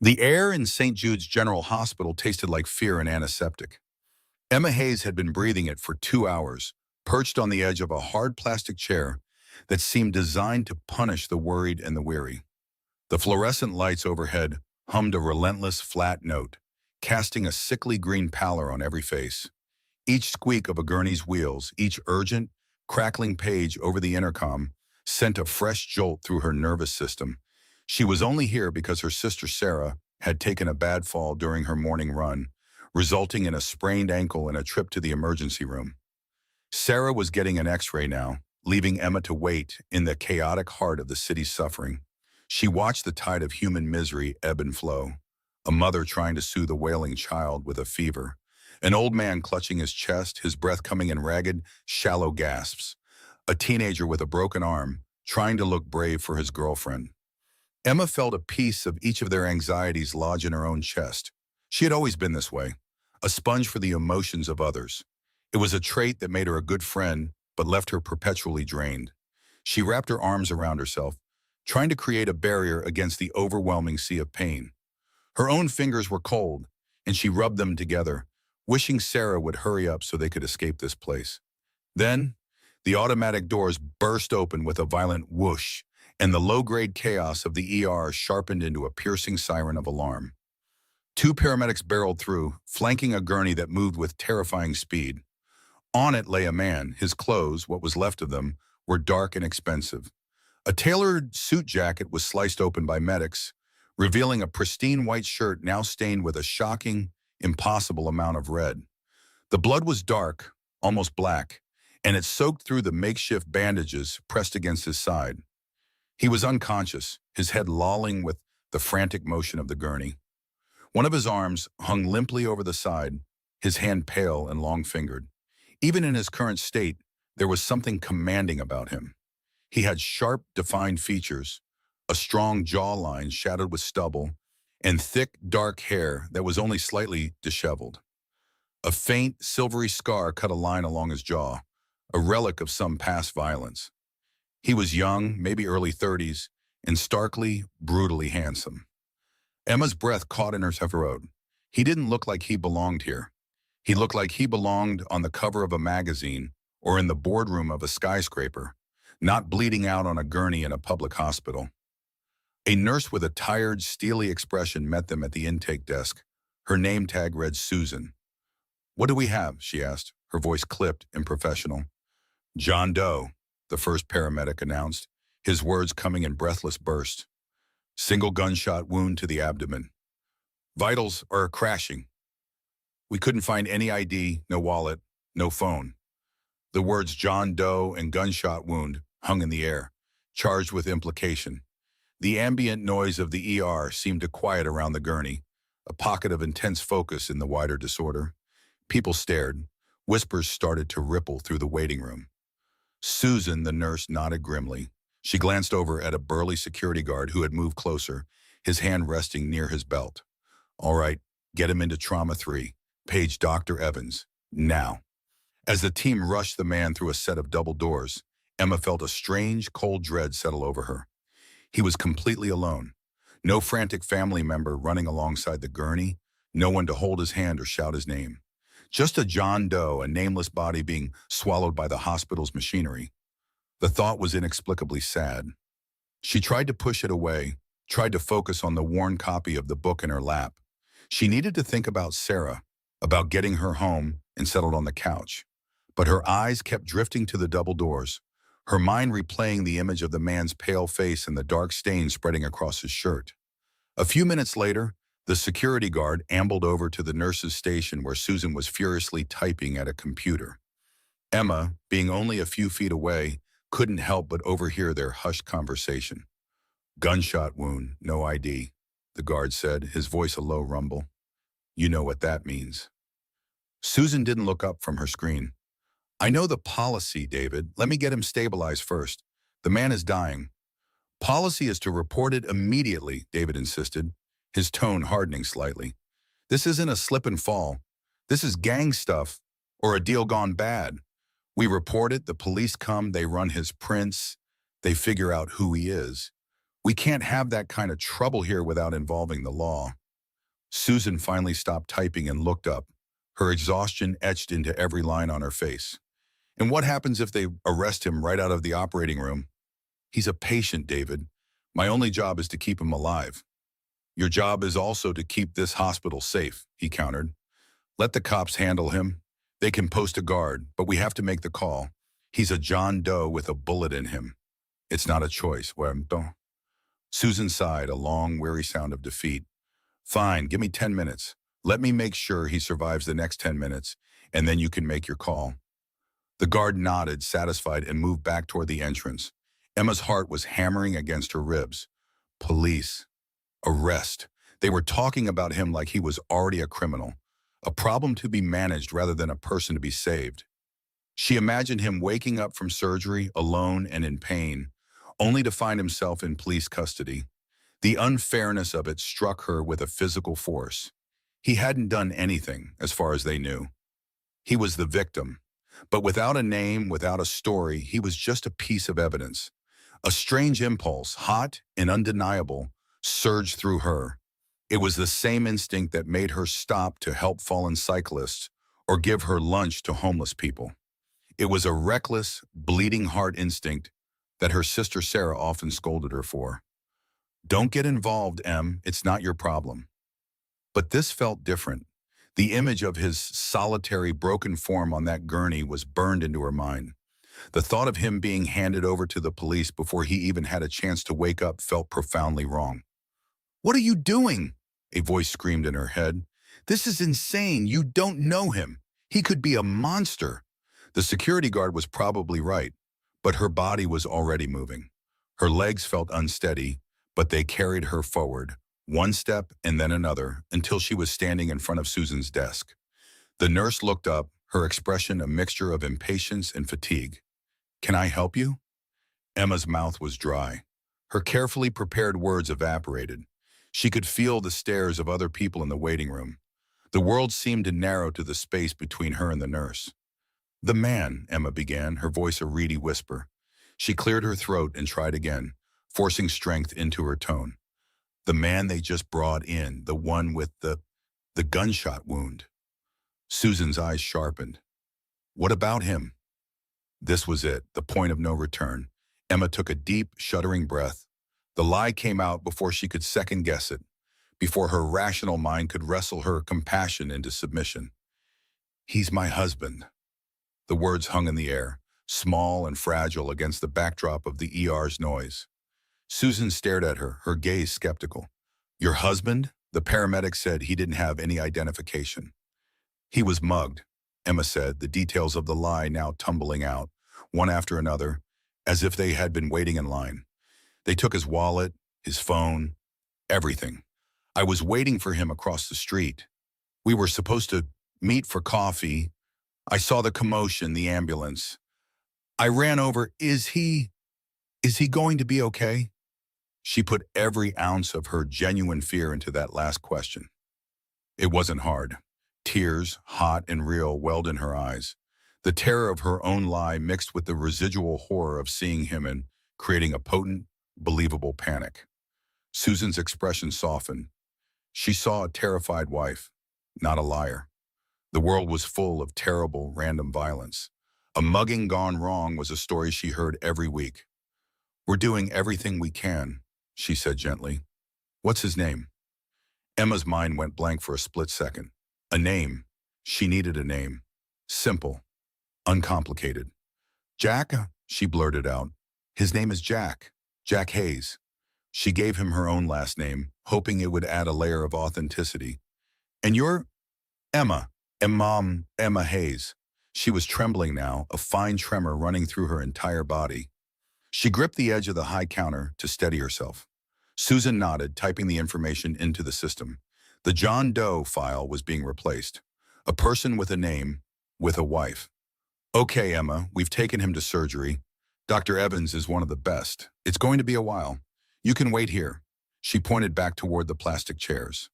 The air in St. Jude's General Hospital tasted like fear and antiseptic. Emma Hayes had been breathing it for 2 hours, perched on the edge of a hard plastic chair that seemed designed to punish the worried and the weary. The fluorescent lights overhead hummed a relentless, flat note, casting a sickly green pallor on every face. Each squeak of a gurney's wheels, each urgent, crackling page over the intercom, sent a fresh jolt through her nervous system. She was only here because her sister Sarah had taken a bad fall during her morning run, resulting in a sprained ankle and a trip to the emergency room. Sarah was getting an x-ray now, leaving Emma to wait in the chaotic heart of the city's suffering. She watched the tide of human misery ebb and flow. A mother trying to soothe a wailing child with a fever. An old man clutching his chest, his breath coming in ragged, shallow gasps. A teenager with a broken arm, trying to look brave for his girlfriend. Emma felt a piece of each of their anxieties lodge in her own chest. She had always been this way, a sponge for the emotions of others. It was a trait that made her a good friend, but left her perpetually drained. She wrapped her arms around herself, trying to create a barrier against the overwhelming sea of pain. Her own fingers were cold, and she rubbed them together, wishing Sarah would hurry up so they could escape this place. Then, the automatic doors burst open with a violent whoosh, and the low-grade chaos of the ER sharpened into a piercing siren of alarm. Two paramedics barreled through, flanking a gurney that moved with terrifying speed. On it lay a man. His clothes, what was left of them, were dark and expensive. A tailored suit jacket was sliced open by medics, revealing a pristine white shirt now stained with a shocking, impossible amount of red. The blood was dark, almost black, and it soaked through the makeshift bandages pressed against his side. He was unconscious, his head lolling with the frantic motion of the gurney. One of his arms hung limply over the side, his hand pale and long-fingered. Even in his current state, there was something commanding about him. He had sharp, defined features, a strong jawline shadowed with stubble, and thick, dark hair that was only slightly disheveled. A faint, silvery scar cut a line along his jaw, a relic of some past violence. He was young, maybe early 30s, and starkly, brutally handsome. Emma's breath caught in her throat. He didn't look like he belonged here. He looked like he belonged on the cover of a magazine or in the boardroom of a skyscraper, not bleeding out on a gurney in a public hospital. A nurse with a tired, steely expression met them at the intake desk. Her name tag read Susan. "What do we have?" she asked, her voice clipped and professional. "John Doe," the first paramedic announced, his words coming in breathless bursts. "Single gunshot wound to the abdomen. Vitals are crashing. We couldn't find any ID, no wallet, no phone." The words John Doe and gunshot wound hung in the air, charged with implication. The ambient noise of the ER seemed to quiet around the gurney, a pocket of intense focus in the wider disorder. People stared. Whispers started to ripple through the waiting room. Susan, the nurse, nodded grimly. She glanced over at a burly security guard who had moved closer, his hand resting near his belt. "All right, get him into Trauma 3. Page Dr. Evans. Now." As the team rushed the man through a set of double doors, Emma felt a strange, cold dread settle over her. He was completely alone. No frantic family member running alongside the gurney, no one to hold his hand or shout his name. Just a John Doe, a nameless body being swallowed by the hospital's machinery. The thought was inexplicably sad. She tried to push it away, tried to focus on the worn copy of the book in her lap. She needed to think about Sarah, about getting her home and settled on the couch. But her eyes kept drifting to the double doors, her mind replaying the image of the man's pale face and the dark stain spreading across his shirt. A few minutes later, the security guard ambled over to the nurse's station where Susan was furiously typing at a computer. Emma, being only a few feet away, couldn't help but overhear their hushed conversation. "Gunshot wound, no ID," the guard said, his voice a low rumble. "You know what that means." Susan didn't look up from her screen. "I know the policy, David. Let me get him stabilized first. The man is dying." "Policy is to report it immediately," David insisted, his tone hardening slightly. "This isn't a slip and fall. This is gang stuff or a deal gone bad. We report it, the police come, they run his prints, they figure out who he is. We can't have that kind of trouble here without involving the law. Susan finally stopped typing and looked up, her exhaustion etched into every line on her face. And what happens if they arrest him right out of the operating room? He's a patient, David. My only job is to keep him alive. Your job is also to keep this hospital safe, he countered. Let the cops handle him. They can post a guard, but we have to make the call. He's a John Doe with a bullet in him. It's not a choice. Susan sighed, a long, weary sound of defeat. Fine, give me 10 minutes. Let me make sure he survives the next 10 minutes, and then you can make your call. The guard nodded, satisfied, and moved back toward the entrance. Emma's heart was hammering against her ribs. Police. Arrest. They were talking about him like he was already a criminal, a problem to be managed rather than a person to be saved. She imagined him waking up from surgery, alone and in pain, only to find himself in police custody. The unfairness of it struck her with a physical force. He hadn't done anything, as far as they knew. He was the victim. But without a name, without a story, he was just a piece of evidence. A strange impulse, hot and undeniable, surged through her. It was the same instinct that made her stop to help fallen cyclists or give her lunch to homeless people. It was a reckless, bleeding heart instinct that her sister Sarah often scolded her for. Don't get involved, Em. It's not your problem. But this felt different. The image of his solitary, broken form on that gurney was burned into her mind. The thought of him being handed over to the police before he even had a chance to wake up felt profoundly wrong. What are you doing? A voice screamed in her head. This is insane. You don't know him. He could be a monster. The security guard was probably right, but her body was already moving. Her legs felt unsteady, but they carried her forward, one step and then another, until she was standing in front of Susan's desk. The nurse looked up, her expression a mixture of impatience and fatigue. Can I help you? Emma's mouth was dry. Her carefully prepared words evaporated. She could feel the stares of other people in the waiting room. The world seemed to narrow to the space between her and the nurse. The man, Emma began, her voice a reedy whisper. She cleared her throat and tried again, forcing strength into her tone. The man they just brought in, the one with the gunshot wound. Susan's eyes sharpened. What about him? This was it, the point of no return. Emma took a deep, shuddering breath. The lie came out before she could second-guess it, before her rational mind could wrestle her compassion into submission. He's my husband. The words hung in the air, small and fragile against the backdrop of the ER's noise. Susan stared at her, her gaze skeptical. Your husband? The paramedic said he didn't have any identification. He was mugged, Emma said, the details of the lie now tumbling out, one after another, as if they had been waiting in line. They took his wallet, his phone, everything. I was waiting for him across the street. We were supposed to meet for coffee. I saw the commotion, the ambulance. I ran over. Is he going to be okay? She put every ounce of her genuine fear into that last question. It wasn't hard. Tears, hot and real, welled in her eyes. The terror of her own lie mixed with the residual horror of seeing him and creating a potent, believable panic. Susan's expression softened. She saw a terrified wife, not a liar. The world was full of terrible, random violence. A mugging gone wrong was a story she heard every week. We're doing everything we can, she said gently. What's his name? Emma's mind went blank for a split second. A name. She needed a name. Simple. Uncomplicated. Jack, she blurted out. His name is Jack. Jack Hayes. She gave him her own last name, hoping it would add a layer of authenticity. And you're? Emma. Emma Hayes. She was trembling now, a fine tremor running through her entire body. She gripped the edge of the high counter to steady herself. Susan nodded, typing the information into the system. The John Doe file was being replaced. A person with a name, with a wife. Okay, Emma, we've taken him to surgery. Dr. Evans is one of the best. It's going to be a while. You can wait here. She pointed back toward the plastic chairs.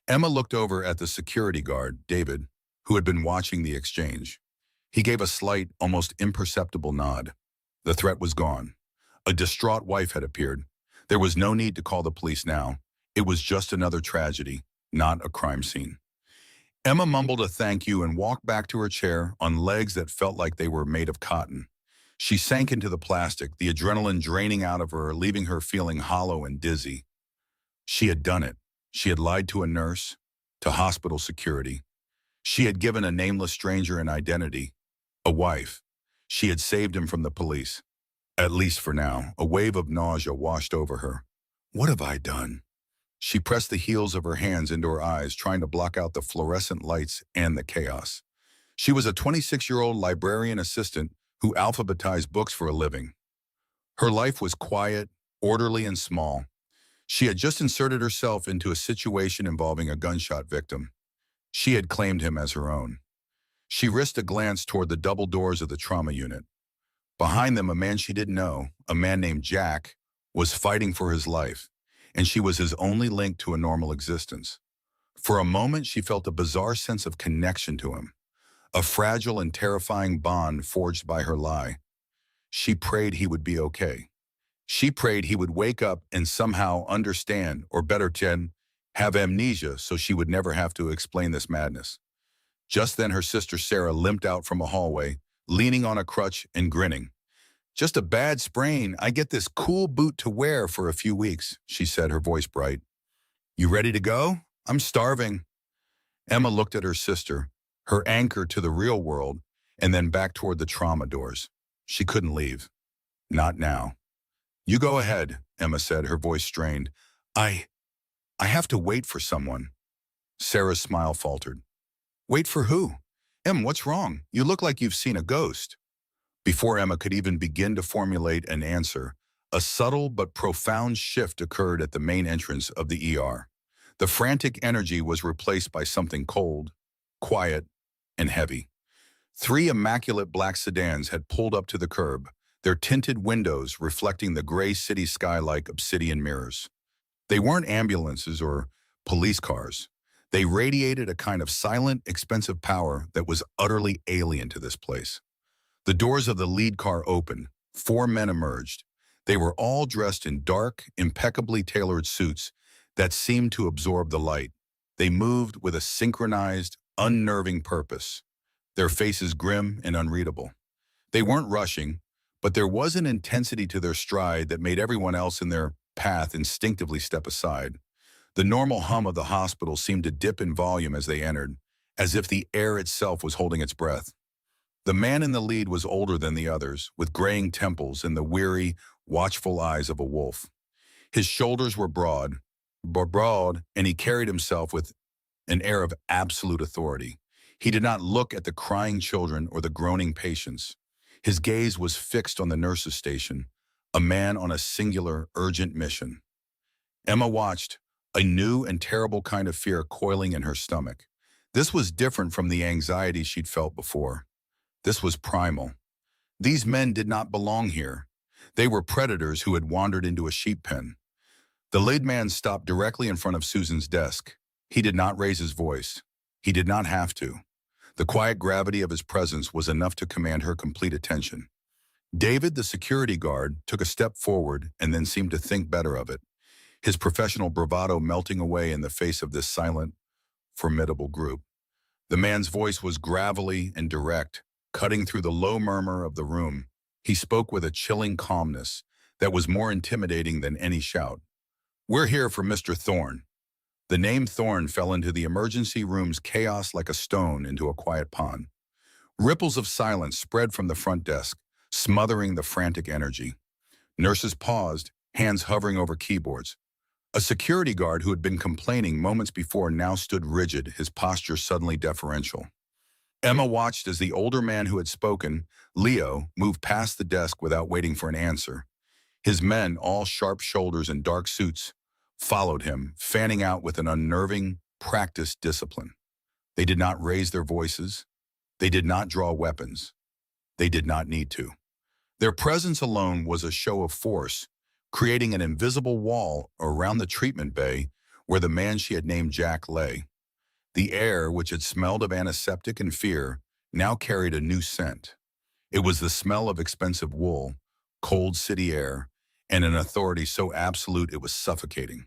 Emma looked over at the security guard, David, who had been watching the exchange. He gave a slight, almost imperceptible nod. The threat was gone. A distraught wife had appeared. There was no need to call the police now. It was just another tragedy, not a crime scene. Emma mumbled a thank you and walked back to her chair on legs that felt like they were made of cotton. She sank into the plastic, the adrenaline draining out of her, leaving her feeling hollow and dizzy. She had done it. She had lied to a nurse, to hospital security. She had given a nameless stranger an identity, a wife. She had saved him from the police. At least for now, a wave of nausea washed over her. What have I done? She pressed the heels of her hands into her eyes, trying to block out the fluorescent lights and the chaos. She was a 26-year-old librarian assistant who alphabetized books for a living. Her life was quiet, orderly, and small. She had just inserted herself into a situation involving a gunshot victim. She had claimed him as her own. She risked a glance toward the double doors of the trauma unit. Behind them, a man she didn't know, a man named Jack, was fighting for his life, and she was his only link to a normal existence. For a moment, she felt a bizarre sense of connection to him, a fragile and terrifying bond forged by her lie. She prayed he would be okay. She prayed he would wake up and somehow understand, or better yet, have amnesia so she would never have to explain this madness. Just then her sister Sarah limped out from a hallway, leaning on a crutch and grinning. "Just a bad sprain. I get this cool boot to wear for a few weeks," she said, her voice bright. "You ready to go? I'm starving." Emma looked at her sister, her anchor to the real world, and then back toward the trauma doors. She couldn't leave. Not now. "You go ahead," Emma said, her voice strained. I have to wait for someone." Sarah's smile faltered. "Wait for who? Em, what's wrong? You look like you've seen a ghost." Before Emma could even begin to formulate an answer, a subtle but profound shift occurred at the main entrance of the ER. The frantic energy was replaced by something cold, quiet, and heavy. Three immaculate black sedans had pulled up to the curb, their tinted windows reflecting the gray city sky like obsidian mirrors. They weren't ambulances or police cars. They radiated a kind of silent, expensive power that was utterly alien to this place. The doors of the lead car opened. 4 men emerged. They were all dressed in dark, impeccably tailored suits that seemed to absorb the light. They moved with a synchronized, unnerving purpose, their faces grim and unreadable. They weren't rushing, but there was an intensity to their stride that made everyone else in their path instinctively step aside. The normal hum of the hospital seemed to dip in volume as they entered, as if the air itself was holding its breath. The man in the lead was older than the others, with graying temples and the weary, watchful eyes of a wolf. His shoulders were broad, and he carried himself with an air of absolute authority. He did not look at the crying children or the groaning patients. His gaze was fixed on the nurse's station, a man on a singular, urgent mission. Emma watched, a new and terrible kind of fear coiling in her stomach. This was different from the anxiety she'd felt before. This was primal. These men did not belong here. They were predators who had wandered into a sheep pen. The lead man stopped directly in front of Susan's desk. He did not raise his voice. He did not have to. The quiet gravity of his presence was enough to command her complete attention. David, the security guard, took a step forward and then seemed to think better of it, his professional bravado melting away in the face of this silent, formidable group. The man's voice was gravelly and direct, cutting through the low murmur of the room. He spoke with a chilling calmness that was more intimidating than any shout. "We're here for Mr. Thorne." The name Thorne fell into the emergency room's chaos like a stone into a quiet pond. Ripples of silence spread from the front desk, smothering the frantic energy. Nurses paused, hands hovering over keyboards. A security guard who had been complaining moments before now stood rigid, his posture suddenly deferential. Emma watched as the older man who had spoken, Leo, moved past the desk without waiting for an answer. His men, all sharp shoulders and dark suits, followed him, fanning out with an unnerving, practiced discipline. They did not raise their voices. They did not draw weapons. They did not need to. Their presence alone was a show of force, creating an invisible wall around the treatment bay where the man she had named Jack lay. The air, which had smelled of antiseptic and fear, now carried a new scent. It was the smell of expensive wool, cold city air, and an authority so absolute it was suffocating.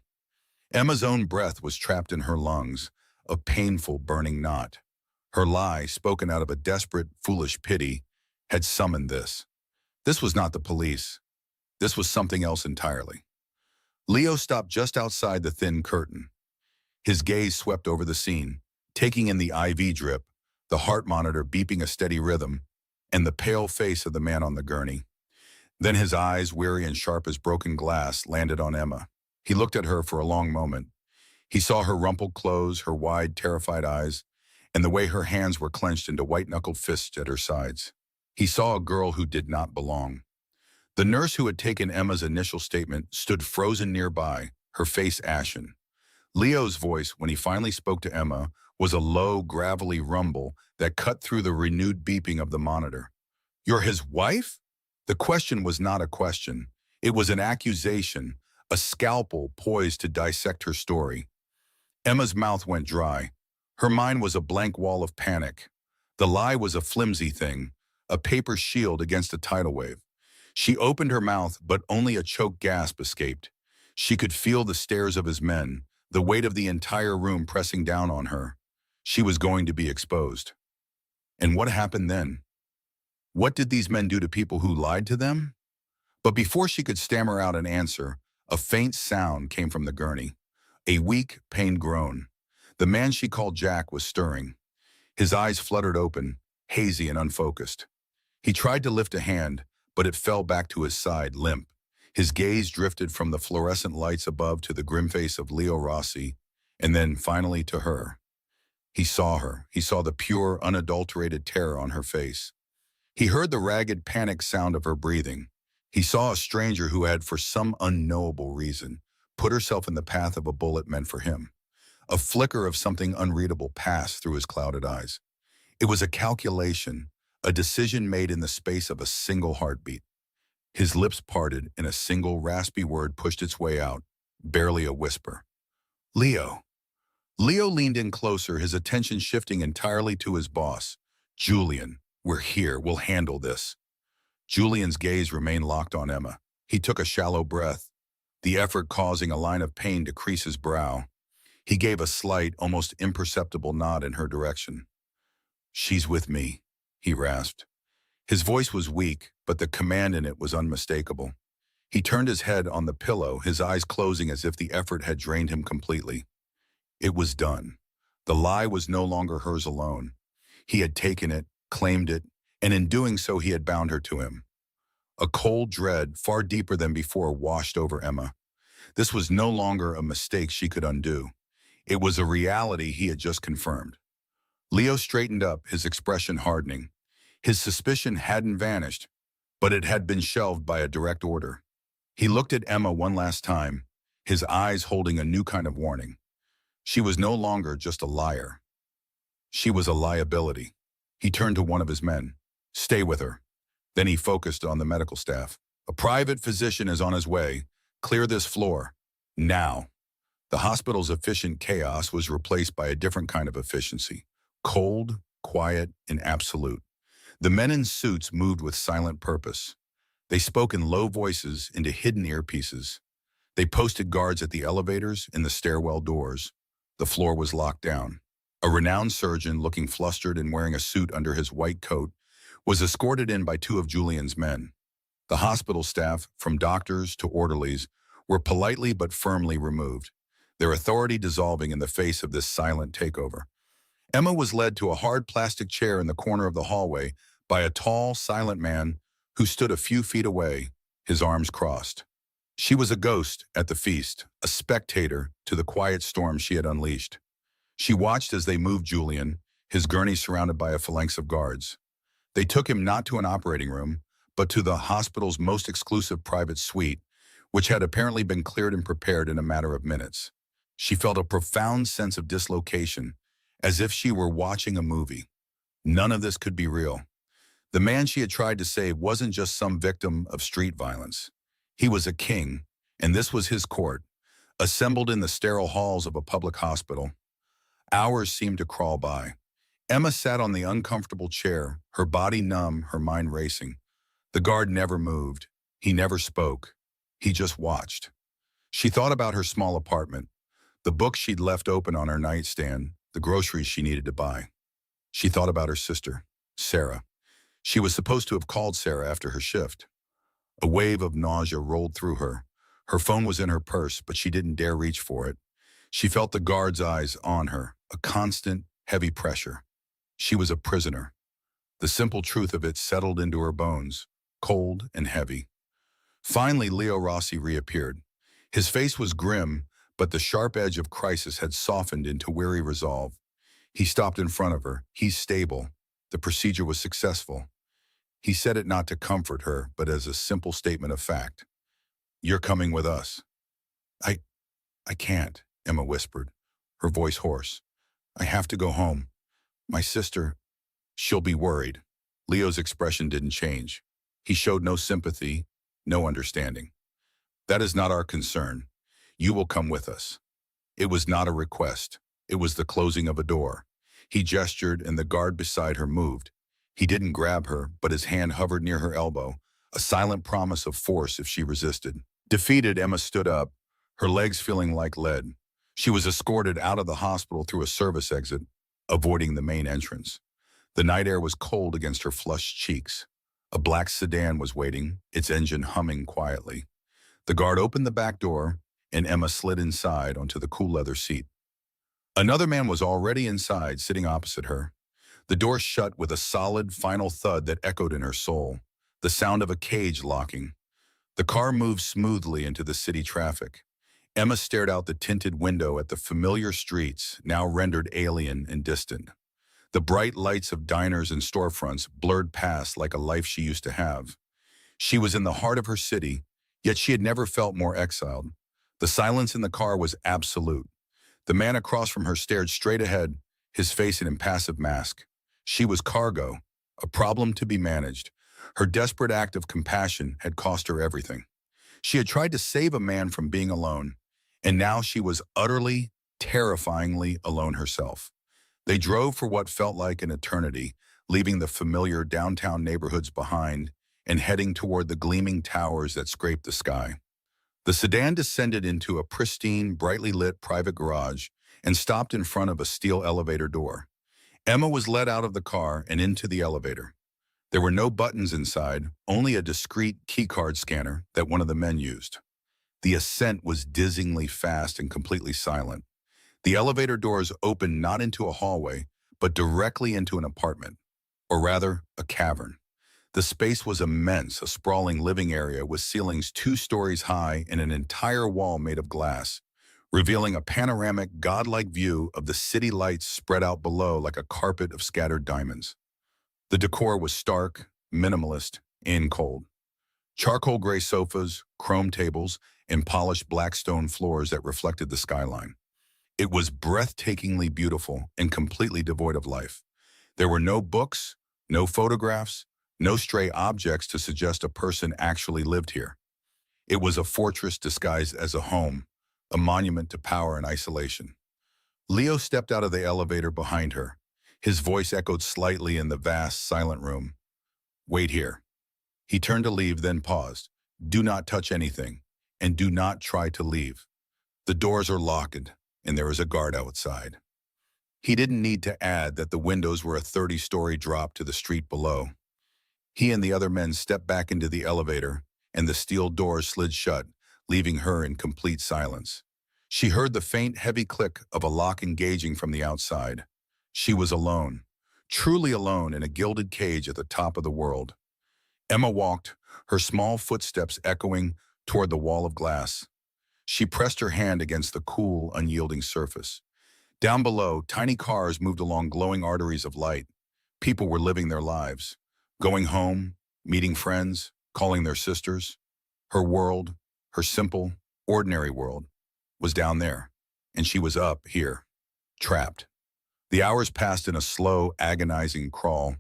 Emma's own breath was trapped in her lungs, a painful, burning knot. Her lie, spoken out of a desperate, foolish pity, had summoned this. This was not the police. This was something else entirely. Leo stopped just outside the thin curtain. His gaze swept over the scene, taking in the IV drip, the heart monitor beeping a steady rhythm, and the pale face of the man on the gurney. Then his eyes, weary and sharp as broken glass, landed on Emma. He looked at her for a long moment. He saw her rumpled clothes, her wide, terrified eyes, and the way her hands were clenched into white-knuckled fists at her sides. He saw a girl who did not belong. The nurse who had taken Emma's initial statement stood frozen nearby, her face ashen. Leo's voice, when he finally spoke to Emma, was a low, gravelly rumble that cut through the renewed beeping of the monitor. "You're his wife?" The question was not a question. It was an accusation, a scalpel poised to dissect her story. Emma's mouth went dry. Her mind was a blank wall of panic. The lie was a flimsy thing, a paper shield against a tidal wave. She opened her mouth, but only a choked gasp escaped. She could feel the stares of his men, the weight of the entire room pressing down on her. She was going to be exposed. And what happened then? What did these men do to people who lied to them? But before she could stammer out an answer, a faint sound came from the gurney. A weak, pained groan. The man she called Jack was stirring. His eyes fluttered open, hazy and unfocused. He tried to lift a hand, but it fell back to his side, limp. His gaze drifted from the fluorescent lights above to the grim face of Leo Rossi, and then finally to her. He saw her. He saw the pure, unadulterated terror on her face. He heard the ragged panic sound of her breathing. He saw a stranger who had, for some unknowable reason, put herself in the path of a bullet meant for him. A flicker of something unreadable passed through his clouded eyes. It was a calculation, a decision made in the space of a single heartbeat. His lips parted, and a single raspy word pushed its way out, barely a whisper. "Leo." Leo leaned in closer, his attention shifting entirely to his boss. "Julian, we're here. We'll handle this." Julian's gaze remained locked on Emma. He took a shallow breath, the effort causing a line of pain to crease his brow. He gave a slight, almost imperceptible nod in her direction. "She's with me," he rasped. His voice was weak, but the command in it was unmistakable. He turned his head on the pillow, his eyes closing as if the effort had drained him completely. It was done. The lie was no longer hers alone. He had taken it, claimed it, and in doing so he had bound her to him. A cold dread, far deeper than before, washed over Emma. This was no longer a mistake she could undo. It was a reality he had just confirmed. Leo straightened up, his expression hardening. His suspicion hadn't vanished, but it had been shelved by a direct order. He looked at Emma one last time, his eyes holding a new kind of warning. She was no longer just a liar. She was a liability. He turned to one of his men. "Stay with her." Then he focused on the medical staff. "A private physician is on his way. Clear this floor. Now." The hospital's efficient chaos was replaced by a different kind of efficiency. Cold, quiet, and absolute. The men in suits moved with silent purpose. They spoke in low voices into hidden earpieces. They posted guards at the elevators and the stairwell doors. The floor was locked down. A renowned surgeon, looking flustered and wearing a suit under his white coat, was escorted in by two of Julian's men. The hospital staff, from doctors to orderlies, were politely but firmly removed, their authority dissolving in the face of this silent takeover. Emma was led to a hard plastic chair in the corner of the hallway by a tall, silent man who stood a few feet away, his arms crossed. She was a ghost at the feast, a spectator to the quiet storm she had unleashed. She watched as they moved Julian, his gurney surrounded by a phalanx of guards. They took him not to an operating room, but to the hospital's most exclusive private suite, which had apparently been cleared and prepared in a matter of minutes. She felt a profound sense of dislocation, as if she were watching a movie. None of this could be real. The man she had tried to save wasn't just some victim of street violence. He was a king, and this was his court, assembled in the sterile halls of a public hospital. Hours seemed to crawl by. Emma sat on the uncomfortable chair, her body numb, her mind racing. The guard never moved. He never spoke. He just watched. She thought about her small apartment, the books she'd left open on her nightstand, the groceries she needed to buy. She thought about her sister, Sarah. She was supposed to have called Sarah after her shift. A wave of nausea rolled through her. Her phone was in her purse, but she didn't dare reach for it. She felt the guard's eyes on her, a constant, heavy pressure. She was a prisoner. The simple truth of it settled into her bones, cold and heavy. Finally, Leo Rossi reappeared. His face was grim, but the sharp edge of crisis had softened into weary resolve. He stopped in front of her. He's stable. The procedure was successful. He said it not to comfort her, but as a simple statement of fact. You're coming with us. I, I can't, Emma whispered, her voice hoarse. I have to go home. My sister, she'll be worried. Leo's expression didn't change. He showed no sympathy, no understanding. That is not our concern. You will come with us. It was not a request. It was the closing of a door. He gestured and the guard beside her moved. He didn't grab her, but his hand hovered near her elbow, a silent promise of force if she resisted. Defeated, Emma stood up, her legs feeling like lead. She was escorted out of the hospital through a service exit, avoiding the main entrance. The night air was cold against her flushed cheeks. A black sedan was waiting, its engine humming quietly. The guard opened the back door, and Emma slid inside onto the cool leather seat. Another man was already inside, sitting opposite her. The door shut with a solid, final thud that echoed in her soul, the sound of a cage locking. The car moved smoothly into the city traffic. Emma stared out the tinted window at the familiar streets, now rendered alien and distant. The bright lights of diners and storefronts blurred past like a life she used to have. She was in the heart of her city, yet she had never felt more exiled. The silence in the car was absolute. The man across from her stared straight ahead, his face an impassive mask. She was cargo, a problem to be managed. Her desperate act of compassion had cost her everything. She had tried to save a man from being alone, and now she was utterly, terrifyingly alone herself. They drove for what felt like an eternity, leaving the familiar downtown neighborhoods behind and heading toward the gleaming towers that scraped the sky. The sedan descended into a pristine, brightly lit private garage and stopped in front of a steel elevator door. Emma was led out of the car and into the elevator. There were no buttons inside, only a discreet keycard scanner that one of the men used. The ascent was dizzyingly fast and completely silent. The elevator doors opened not into a hallway, but directly into an apartment, or rather, a cavern. The space was immense, a sprawling living area with ceilings 2 stories high and an entire wall made of glass, revealing a panoramic, godlike view of the city lights spread out below like a carpet of scattered diamonds. The decor was stark, minimalist, and cold. Charcoal gray sofas, chrome tables, and polished black stone floors that reflected the skyline. It was breathtakingly beautiful and completely devoid of life. There were no books, no photographs, no stray objects to suggest a person actually lived here. It was a fortress disguised as a home, a monument to power and isolation. Leo stepped out of the elevator behind her. His voice echoed slightly in the vast, silent room. Wait here. He turned to leave, then paused. Do not touch anything, and do not try to leave. The doors are locked, and there is a guard outside. He didn't need to add that the windows were a 30-story drop to the street below. He and the other men stepped back into the elevator, and the steel doors slid shut, leaving her in complete silence. She heard the faint, heavy click of a lock engaging from the outside. She was alone, truly alone in a gilded cage at the top of the world. Emma walked, her small footsteps echoing toward the wall of glass. She pressed her hand against the cool, unyielding surface. Down below, tiny cars moved along glowing arteries of light. People were living their lives, going home, meeting friends, calling their sisters. Her world, her simple, ordinary world, was down there, and she was up here, trapped. The hours passed in a slow, agonizing crawl.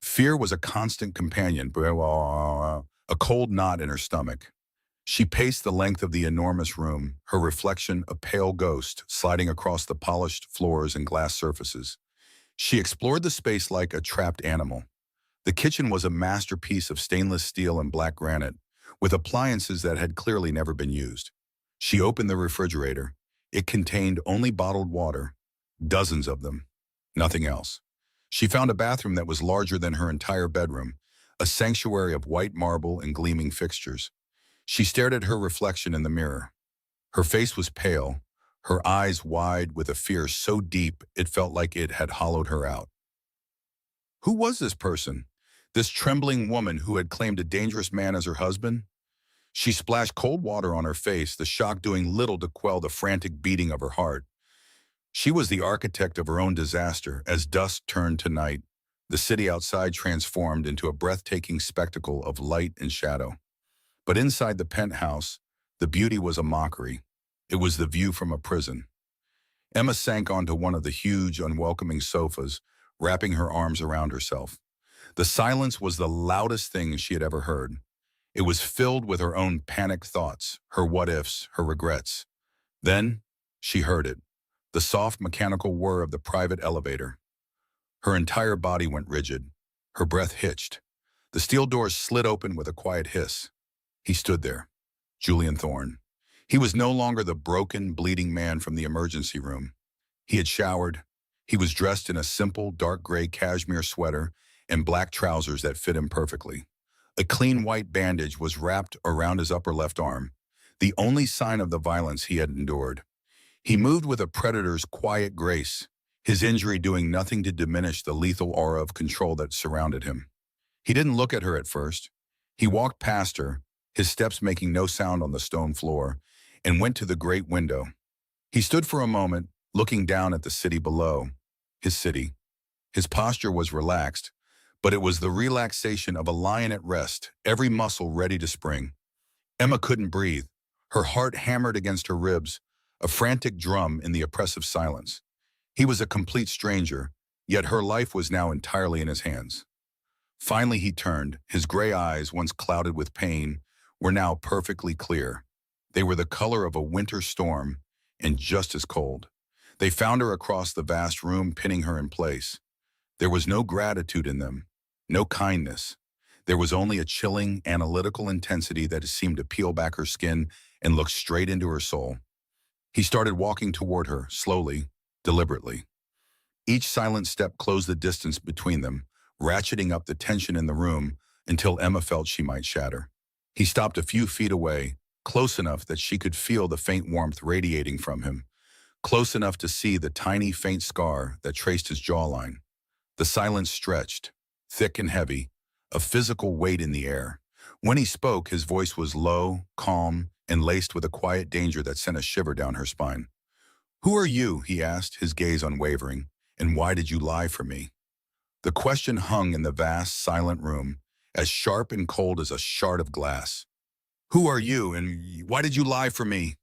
Fear was a constant companion, a cold knot in her stomach. She paced the length of the enormous room, her reflection a pale ghost sliding across the polished floors and glass surfaces. She explored the space like a trapped animal. The kitchen was a masterpiece of stainless steel and black granite, with appliances that had clearly never been used. She opened the refrigerator. It contained only bottled water, dozens of them, nothing else. She found a bathroom that was larger than her entire bedroom, a sanctuary of white marble and gleaming fixtures. She stared at her reflection in the mirror. Her face was pale, her eyes wide with a fear so deep it felt like it had hollowed her out. Who was this person? This trembling woman who had claimed a dangerous man as her husband? She splashed cold water on her face, the shock doing little to quell the frantic beating of her heart. She was the architect of her own disaster as dusk turned to night. The city outside transformed into a breathtaking spectacle of light and shadow. But inside the penthouse, the beauty was a mockery. It was the view from a prison. Emma sank onto one of the huge, unwelcoming sofas, wrapping her arms around herself. The silence was the loudest thing she had ever heard. It was filled with her own panicked thoughts, her what-ifs, her regrets. Then, she heard it, the soft mechanical whir of the private elevator. Her entire body went rigid. Her breath hitched. The steel doors slid open with a quiet hiss. He stood there, Julian Thorne. He was no longer the broken, bleeding man from the emergency room. He had showered. He was dressed in a simple, dark gray cashmere sweater and black trousers that fit him perfectly. A clean white bandage was wrapped around his upper left arm, the only sign of the violence he had endured. He moved with a predator's quiet grace, his injury doing nothing to diminish the lethal aura of control that surrounded him. He didn't look at her at first. He walked past her, his steps making no sound on the stone floor, and went to the great window. He stood for a moment, looking down at the city below. His city. His posture was relaxed, but it was the relaxation of a lion at rest, every muscle ready to spring. Emma couldn't breathe. Her heart hammered against her ribs, a frantic drum in the oppressive silence. He was a complete stranger, yet her life was now entirely in his hands. Finally he turned. His gray eyes, once clouded with pain, were now perfectly clear. They were the color of a winter storm, and just as cold. They found her across the vast room, pinning her in place. There was no gratitude in them, no kindness. There was only a chilling, analytical intensity that seemed to peel back her skin and look straight into her soul. He started walking toward her, slowly, deliberately. Each silent step closed the distance between them, ratcheting up the tension in the room until Emma felt she might shatter. He stopped a few feet away, close enough that she could feel the faint warmth radiating from him, close enough to see the tiny faint scar that traced his jawline. The silence stretched, thick and heavy, a physical weight in the air. When he spoke, his voice was low, calm, and laced with a quiet danger that sent a shiver down her spine. "Who are you?" he asked, his gaze unwavering, "and why did you lie for me?" The question hung in the vast, silent room, as sharp and cold as a shard of glass. "Who are you, and why did you lie for me?"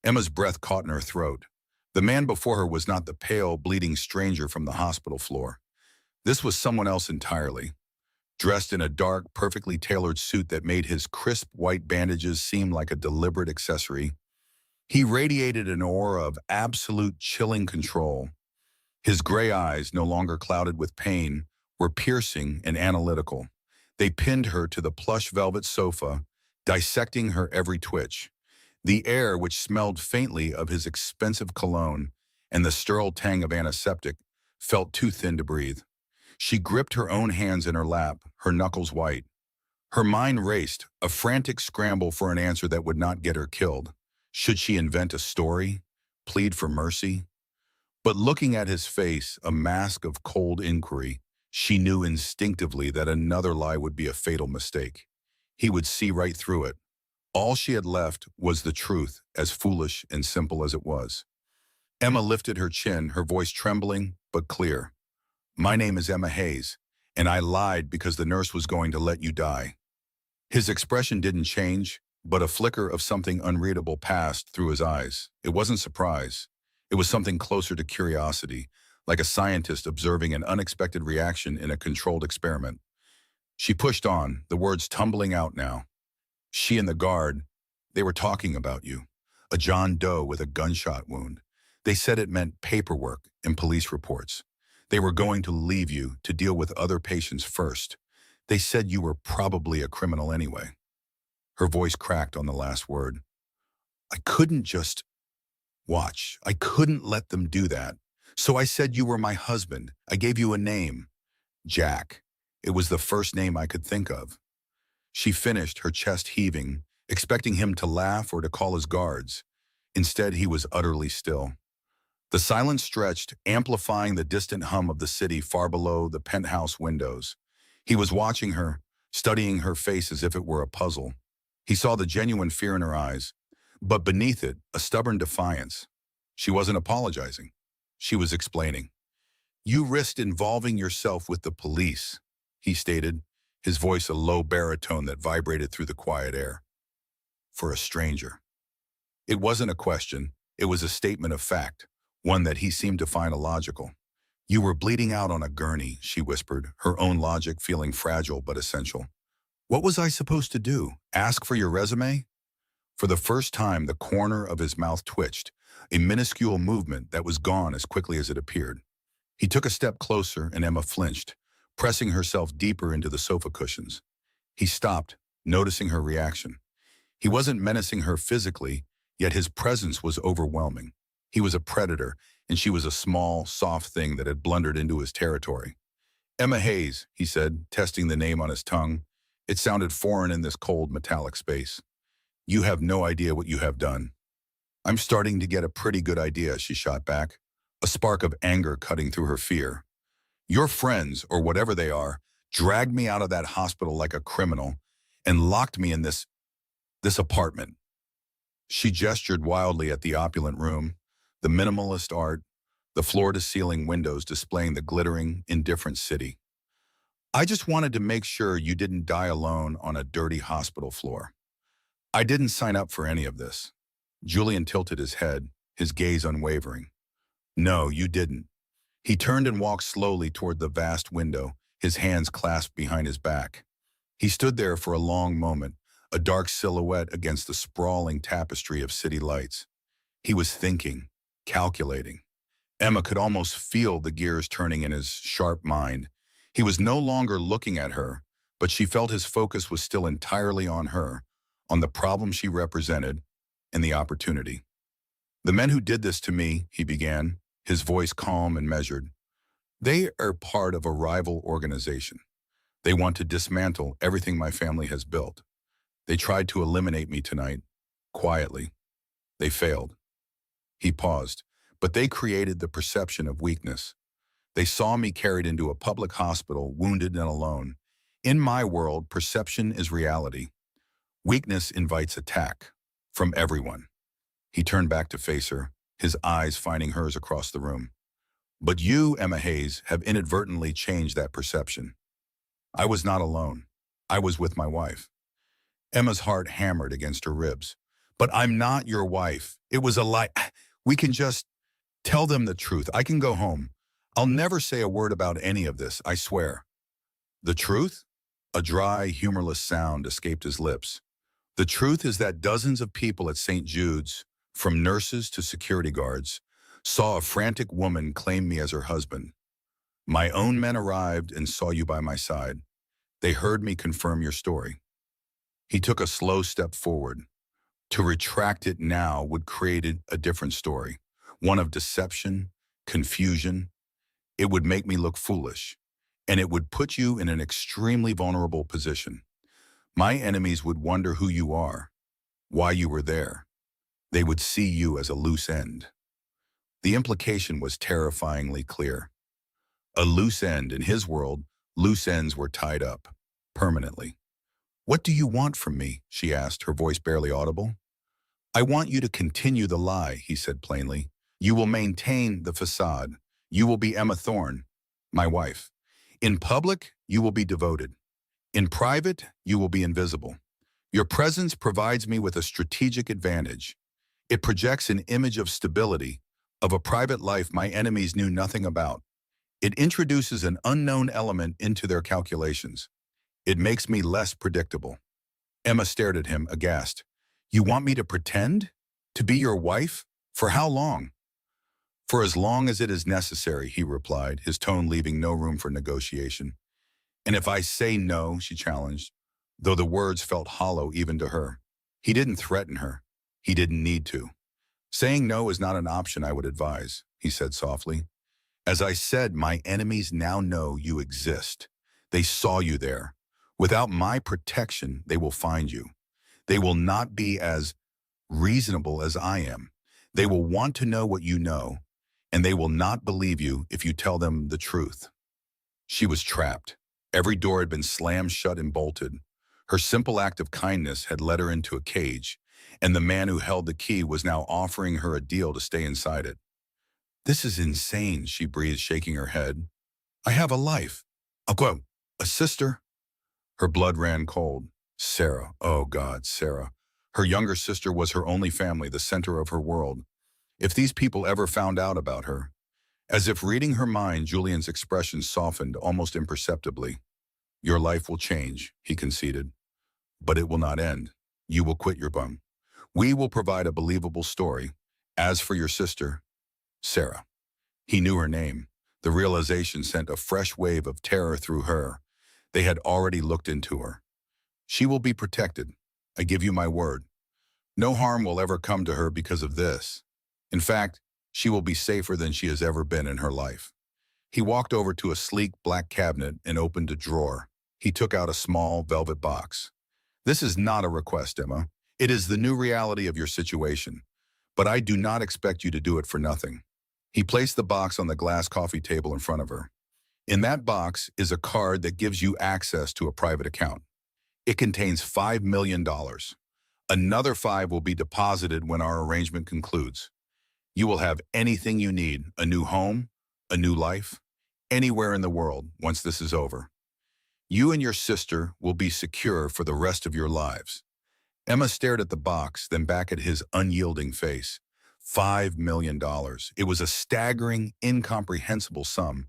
Emma's breath caught in her throat. The man before her was not the pale, bleeding stranger from the hospital floor. This was someone else entirely, dressed in a dark, perfectly tailored suit that made his crisp white bandages seem like a deliberate accessory. He radiated an aura of absolute chilling control. His gray eyes, no longer clouded with pain, were piercing and analytical. They pinned her to the plush velvet sofa, dissecting her every twitch. The air, which smelled faintly of his expensive cologne and the sterile tang of antiseptic, felt too thin to breathe. She gripped her own hands in her lap, her knuckles white. Her mind raced, a frantic scramble for an answer that would not get her killed. Should she invent a story? Plead for mercy? But looking at his face, a mask of cold inquiry, she knew instinctively that another lie would be a fatal mistake. He would see right through it. All she had left was the truth, as foolish and simple as it was. Emma lifted her chin, her voice trembling but clear. "My name is Emma Hayes, and I lied because the nurse was going to let you die." His expression didn't change, but a flicker of something unreadable passed through his eyes. It wasn't surprise. It was something closer to curiosity, like a scientist observing an unexpected reaction in a controlled experiment. She pushed on, the words tumbling out now. "She and the guard, they were talking about you. A John Doe with a gunshot wound. They said it meant paperwork and police reports. They were going to leave you to deal with other patients first. They said you were probably a criminal anyway." Her voice cracked on the last word. I couldn't just watch. I couldn't let them do that. So I said you were my husband. I gave you a name. Jack. It was the first name I could think of. She finished, her chest heaving, expecting him to laugh or to call his guards. Instead, he was utterly still. The silence stretched, amplifying the distant hum of the city far below the penthouse windows. He was watching her, studying her face as if it were a puzzle. He saw the genuine fear in her eyes, but beneath it, a stubborn defiance. She wasn't apologizing. She was explaining. You risked involving yourself with the police, he stated, his voice a low baritone that vibrated through the quiet air. For a stranger. It wasn't a question, it was a statement of fact, one that he seemed to find illogical. You were bleeding out on a gurney, she whispered, her own logic feeling fragile but essential. What was I supposed to do? Ask for your resume? For the first time, the corner of his mouth twitched, a minuscule movement that was gone as quickly as it appeared. He took a step closer and Emma flinched, pressing herself deeper into the sofa cushions. He stopped, noticing her reaction. He wasn't menacing her physically, yet his presence was overwhelming. He was a predator, and she was a small, soft thing that had blundered into his territory. Emma Hayes, he said, testing the name on his tongue. It sounded foreign in this cold, metallic space. You have no idea what you have done. I'm starting to get a pretty good idea, she shot back, a spark of anger cutting through her fear. Your friends, or whatever they are, dragged me out of that hospital like a criminal and locked me in this apartment. She gestured wildly at the opulent room, the minimalist art, the floor-to-ceiling windows displaying the glittering, indifferent city. I just wanted to make sure you didn't die alone on a dirty hospital floor. I didn't sign up for any of this. Julian tilted his head, his gaze unwavering. No, you didn't. He turned and walked slowly toward the vast window, his hands clasped behind his back. He stood there for a long moment, a dark silhouette against the sprawling tapestry of city lights. He was thinking, calculating. Emma could almost feel the gears turning in his sharp mind. He was no longer looking at her, but she felt his focus was still entirely on her, on the problem she represented, and the opportunity. The men who did this to me, he began, his voice calm and measured. They are part of a rival organization. They want to dismantle everything my family has built. They tried to eliminate me tonight, quietly. They failed. He paused, but they created the perception of weakness. They saw me carried into a public hospital, wounded and alone. In my world, perception is reality. Weakness invites attack, from everyone. He turned back to face her, his eyes finding hers across the room. But you, Emma Hayes, have inadvertently changed that perception. I was not alone. I was with my wife. Emma's heart hammered against her ribs. But I'm not your wife. It was a lie. We can just tell them the truth. I can go home. I'll never say a word about any of this, I swear. The truth? A dry, humorless sound escaped his lips. The truth is that dozens of people at St. Jude's, from nurses to security guards, saw a frantic woman claim me as her husband. My own men arrived and saw you by my side. They heard me confirm your story. He took a slow step forward. To retract it now would create a different story, one of deception, confusion. It would make me look foolish, and it would put you in an extremely vulnerable position. My enemies would wonder who you are, why you were there. They would see you as a loose end. The implication was terrifyingly clear. A loose end, in his world, loose ends were tied up, permanently. What do you want from me? She asked, her voice barely audible. I want you to continue the lie, he said plainly. You will maintain the facade. You will be Emma Thorne, my wife. In public, you will be devoted. In private, you will be invisible. Your presence provides me with a strategic advantage. It projects an image of stability, of a private life my enemies knew nothing about. It introduces an unknown element into their calculations. It makes me less predictable. Emma stared at him, aghast. You want me to pretend? To be your wife? For how long? For as long as it is necessary, he replied, his tone leaving no room for negotiation. And if I say no, she challenged, though the words felt hollow even to her. He didn't threaten her. He didn't need to. Saying no is not an option I would advise, he said softly. As I said, my enemies now know you exist. They saw you there. Without my protection, they will find you. They will not be as reasonable as I am. They will want to know what you know, and they will not believe you if you tell them the truth. She was trapped. Every door had been slammed shut and bolted. Her simple act of kindness had led her into a cage, and the man who held the key was now offering her a deal to stay inside it. This is insane, she breathed, shaking her head. I have a life. A sister. Her blood ran cold. Sarah, oh God, Sarah. Her younger sister was her only family, the center of her world. If these people ever found out about her. As if reading her mind, Julian's expression softened almost imperceptibly. Your life will change, he conceded. But it will not end. You will quit your bum. We will provide a believable story. As for your sister, Sarah. He knew her name. The realization sent a fresh wave of terror through her. They had already looked into her. She will be protected. I give you my word. No harm will ever come to her because of this. In fact, she will be safer than she has ever been in her life. He walked over to a sleek black cabinet and opened a drawer. He took out a small velvet box. This is not a request, Emma. It is the new reality of your situation. But I do not expect you to do it for nothing. He placed the box on the glass coffee table in front of her. In that box is a card that gives you access to a private account. It contains $5 million. Another 5 will be deposited when our arrangement concludes. You will have anything you need, a new home, a new life, anywhere in the world once this is over. You and your sister will be secure for the rest of your lives. Emma stared at the box, then back at his unyielding face. $5 million. It was a staggering, incomprehensible sum.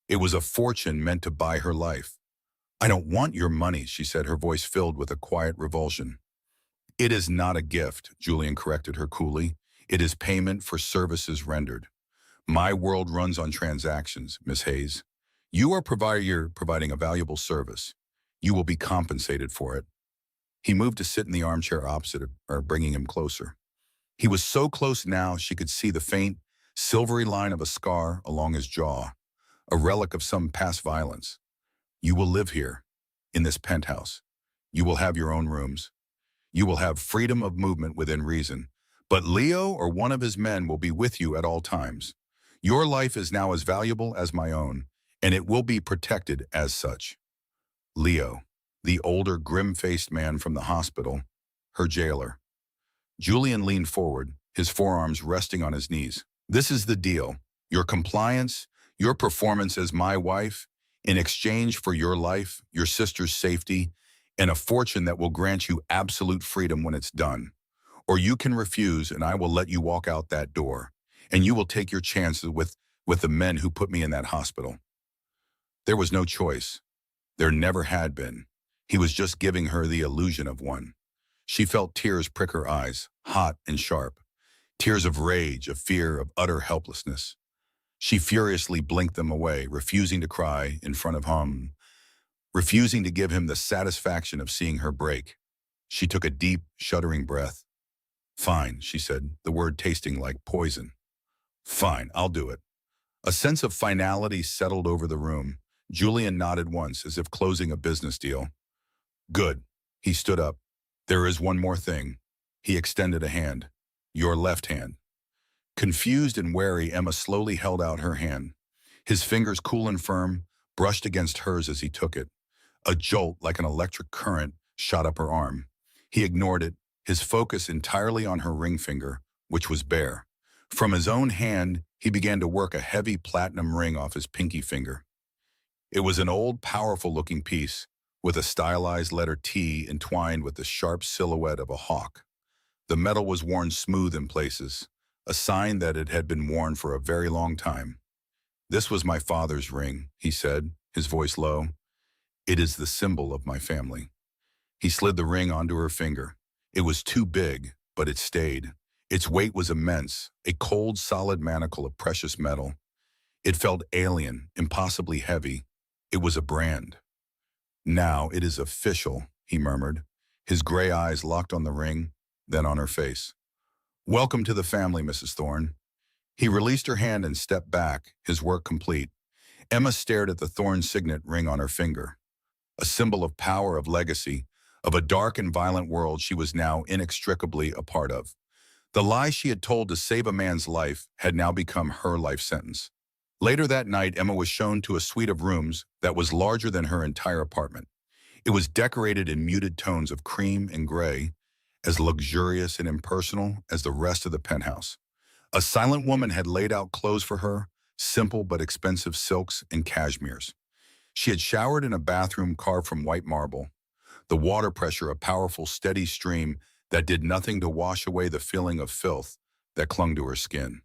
It was a fortune meant to buy her life. I don't want your money, she said, her voice filled with a quiet revulsion. It is not a gift, Julian corrected her coolly. It is payment for services rendered. My world runs on transactions, Miss Hayes. You're providing a valuable service. You will be compensated for it. He moved to sit in the armchair opposite her, bringing him closer. He was so close now she could see the faint, silvery line of a scar along his jaw, a relic of some past violence. You will live here, in this penthouse. You will have your own rooms. You will have freedom of movement within reason. But Leo or one of his men will be with you at all times. Your life is now as valuable as my own, and it will be protected as such. Leo, the older, grim-faced man from the hospital, her jailer. Julian leaned forward, his forearms resting on his knees. This is the deal. Your compliance, your performance as my wife, in exchange for your life, your sister's safety, and a fortune that will grant you absolute freedom when it's done. Or you can refuse and I will let you walk out that door, and you will take your chances with the men who put me in that hospital. There was no choice. There never had been. He was just giving her the illusion of one. She felt tears prick her eyes, hot and sharp. Tears of rage, of fear, of utter helplessness. She furiously blinked them away, refusing to cry in front of him, refusing to give him the satisfaction of seeing her break. She took a deep, shuddering breath. Fine, she said, the word tasting like poison. Fine, I'll do it. A sense of finality settled over the room. Julian nodded once, as if closing a business deal. Good. He stood up. There is one more thing. He extended a hand. Your left hand. Confused and wary, Emma slowly held out her hand. His fingers, cool and firm, brushed against hers as he took it. A jolt like an electric current shot up her arm. He ignored it, his focus entirely on her ring finger, which was bare. From his own hand, he began to work a heavy platinum ring off his pinky finger. It was an old, powerful-looking piece, with a stylized letter T entwined with the sharp silhouette of a hawk. The metal was worn smooth in places, a sign that it had been worn for a very long time. This was my father's ring, he said, his voice low. It is the symbol of my family. He slid the ring onto her finger. It was too big, but it stayed. Its weight was immense, a cold, solid manacle of precious metal. It felt alien, impossibly heavy. It was a brand. Now it is official, he murmured, his gray eyes locked on the ring, then on her face. Welcome to the family, Mrs. Thorne. He released her hand and stepped back, his work complete. Emma stared at the Thorne signet ring on her finger, a symbol of power, of legacy, of a dark and violent world she was now inextricably a part of. The lie she had told to save a man's life had now become her life sentence. Later that night, Emma was shown to a suite of rooms that was larger than her entire apartment. It was decorated in muted tones of cream and gray, as luxurious and impersonal as the rest of the penthouse. A silent woman had laid out clothes for her, simple but expensive silks and cashmeres. She had showered in a bathroom carved from white marble, the water pressure a powerful, steady stream that did nothing to wash away the feeling of filth that clung to her skin.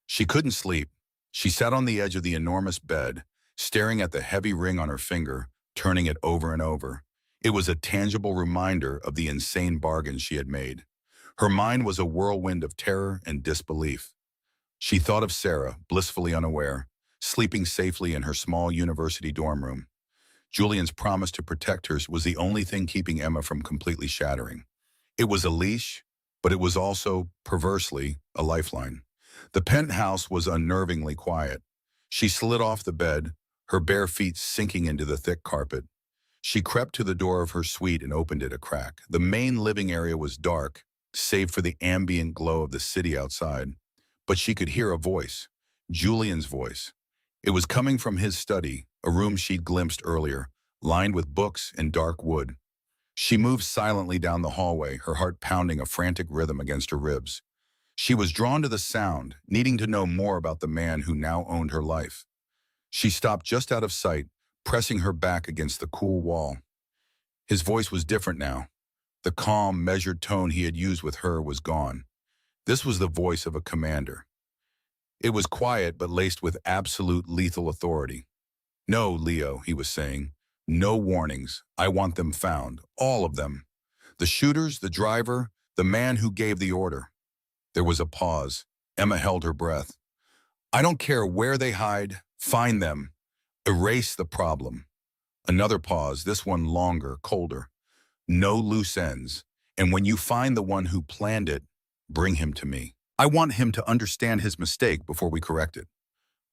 She couldn't sleep. She sat on the edge of the enormous bed, staring at the heavy ring on her finger, turning it over and over. It was a tangible reminder of the insane bargain she had made. Her mind was a whirlwind of terror and disbelief. She thought of Sarah, blissfully unaware, sleeping safely in her small university dorm room. Julian's promise to protect her was the only thing keeping Emma from completely shattering. It was a leash, but it was also, perversely, a lifeline. The penthouse was unnervingly quiet. She slid off the bed, her bare feet sinking into the thick carpet. She crept to the door of her suite and opened it a crack. The main living area was dark, save for the ambient glow of the city outside. But she could hear a voice, Julian's voice. It was coming from his study, a room she'd glimpsed earlier, lined with books and dark wood. She moved silently down the hallway, her heart pounding a frantic rhythm against her ribs. She was drawn to the sound, needing to know more about the man who now owned her life. She stopped just out of sight, pressing her back against the cool wall. His voice was different now. The calm, measured tone he had used with her was gone. This was the voice of a commander. It was quiet but laced with absolute lethal authority. No, Leo, he was saying. No warnings. I want them found. All of them. The shooters, the driver, the man who gave the order. There was a pause. Emma held her breath. I don't care where they hide. Find them. Erase the problem. Another pause, this one longer, colder. No loose ends. And when you find the one who planned it, bring him to me. I want him to understand his mistake before we correct it.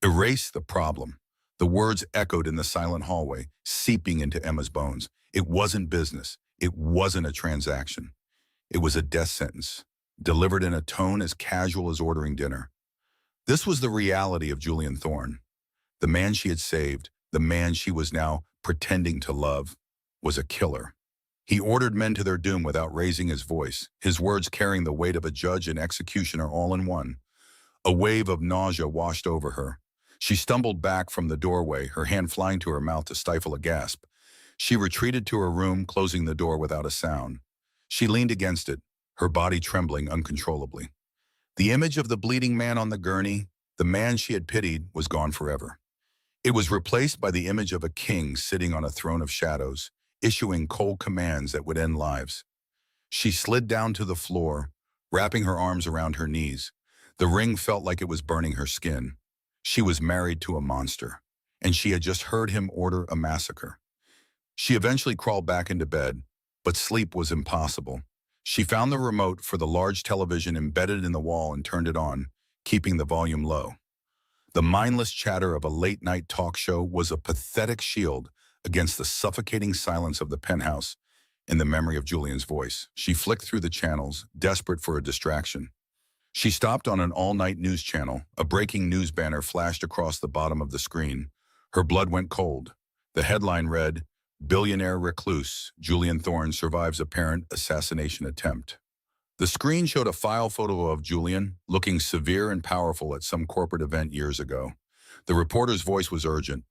Erase the problem. The words echoed in the silent hallway, seeping into Emma's bones. It wasn't business. It wasn't a transaction. It was a death sentence, delivered in a tone as casual as ordering dinner. This was the reality of Julian Thorne. The man she had saved, the man she was now pretending to love, was a killer. He ordered men to their doom without raising his voice, his words carrying the weight of a judge and executioner all in one. A wave of nausea washed over her. She stumbled back from the doorway, her hand flying to her mouth to stifle a gasp. She retreated to her room, closing the door without a sound. She leaned against it, her body trembling uncontrollably. The image of the bleeding man on the gurney, the man she had pitied, was gone forever. It was replaced by the image of a king sitting on a throne of shadows, issuing cold commands that would end lives. She slid down to the floor, wrapping her arms around her knees. The ring felt like it was burning her skin. She was married to a monster, and she had just heard him order a massacre. She eventually crawled back into bed, but sleep was impossible. She found the remote for the large television embedded in the wall and turned it on, keeping the volume low. The mindless chatter of a late-night talk show was a pathetic shield against the suffocating silence of the penthouse and the memory of Julian's voice. She flicked through the channels, desperate for a distraction. She stopped on an all-night news channel. A breaking news banner flashed across the bottom of the screen. Her blood went cold. The headline read, "Billionaire recluse, Julian Thorne survives apparent assassination attempt." The screen showed a file photo of Julian, looking severe and powerful at some corporate event years ago. The reporter's voice was urgent.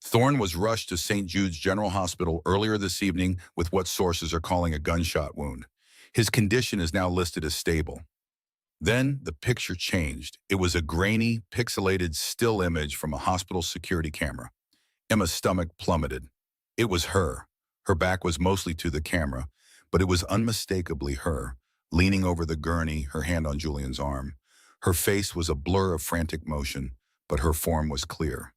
Thorne was rushed to St. Jude's General Hospital earlier this evening with what sources are calling a gunshot wound. His condition is now listed as stable. Then the picture changed. It was a grainy, pixelated still image from a hospital security camera. Emma's stomach plummeted. It was her. Her back was mostly to the camera, but it was unmistakably her, leaning over the gurney, her hand on Julian's arm. Her face was a blur of frantic motion, but her form was clear.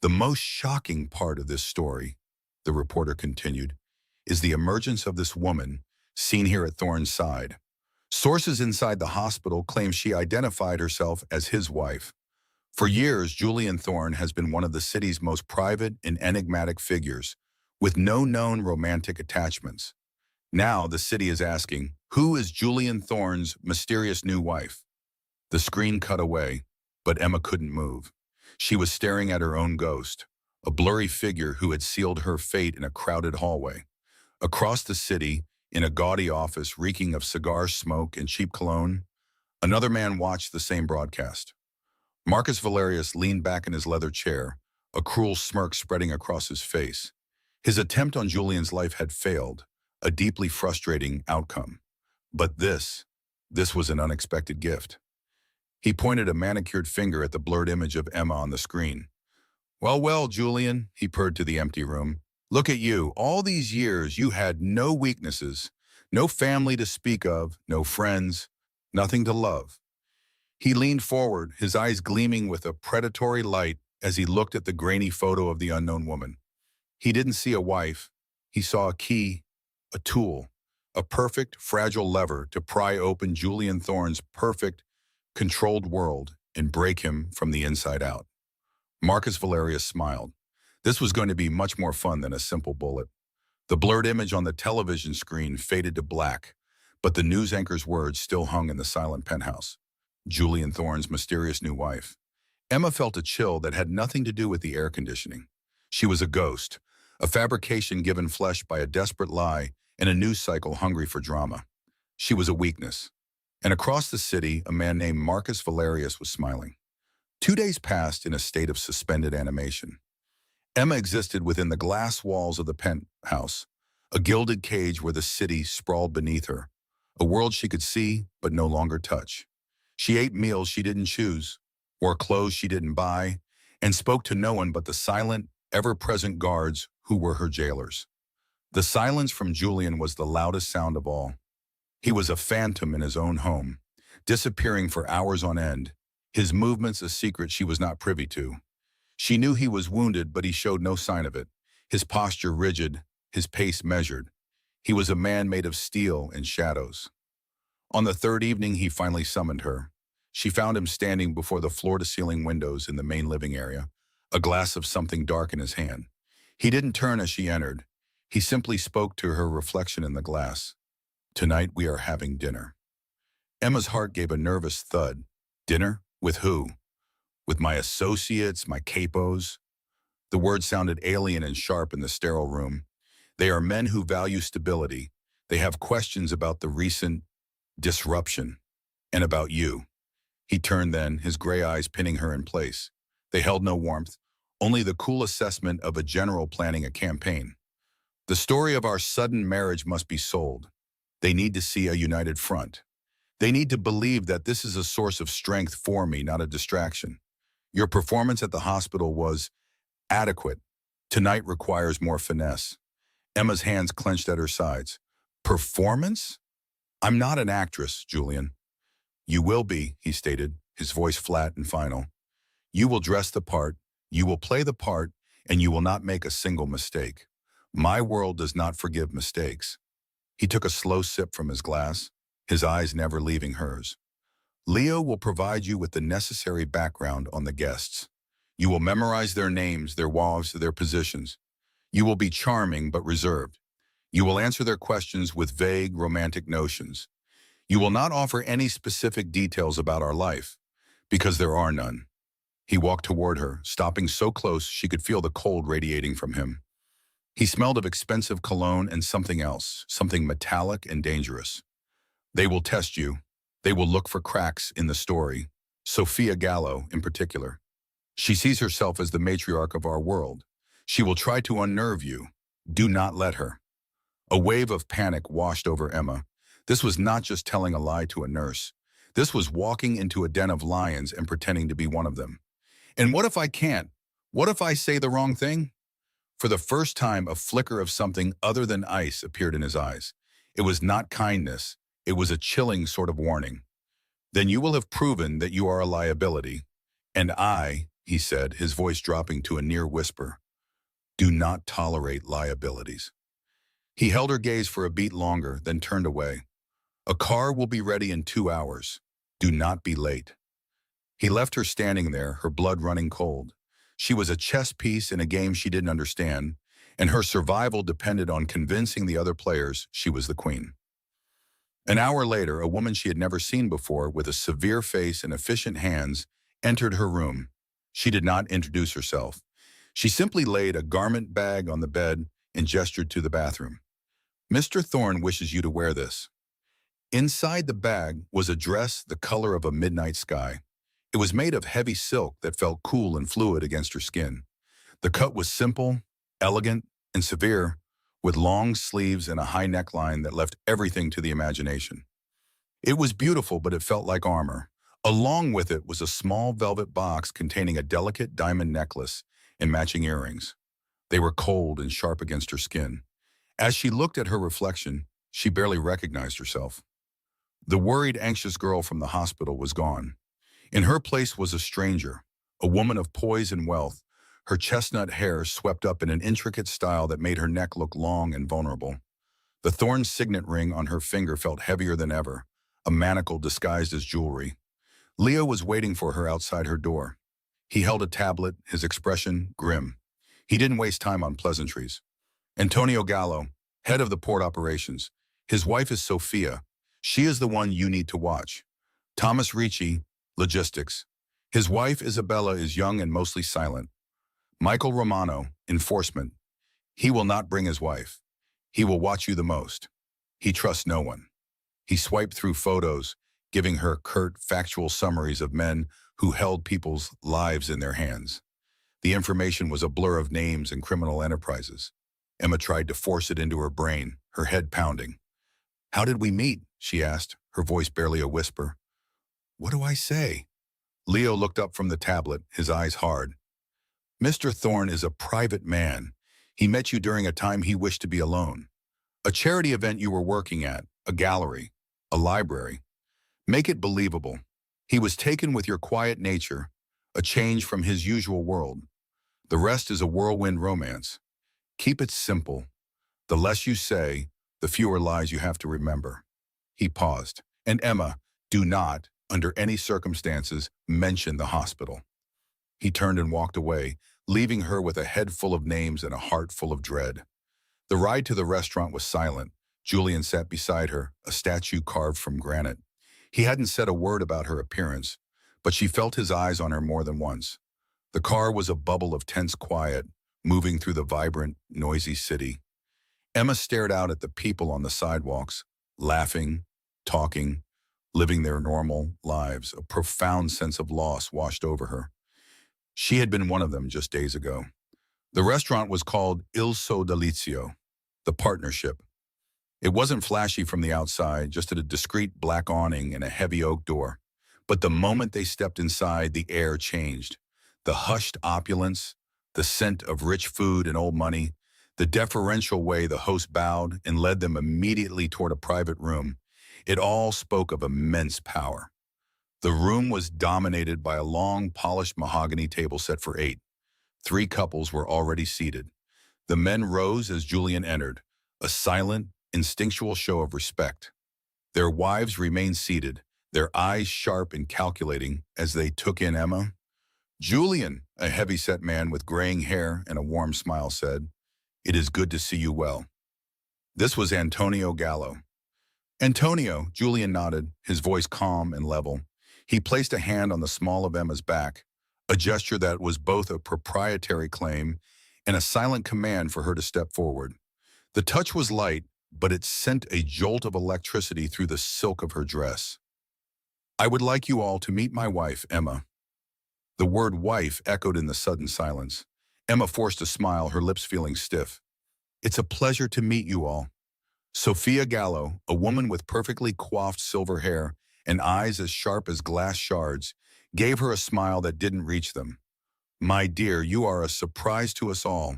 The most shocking part of this story, the reporter continued, is the emergence of this woman, seen here at Thorne's side. Sources inside the hospital claim she identified herself as his wife. For years, Julian Thorne has been one of the city's most private and enigmatic figures, with no known romantic attachments. Now, the city is asking, who is Julian Thorne's mysterious new wife? The screen cut away, but Emma couldn't move. She was staring at her own ghost, a blurry figure who had sealed her fate in a crowded hallway. Across the city, in a gaudy office reeking of cigar smoke and cheap cologne, another man watched the same broadcast. Marcus Valerius leaned back in his leather chair, a cruel smirk spreading across his face. His attempt on Julian's life had failed, a deeply frustrating outcome. But this was an unexpected gift. He pointed a manicured finger at the blurred image of Emma on the screen. "Well, well, Julian," he purred to the empty room. "Look at you. All these years you had no weaknesses, no family to speak of, no friends, nothing to love." He leaned forward, his eyes gleaming with a predatory light as he looked at the grainy photo of the unknown woman. He didn't see a wife. He saw a key, a tool, a perfect, fragile lever to pry open Julian Thorne's perfect, controlled world and break him from the inside out. Marcus Valerius smiled. This was going to be much more fun than a simple bullet. The blurred image on the television screen faded to black, but the news anchor's words still hung in the silent penthouse. Julian Thorne's mysterious new wife. Emma felt a chill that had nothing to do with the air conditioning. She was a ghost, a fabrication given flesh by a desperate lie and a news cycle hungry for drama. She was a weakness. And across the city, a man named Marcus Valerius was smiling. 2 days passed in a state of suspended animation. Emma existed within the glass walls of the penthouse, a gilded cage where the city sprawled beneath her, a world she could see but no longer touch. She ate meals she didn't choose, wore clothes she didn't buy, and spoke to no one but the silent, ever-present guards who were her jailers. The silence from Julian was the loudest sound of all. He was a phantom in his own home, disappearing for hours on end, his movements a secret she was not privy to. She knew he was wounded, but he showed no sign of it, his posture rigid, his pace measured. He was a man made of steel and shadows. On the third evening, he finally summoned her. She found him standing before the floor-to-ceiling windows in the main living area, a glass of something dark in his hand. He didn't turn as she entered. He simply spoke to her reflection in the glass. "Tonight we are having dinner." Emma's heart gave a nervous thud. Dinner? With who? With my associates, my capos? The word sounded alien and sharp in the sterile room. They are men who value stability. They have questions about the recent disruption. And about you. He turned then, his gray eyes pinning her in place. They held no warmth, only the cool assessment of a general planning a campaign. "The story of our sudden marriage must be sold. They need to see a united front. They need to believe that this is a source of strength for me, not a distraction. Your performance at the hospital was adequate. Tonight requires more finesse." Emma's hands clenched at her sides. "Performance? I'm not an actress, Julian." "You will be," he stated, his voice flat and final. "You will dress the part, you will play the part, and you will not make a single mistake. My world does not forgive mistakes." He took a slow sip from his glass, his eyes never leaving hers. "Leo will provide you with the necessary background on the guests. You will memorize their names, their wives, their positions. You will be charming but reserved. You will answer their questions with vague, romantic notions. You will not offer any specific details about our life, because there are none." He walked toward her, stopping so close she could feel the cold radiating from him. He smelled of expensive cologne and something else, something metallic and dangerous. "They will test you. They will look for cracks in the story. Sophia Gallo, in particular. She sees herself as the matriarch of our world. She will try to unnerve you. Do not let her." A wave of panic washed over Emma. This was not just telling a lie to a nurse. This was walking into a den of lions and pretending to be one of them. "And what if I can't? What if I say the wrong thing?" For the first time, a flicker of something other than ice appeared in his eyes. It was not kindness. It was a chilling sort of warning. "Then you will have proven that you are a liability. And I," he said, his voice dropping to a near whisper, "do not tolerate liabilities." He held her gaze for a beat longer, then turned away. A car will be ready in 2 hours. Do not be late. He left her standing there, her blood running cold. She was a chess piece in a game she didn't understand, and her survival depended on convincing the other players she was the queen. An hour later, a woman she had never seen before, with a severe face and efficient hands, entered her room. She did not introduce herself. She simply laid a garment bag on the bed and gestured to the bathroom. Mr. Thorne wishes you to wear this. Inside the bag was a dress the color of a midnight sky. It was made of heavy silk that felt cool and fluid against her skin. The cut was simple, elegant, and severe, with long sleeves and a high neckline that left everything to the imagination. It was beautiful, but it felt like armor. Along with it was a small velvet box containing a delicate diamond necklace and matching earrings. They were cold and sharp against her skin. As she looked at her reflection, she barely recognized herself. The worried, anxious girl from the hospital was gone. In her place was a stranger, a woman of poise and wealth, her chestnut hair swept up in an intricate style that made her neck look long and vulnerable. The Thorne signet ring on her finger felt heavier than ever, a manacle disguised as jewelry. Leo was waiting for her outside her door. He held a tablet, his expression grim. He didn't waste time on pleasantries. Antonio Gallo, head of the port operations. His wife is Sophia. She is the one you need to watch. Thomas Ricci, logistics. His wife Isabella is young and mostly silent. Michael Romano, enforcement. He will not bring his wife. He will watch you the most. He trusts no one. He swiped through photos, giving her curt, factual summaries of men who held people's lives in their hands. The information was a blur of names and criminal enterprises. Emma tried to force it into her brain, her head pounding. "How did we meet?" she asked, her voice barely a whisper. "What do I say?" Leo looked up from the tablet, his eyes hard. "Mr. Thorne is a private man. He met you during a time he wished to be alone. A charity event you were working at, a gallery, a library. Make it believable. He was taken with your quiet nature, a change from his usual world. The rest is a whirlwind romance. Keep it simple. The less you say, the fewer lies you have to remember." He paused. "And Emma, do not, under any circumstances, mention the hospital." He turned and walked away, leaving her with a head full of names and a heart full of dread. The ride to the restaurant was silent. Julian sat beside her, a statue carved from granite. He hadn't said a word about her appearance, but she felt his eyes on her more than once. The car was a bubble of tense quiet, moving through the vibrant, noisy city. Emma stared out at the people on the sidewalks, laughing, talking, living their normal lives. A profound sense of loss washed over her. She had been one of them just days ago. The restaurant was called Il Sodalizio, the partnership. It wasn't flashy from the outside, just a discreet black awning and a heavy oak door. But the moment they stepped inside, the air changed. The hushed opulence, the scent of rich food and old money, the deferential way the host bowed and led them immediately toward a private room. It all spoke of immense power. The room was dominated by a long, polished mahogany table set for 8. 3 couples were already seated. The men rose as Julian entered, a silent, instinctual show of respect. Their wives remained seated, their eyes sharp and calculating as they took in Emma. "Julian," a heavy-set man with graying hair and a warm smile said, "it is good to see you well." This was Antonio Gallo. "Antonio," Julian nodded, his voice calm and level. He placed a hand on the small of Emma's back, a gesture that was both a proprietary claim and a silent command for her to step forward. The touch was light, but it sent a jolt of electricity through the silk of her dress. "I would like you all to meet my wife, Emma." The word wife echoed in the sudden silence. Emma forced a smile, her lips feeling stiff. "It's a pleasure to meet you all." Sophia Gallo, a woman with perfectly coiffed silver hair and eyes as sharp as glass shards, gave her a smile that didn't reach them. "My dear, you are a surprise to us all.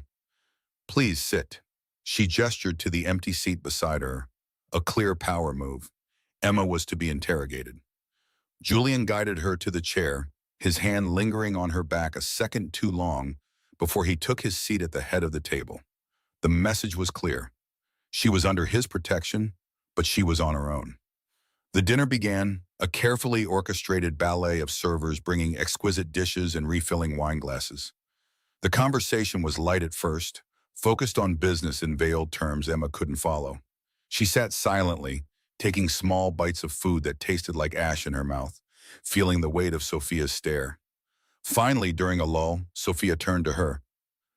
Please sit." She gestured to the empty seat beside her, a clear power move. Emma was to be interrogated. Julian guided her to the chair, his hand lingering on her back a second too long before he took his seat at the head of the table. The message was clear. She was under his protection, but she was on her own. The dinner began, a carefully orchestrated ballet of servers bringing exquisite dishes and refilling wine glasses. The conversation was light at first, focused on business in veiled terms Emma couldn't follow. She sat silently, taking small bites of food that tasted like ash in her mouth, feeling the weight of Sophia's stare. Finally, during a lull, Sophia turned to her.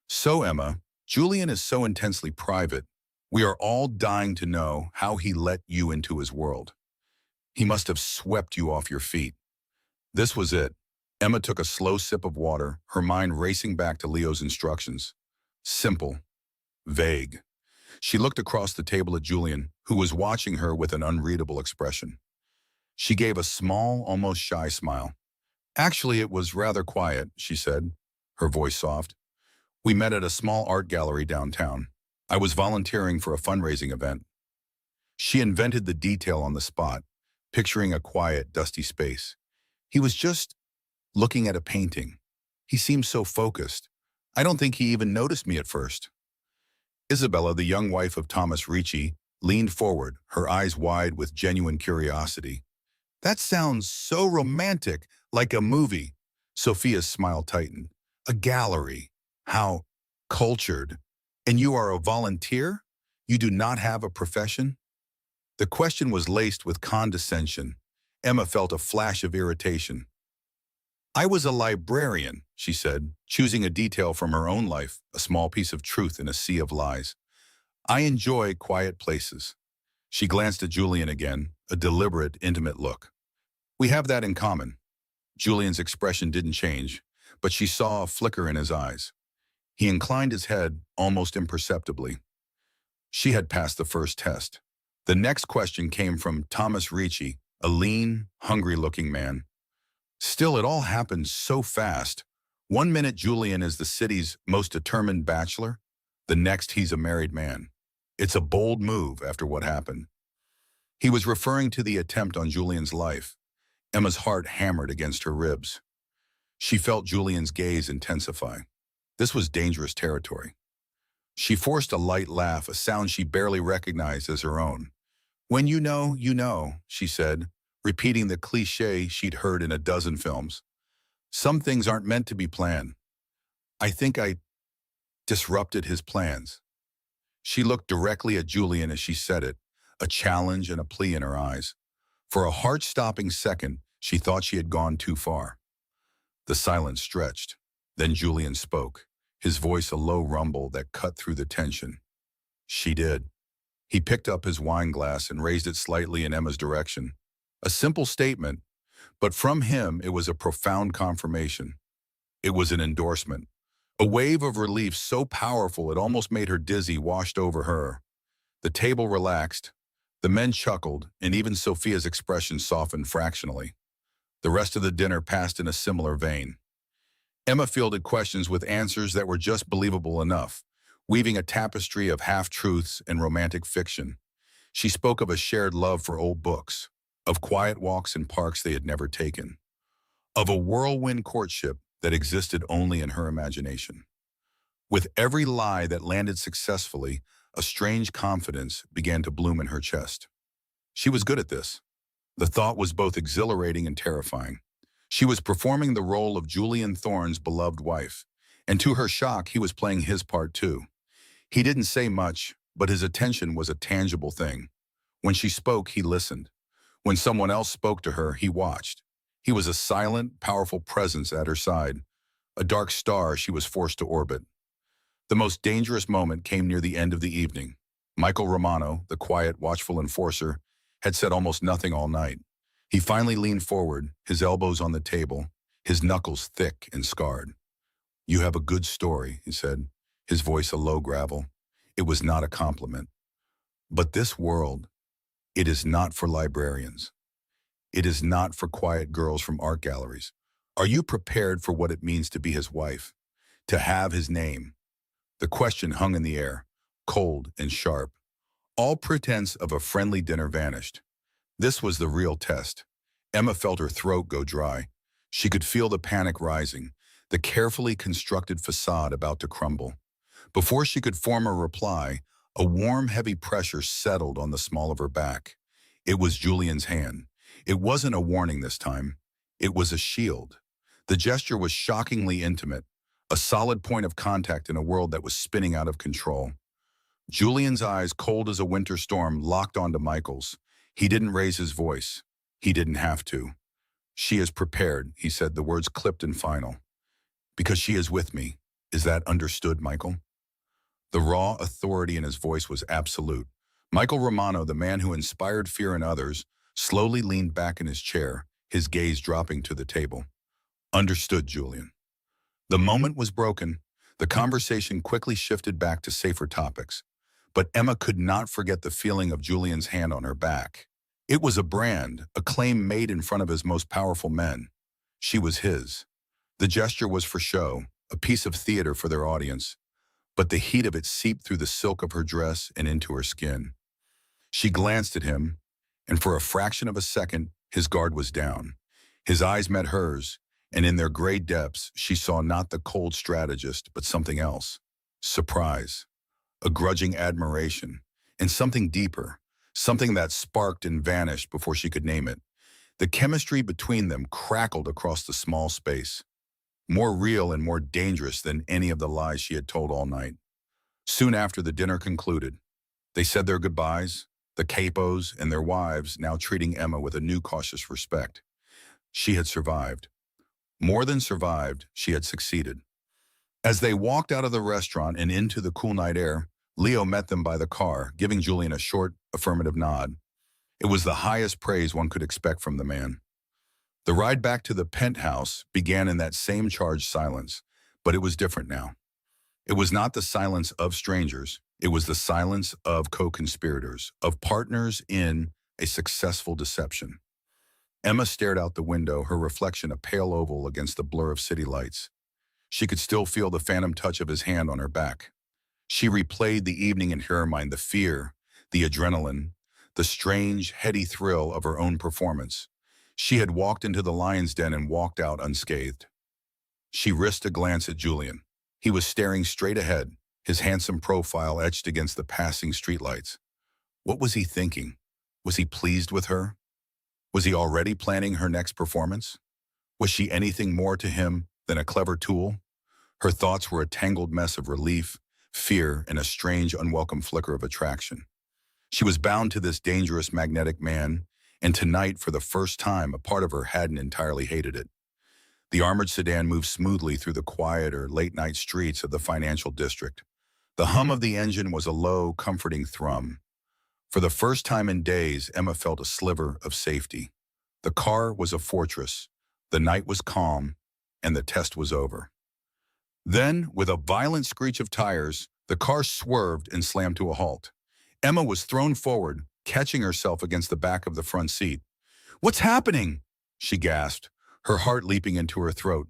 So, Emma, Julian is so intensely private. We are all dying to know how he let you into his world. He must have swept you off your feet. This was it. Emma took a slow sip of water, her mind racing back to Leo's instructions. Simple, vague. She looked across the table at Julian, who was watching her with an unreadable expression. She gave a small, almost shy smile. Actually, it was rather quiet, she said, her voice soft. We met at a small art gallery downtown. I was volunteering for a fundraising event. She invented the detail on the spot, picturing a quiet, dusty space. He was just looking at a painting. He seemed so focused. I don't think he even noticed me at first. Isabella, the young wife of Thomas Ricci, leaned forward, her eyes wide with genuine curiosity. That sounds so romantic, like a movie. Sophia's smile tightened. A gallery. How cultured. And you are a volunteer? You do not have a profession? The question was laced with condescension. Emma felt a flash of irritation. I was a librarian, she said, choosing a detail from her own life, a small piece of truth in a sea of lies. I enjoy quiet places. She glanced at Julian again, a deliberate, intimate look. We have that in common. Julian's expression didn't change, but she saw a flicker in his eyes. He inclined his head almost imperceptibly. She had passed the first test. The next question came from Thomas Ricci, a lean, hungry-looking man. Still, it all happened so fast. One minute Julian is the city's most determined bachelor, the next he's a married man. It's a bold move after what happened. He was referring to the attempt on Julian's life. Emma's heart hammered against her ribs. She felt Julian's gaze intensify. This was dangerous territory. She forced a light laugh, a sound she barely recognized as her own. When you know, she said, repeating the cliché she'd heard in a dozen films. Some things aren't meant to be planned. I think I disrupted his plans. She looked directly at Julian as she said it, a challenge and a plea in her eyes. For a heart-stopping second, she thought she had gone too far. The silence stretched. Then Julian spoke, his voice a low rumble that cut through the tension. She did. He picked up his wine glass and raised it slightly in Emma's direction. A simple statement, but from him it was a profound confirmation. It was an endorsement. A wave of relief so powerful it almost made her dizzy washed over her. The table relaxed. The men chuckled, and even Sophia's expression softened fractionally. The rest of the dinner passed in a similar vein. Emma fielded questions with answers that were just believable enough, weaving a tapestry of half-truths and romantic fiction. She spoke of a shared love for old books, of quiet walks in parks they had never taken, of a whirlwind courtship that existed only in her imagination. With every lie that landed successfully, a strange confidence began to bloom in her chest. She was good at this. The thought was both exhilarating and terrifying. She was performing the role of Julian Thorne's beloved wife, and to her shock, he was playing his part too. He didn't say much, but his attention was a tangible thing. When she spoke, he listened. When someone else spoke to her, he watched. He was a silent, powerful presence at her side, a dark star she was forced to orbit. The most dangerous moment came near the end of the evening. Michael Romano, the quiet, watchful enforcer, had said almost nothing all night. He finally leaned forward, his elbows on the table, his knuckles thick and scarred. You have a good story, he said, his voice a low gravel. It was not a compliment. But this world, it is not for librarians. It is not for quiet girls from art galleries. Are you prepared for what it means to be his wife? To have his name? The question hung in the air, cold and sharp. All pretense of a friendly dinner vanished. This was the real test. Emma felt her throat go dry. She could feel the panic rising, the carefully constructed facade about to crumble. Before she could form a reply, A warm, heavy pressure settled on the small of her back. It was Julian's hand. It wasn't a warning this time. It was a shield. The gesture was shockingly intimate, a solid point of contact in a world that was spinning out of control. Julian's eyes, cold as a winter storm, locked onto Michael's. He didn't raise his voice. He didn't have to. "She is prepared," he said, the words clipped and final. "Because she is with me. Is that understood, Michael?" The raw authority in his voice was absolute. Michael Romano, the man who inspired fear in others, slowly leaned back in his chair, his gaze dropping to the table. "Understood, Julian." The moment was broken. The conversation quickly shifted back to safer topics. But Emma could not forget the feeling of Julian's hand on her back. It was a brand, a claim made in front of his most powerful men. She was his. The gesture was for show, a piece of theater for their audience, but the heat of it seeped through the silk of her dress and into her skin. She glanced at him, and for a fraction of a second, his guard was down. His eyes met hers, and in their gray depths, she saw not the cold strategist, but something else. Surprise, a grudging admiration, and something deeper, something that sparked and vanished before she could name it. The chemistry between them crackled across the small space, more real and more dangerous than any of the lies she had told all night. Soon after the dinner concluded, they said their goodbyes, the capos and their wives now treating Emma with a new cautious respect. She had survived. More than survived, she had succeeded. As they walked out of the restaurant and into the cool night air, Leo met them by the car, giving Julian a short, affirmative nod. It was the highest praise one could expect from the man. The ride back to the penthouse began in that same charged silence, but it was different now. It was not the silence of strangers. It was the silence of co-conspirators, of partners in a successful deception. Emma stared out the window, her reflection a pale oval against the blur of city lights. She could still feel the phantom touch of his hand on her back. She replayed the evening in her mind, the fear, the adrenaline, the strange, heady thrill of her own performance. She had walked into the lion's den and walked out unscathed. She risked a glance at Julian. He was staring straight ahead, his handsome profile etched against the passing streetlights. What was he thinking? Was he pleased with her? Was he already planning her next performance? Was she anything more to him than a clever tool? Her thoughts were a tangled mess of relief, fear, and a strange, unwelcome flicker of attraction. She was bound to this dangerous, magnetic man, and tonight, for the first time, a part of her hadn't entirely hated it. The armored sedan moved smoothly through the quieter, late-night streets of the financial district. The hum of the engine was a low, comforting thrum. For the first time in days, Emma felt a sliver of safety. The car was a fortress, the night was calm, and the test was over. Then, with a violent screech of tires, the car swerved and slammed to a halt. Emma was thrown forward, catching herself against the back of the front seat. "What's happening?" she gasped, her heart leaping into her throat.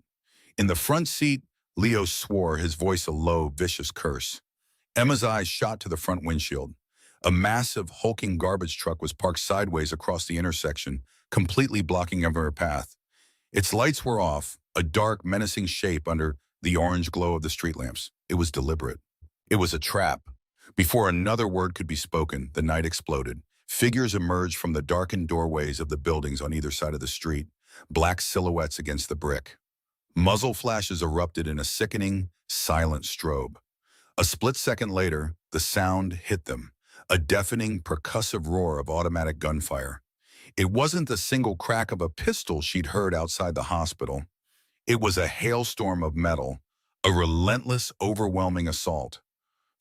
In the front seat, Leo swore, his voice a low, vicious curse. Emma's eyes shot to the front windshield. A massive, hulking garbage truck was parked sideways across the intersection, completely blocking her path. Its lights were off, a dark, menacing shape under the orange glow of the street lamps. It was deliberate. It was a trap. Before another word could be spoken, the night exploded. Figures emerged from the darkened doorways of the buildings on either side of the street, black silhouettes against the brick. Muzzle flashes erupted in a sickening, silent strobe. A split second later, the sound hit them, a deafening, percussive roar of automatic gunfire. It wasn't the single crack of a pistol she'd heard outside the hospital. It was a hailstorm of metal, a relentless, overwhelming assault.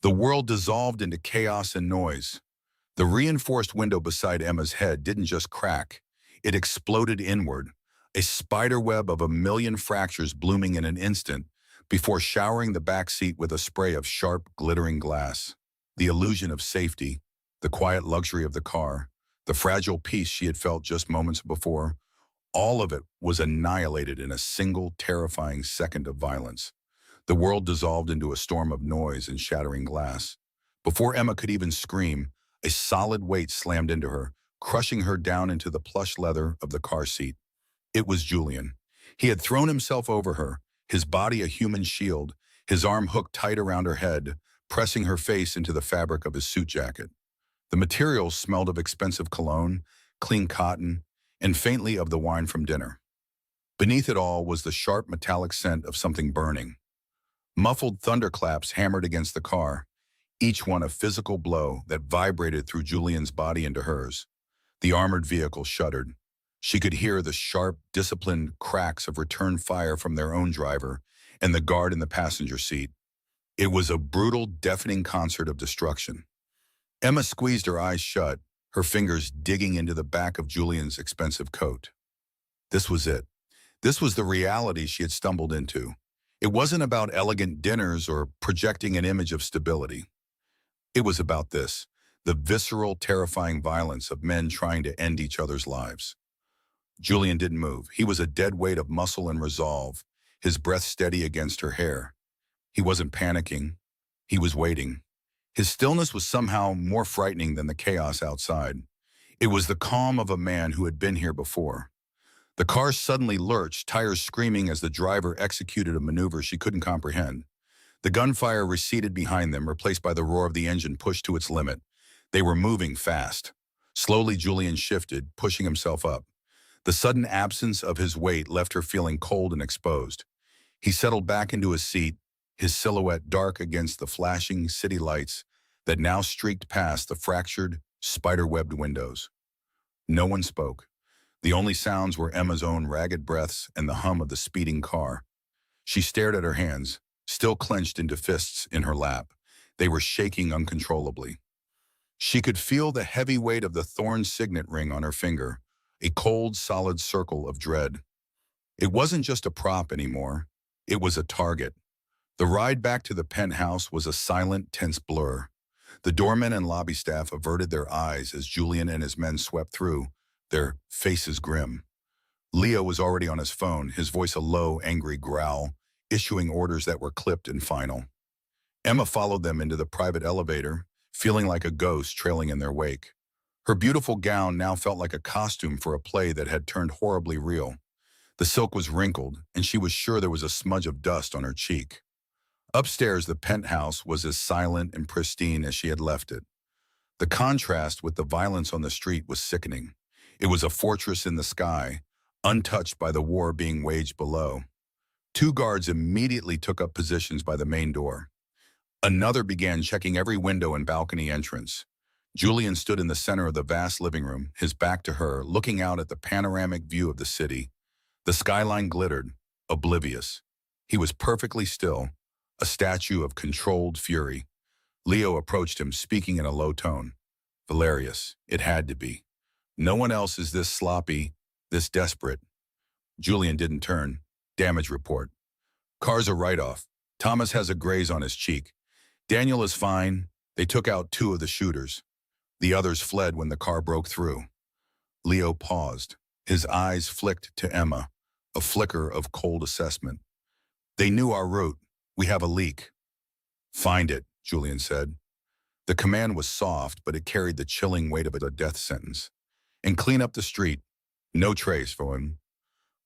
The world dissolved into chaos and noise. The reinforced window beside Emma's head didn't just crack. It exploded inward, a spiderweb of a million fractures blooming in an instant before showering the back seat with a spray of sharp, glittering glass. The illusion of safety, the quiet luxury of the car, the fragile peace she had felt just moments before, all of it was annihilated in a single, terrifying second of violence. The world dissolved into a storm of noise and shattering glass. Before Emma could even scream, a solid weight slammed into her, crushing her down into the plush leather of the car seat. It was Julian. He had thrown himself over her, his body a human shield, his arm hooked tight around her head, pressing her face into the fabric of his suit jacket. The material smelled of expensive cologne, clean cotton, and faintly of the wine from dinner. Beneath it all was the sharp metallic scent of something burning. Muffled thunderclaps hammered against the car, each one a physical blow that vibrated through Julian's body into hers. The armored vehicle shuddered. She could hear the sharp, disciplined cracks of return fire from their own driver and the guard in the passenger seat. It was a brutal, deafening concert of destruction. Emma squeezed her eyes shut, her fingers digging into the back of Julian's expensive coat. This was it. This was the reality she had stumbled into. It wasn't about elegant dinners or projecting an image of stability. It was about this, the visceral, terrifying violence of men trying to end each other's lives. Julian didn't move. He was a dead weight of muscle and resolve, his breath steady against her hair. He wasn't panicking. He was waiting. His stillness was somehow more frightening than the chaos outside. It was the calm of a man who had been here before. The car suddenly lurched, tires screaming as the driver executed a maneuver she couldn't comprehend. The gunfire receded behind them, replaced by the roar of the engine pushed to its limit. They were moving fast. Slowly, Julian shifted, pushing himself up. The sudden absence of his weight left her feeling cold and exposed. He settled back into his seat, his silhouette dark against the flashing city lights that now streaked past the fractured, spider-webbed windows. No one spoke. The only sounds were Emma's own ragged breaths and the hum of the speeding car. She stared at her hands, still clenched into fists in her lap. They were shaking uncontrollably. She could feel the heavy weight of the thorn signet ring on her finger, a cold, solid circle of dread. It wasn't just a prop anymore. It was a target. The ride back to the penthouse was a silent, tense blur. The doormen and lobby staff averted their eyes as Julian and his men swept through, their faces grim. Leo was already on his phone, his voice a low, angry growl, issuing orders that were clipped and final. Emma followed them into the private elevator, feeling like a ghost trailing in their wake. Her beautiful gown now felt like a costume for a play that had turned horribly real. The silk was wrinkled, and she was sure there was a smudge of dust on her cheek. Upstairs, the penthouse was as silent and pristine as she had left it. The contrast with the violence on the street was sickening. It was a fortress in the sky, untouched by the war being waged below. Two guards immediately took up positions by the main door. Another began checking every window and balcony entrance. Julian stood in the center of the vast living room, his back to her, looking out at the panoramic view of the city. The skyline glittered, oblivious. He was perfectly still, a statue of controlled fury. Leo approached him, speaking in a low tone. Valerius, it had to be. No one else is this sloppy, this desperate. Julian didn't turn. Damage report. Car's a write-off. Thomas has a graze on his cheek. Daniel is fine. They took out two of the shooters. The others fled when the car broke through. Leo paused. His eyes flicked to Emma, a flicker of cold assessment. They knew our route. We have a leak. Find it, Julian said. The command was soft, but it carried the chilling weight of a death sentence. And clean up the street. No trace for him.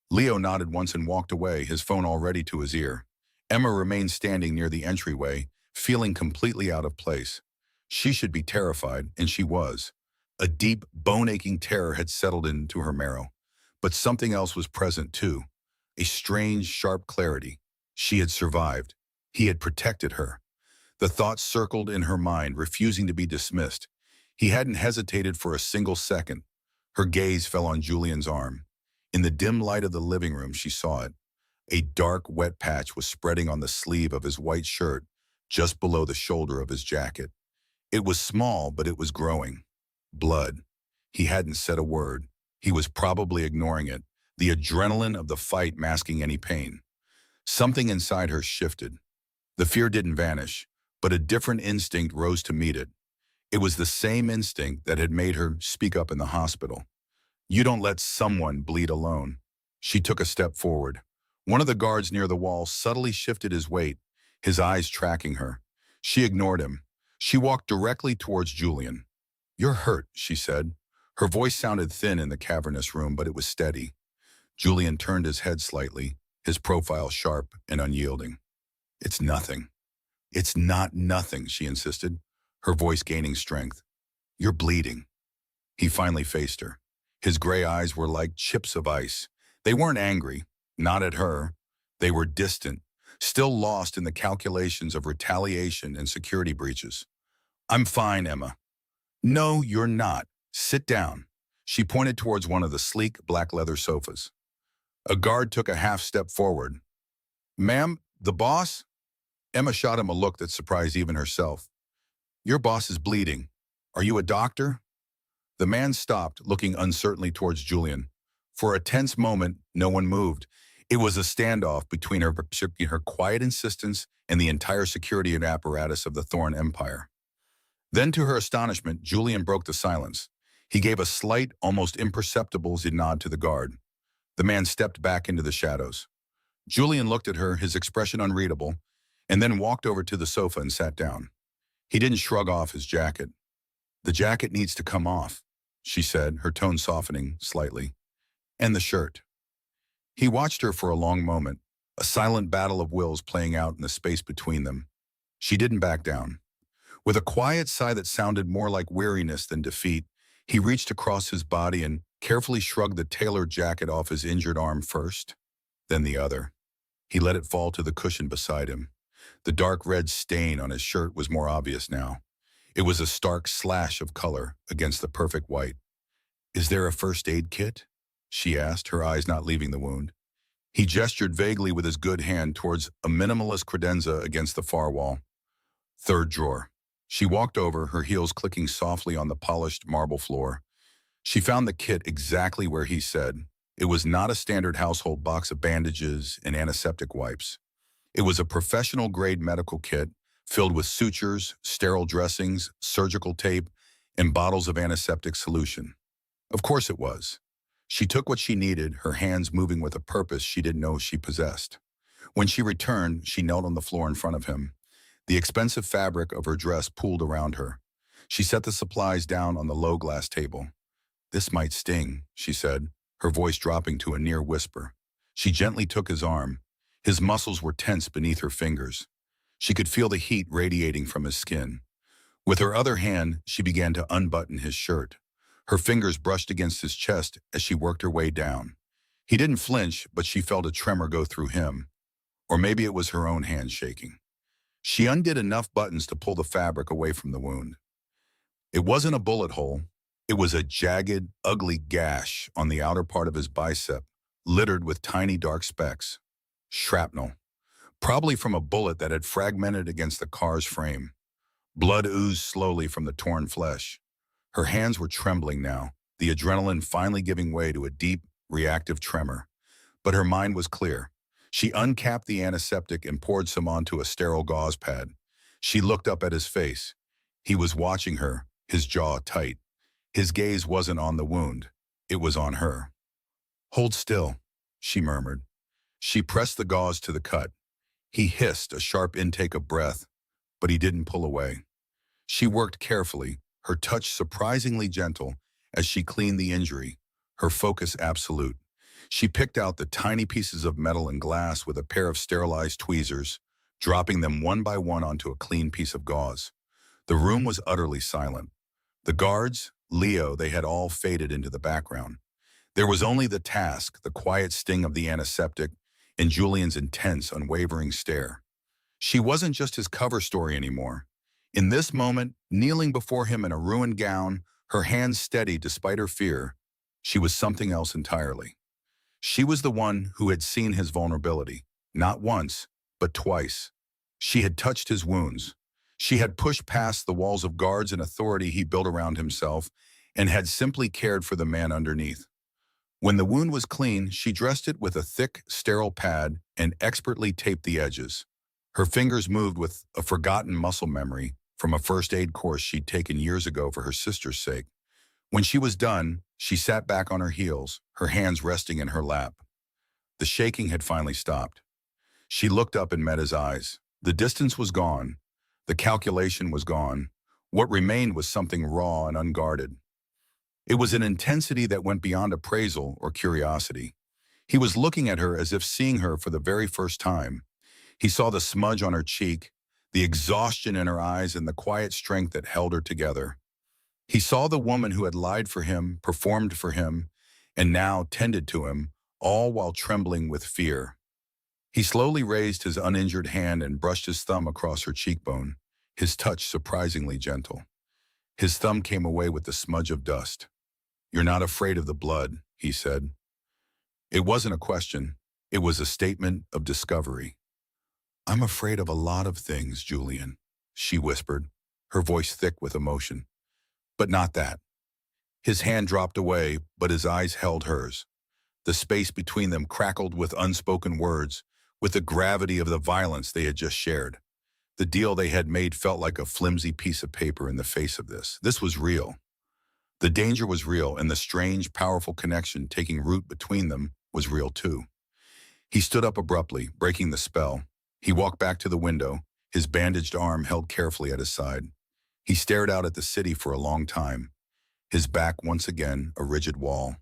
Leo nodded once and walked away, his phone already to his ear. Emma remained standing near the entryway, feeling completely out of place. She should be terrified, and she was. A deep, bone-aching terror had settled into her marrow. But something else was present, too. A strange, sharp clarity. She had survived. He had protected her. The thoughts circled in her mind, refusing to be dismissed. He hadn't hesitated for a single second. Her gaze fell on Julian's arm. In the dim light of the living room, she saw it. A dark, wet patch was spreading on the sleeve of his white shirt, just below the shoulder of his jacket. It was small, but it was growing. Blood. He hadn't said a word. He was probably ignoring it, the adrenaline of the fight masking any pain. Something inside her shifted. The fear didn't vanish, but a different instinct rose to meet it. It was the same instinct that had made her speak up in the hospital. You don't let someone bleed alone. She took a step forward. One of the guards near the wall subtly shifted his weight, his eyes tracking her. She ignored him. She walked directly towards Julian. You're hurt, she said. Her voice sounded thin in the cavernous room, but it was steady. Julian turned his head slightly, his profile sharp and unyielding. It's nothing. It's not nothing, she insisted, her voice gaining strength. You're bleeding. He finally faced her. His gray eyes were like chips of ice. They weren't angry, not at her. They were distant, still lost in the calculations of retaliation and security breaches. I'm fine, Emma. No, you're not. Sit down. She pointed towards one of the sleek black leather sofas. A guard took a half step forward. Ma'am, the boss? Emma shot him a look that surprised even herself. Your boss is bleeding. Are you a doctor? The man stopped, looking uncertainly towards Julian. For a tense moment, no one moved. It was a standoff between her quiet insistence and the entire security apparatus of the Thorn Empire. Then, to her astonishment, Julian broke the silence. He gave a slight, almost imperceptible nod to the guard. The man stepped back into the shadows. Julian looked at her, his expression unreadable, and then walked over to the sofa and sat down. He didn't shrug off his jacket. The jacket needs to come off, she said, her tone softening slightly. And the shirt. He watched her for a long moment, a silent battle of wills playing out in the space between them. She didn't back down. With a quiet sigh that sounded more like weariness than defeat, he reached across his body and carefully shrugged the tailored jacket off his injured arm first, then the other. He let it fall to the cushion beside him. The dark red stain on his shirt was more obvious now. It was a stark slash of color against the perfect white. Is there a first aid kit? She asked, her eyes not leaving the wound. He gestured vaguely with his good hand towards a minimalist credenza against the far wall. Third drawer. She walked over, her heels clicking softly on the polished marble floor. She found the kit exactly where he said. It was not a standard household box of bandages and antiseptic wipes. It was a professional-grade medical kit filled with sutures, sterile dressings, surgical tape, and bottles of antiseptic solution. Of course it was. She took what she needed, her hands moving with a purpose she didn't know she possessed. When she returned, she knelt on the floor in front of him. The expensive fabric of her dress pooled around her. She set the supplies down on the low glass table. This might sting, she said, her voice dropping to a near whisper. She gently took his arm. His muscles were tense beneath her fingers. She could feel the heat radiating from his skin. With her other hand, she began to unbutton his shirt. Her fingers brushed against his chest as she worked her way down. He didn't flinch, but she felt a tremor go through him. Or maybe it was her own hand shaking. She undid enough buttons to pull the fabric away from the wound. It wasn't a bullet hole. It was a jagged, ugly gash on the outer part of his bicep, littered with tiny dark specks. Shrapnel. Probably from a bullet that had fragmented against the car's frame. Blood oozed slowly from the torn flesh. Her hands were trembling now, the adrenaline finally giving way to a deep, reactive tremor. But her mind was clear. She uncapped the antiseptic and poured some onto a sterile gauze pad. She looked up at his face. He was watching her, his jaw tight. His gaze wasn't on the wound. It was on her. Hold still, she murmured. She pressed the gauze to the cut. He hissed a sharp intake of breath, but he didn't pull away. She worked carefully, her touch surprisingly gentle as she cleaned the injury, her focus absolute. She picked out the tiny pieces of metal and glass with a pair of sterilized tweezers, dropping them one by one onto a clean piece of gauze. The room was utterly silent. The guards, Leo, they had all faded into the background. There was only the task, the quiet sting of the antiseptic, and Julian's intense, unwavering stare. She wasn't just his cover story anymore. In this moment, kneeling before him in a ruined gown, her hands steady despite her fear, she was something else entirely. She was the one who had seen his vulnerability, not once, but twice. She had touched his wounds. She had pushed past the walls of guards and authority he built around himself and had simply cared for the man underneath. When the wound was clean, she dressed it with a thick, sterile pad and expertly taped the edges. Her fingers moved with a forgotten muscle memory from a first aid course she'd taken years ago for her sister's sake. When she was done, she sat back on her heels, her hands resting in her lap. The shaking had finally stopped. She looked up and met his eyes. The distance was gone. The calculation was gone. What remained was something raw and unguarded. It was an intensity that went beyond appraisal or curiosity. He was looking at her as if seeing her for the very first time. He saw the smudge on her cheek, the exhaustion in her eyes and the quiet strength that held her together. He saw the woman who had lied for him, performed for him, and now tended to him, all while trembling with fear. He slowly raised his uninjured hand and brushed his thumb across her cheekbone, his touch surprisingly gentle. His thumb came away with the smudge of dust. "You're not afraid of the blood," he said. It wasn't a question. It was a statement of discovery. "I'm afraid of a lot of things, Julian," she whispered, her voice thick with emotion. "But not that." His hand dropped away, but his eyes held hers. The space between them crackled with unspoken words, with the gravity of the violence they had just shared. The deal they had made felt like a flimsy piece of paper in the face of this. This was real. The danger was real, and the strange, powerful connection taking root between them was real too. He stood up abruptly, breaking the spell. He walked back to the window, his bandaged arm held carefully at his side. He stared out at the city for a long time, his back once again a rigid wall.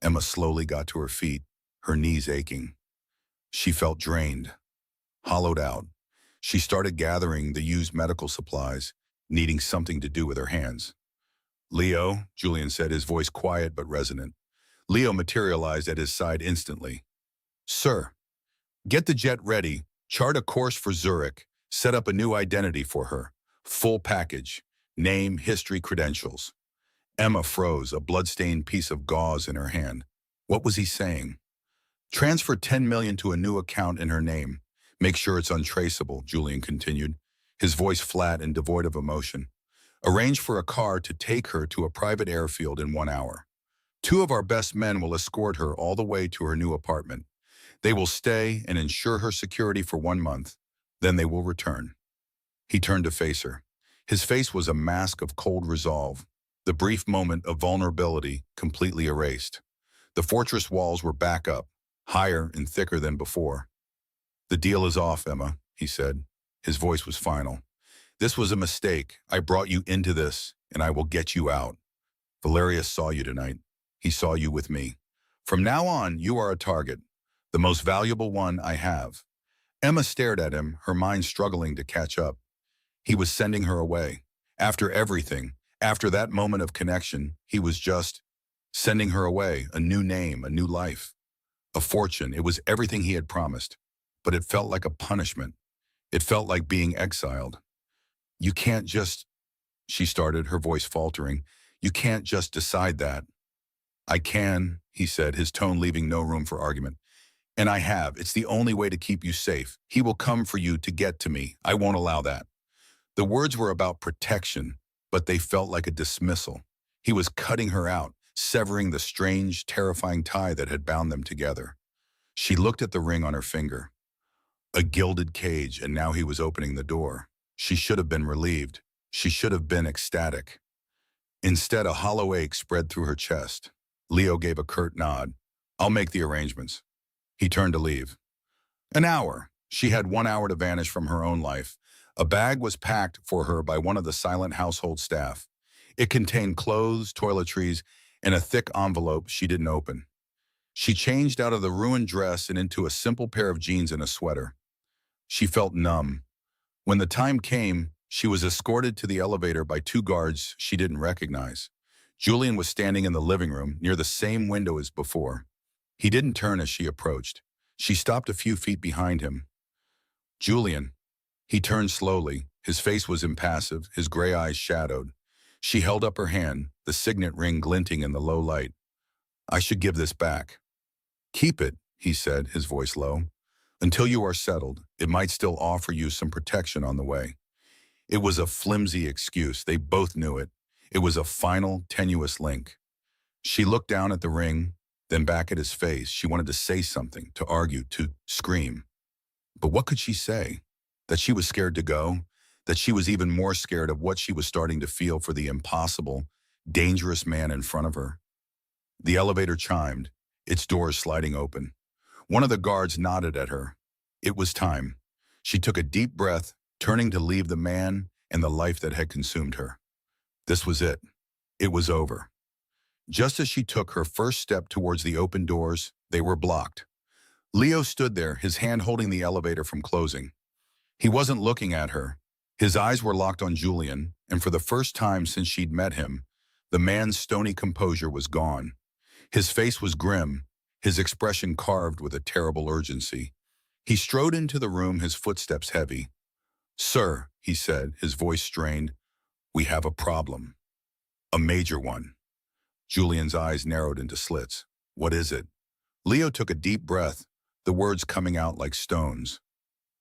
Emma slowly got to her feet, her knees aching. She felt drained, hollowed out. She started gathering the used medical supplies, needing something to do with her hands. "Leo," Julian said, his voice quiet but resonant. Leo materialized at his side instantly. "Sir, get the jet ready, chart a course for Zurich, set up a new identity for her. Full package, name, history, credentials." Emma froze, a blood-stained piece of gauze in her hand. What was he saying? "Transfer 10 million to a new account in her name. Make sure it's untraceable," Julian continued, his voice flat and devoid of emotion. "Arrange for a car to take her to a private airfield in 1 hour. 2 of our best men will escort her all the way to her new apartment. They will stay and ensure her security for 1 month. Then they will return." He turned to face her. His face was a mask of cold resolve, the brief moment of vulnerability completely erased. The fortress walls were back up, higher and thicker than before. "The deal is off, Emma," he said. His voice was final. "This was a mistake. I brought you into this, and I will get you out. Valerius saw you tonight. He saw you with me. From now on, you are a target, the most valuable one I have." Emma stared at him, her mind struggling to catch up. He was sending her away. After everything, after that moment of connection, he was just sending her away, a new name, a new life, a fortune. It was everything he had promised, but it felt like a punishment. It felt like being exiled. "You can't just," she started, her voice faltering. "You can't just decide that." "I can," he said, his tone leaving no room for argument. "And I have. It's the only way to keep you safe. He will come for you to get to me. I won't allow that." The words were about protection, but they felt like a dismissal. He was cutting her out, severing the strange, terrifying tie that had bound them together. She looked at the ring on her finger. A gilded cage, and now he was opening the door. She should have been relieved. She should have been ecstatic. Instead, a hollow ache spread through her chest. Leo gave a curt nod. "I'll make the arrangements." He turned to leave. An hour. She had 1 hour to vanish from her own life. A bag was packed for her by one of the silent household staff. It contained clothes, toiletries, and a thick envelope she didn't open. She changed out of the ruined dress and into a simple pair of jeans and a sweater. She felt numb. When the time came, she was escorted to the elevator by 2 guards she didn't recognize. Julian was standing in the living room near the same window as before. He didn't turn as she approached. She stopped a few feet behind him. "Julian." He turned slowly. His face was impassive, his gray eyes shadowed. She held up her hand, the signet ring glinting in the low light. "I should give this back." "Keep it," he said, his voice low. "Until you are settled, it might still offer you some protection on the way." It was a flimsy excuse. They both knew it. It was a final, tenuous link. She looked down at the ring, then back at his face. She wanted to say something, to argue, to scream. But what could she say? That she was scared to go? That she was even more scared of what she was starting to feel for the impossible, dangerous man in front of her? The elevator chimed, its doors sliding open. One of the guards nodded at her. It was time. She took a deep breath, turning to leave the man and the life that had consumed her. This was it. It was over. Just as she took her first step towards the open doors, they were blocked. Leo stood there, his hand holding the elevator from closing. He wasn't looking at her. His eyes were locked on Julian, and for the first time since she'd met him, the man's stony composure was gone. His face was grim, his expression carved with a terrible urgency. He strode into the room, his footsteps heavy. "Sir," he said, his voice strained, "we have a problem. A major one." Julian's eyes narrowed into slits. "What is it?" Leo took a deep breath, the words coming out like stones.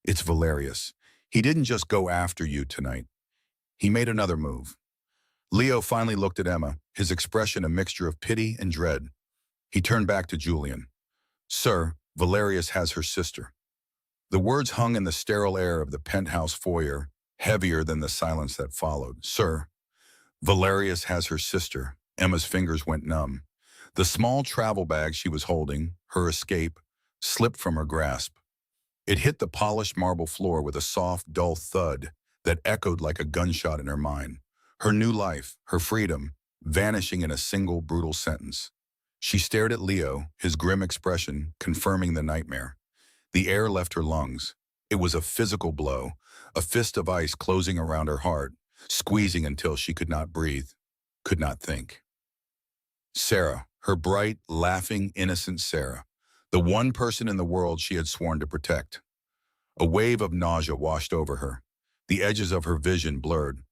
"It's Valerius. He didn't just go after you tonight. He made another move." Leo finally looked at Emma, his expression a mixture of pity and dread. He turned back to Julian. "Sir, Valerius has her sister." The words hung in the sterile air of the penthouse foyer, heavier than the silence that followed. "Sir, Valerius has her sister." Emma's fingers went numb. The small travel bag she was holding, her escape, slipped from her grasp. It hit the polished marble floor with a soft, dull thud that echoed like a gunshot in her mind. Her new life, her freedom, vanishing in a single brutal sentence. She stared at Leo, his grim expression confirming the nightmare. The air left her lungs. It was a physical blow, a fist of ice closing around her heart, squeezing until she could not breathe, could not think. Sarah, her bright, laughing, innocent Sarah, the one person in the world she had sworn to protect. A wave of nausea washed over her. The edges of her vision blurred.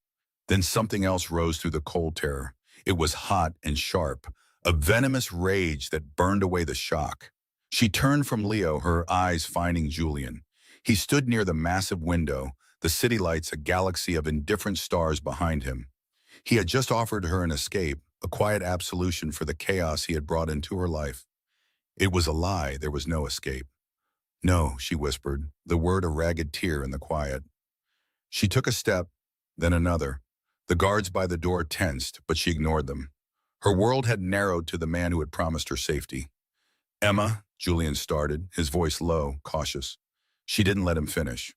Then something else rose through the cold terror. It was hot and sharp, a venomous rage that burned away the shock. She turned from Leo, her eyes finding Julian. He stood near the massive window, the city lights a galaxy of indifferent stars behind him. He had just offered her an escape, a quiet absolution for the chaos he had brought into her life. It was a lie, there was no escape. "No," she whispered, the word a ragged tear in the quiet. She took a step, then another. The guards by the door tensed, but she ignored them. Her world had narrowed to the man who had promised her safety. "Emma," Julian started, his voice low, cautious. She didn't let him finish.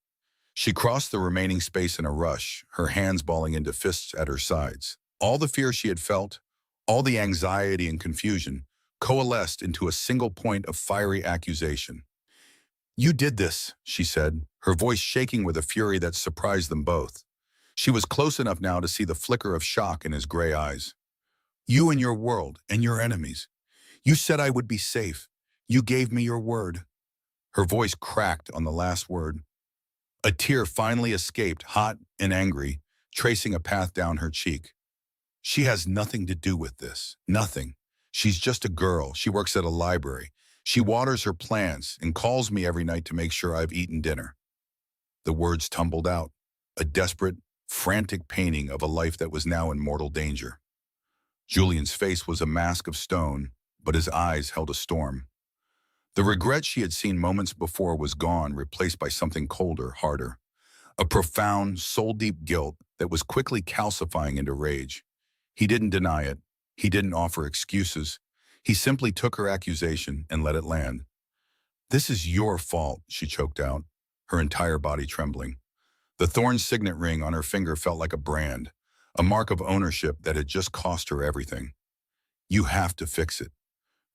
She crossed the remaining space in a rush, her hands balling into fists at her sides. All the fear she had felt, all the anxiety and confusion, coalesced into a single point of fiery accusation. "You did this," she said, her voice shaking with a fury that surprised them both. She was close enough now to see the flicker of shock in his gray eyes. "You and your world, and your enemies. You said I would be safe. You gave me your word." Her voice cracked on the last word. A tear finally escaped, hot and angry, tracing a path down her cheek. "She has nothing to do with this. Nothing. She's just a girl. She works at a library. She waters her plants and calls me every night to make sure I've eaten dinner." The words tumbled out, a desperate, frantic painting of a life that was now in mortal danger. Julian's face was a mask of stone, but his eyes held a storm. The regret she had seen moments before was gone, replaced by something colder, harder. A profound, soul-deep guilt that was quickly calcifying into rage. He didn't deny it. He didn't offer excuses. He simply took her accusation and let it land. "This is your fault," she choked out, her entire body trembling. The thorn signet ring on her finger felt like a brand, a mark of ownership that had just cost her everything. "You have to fix it."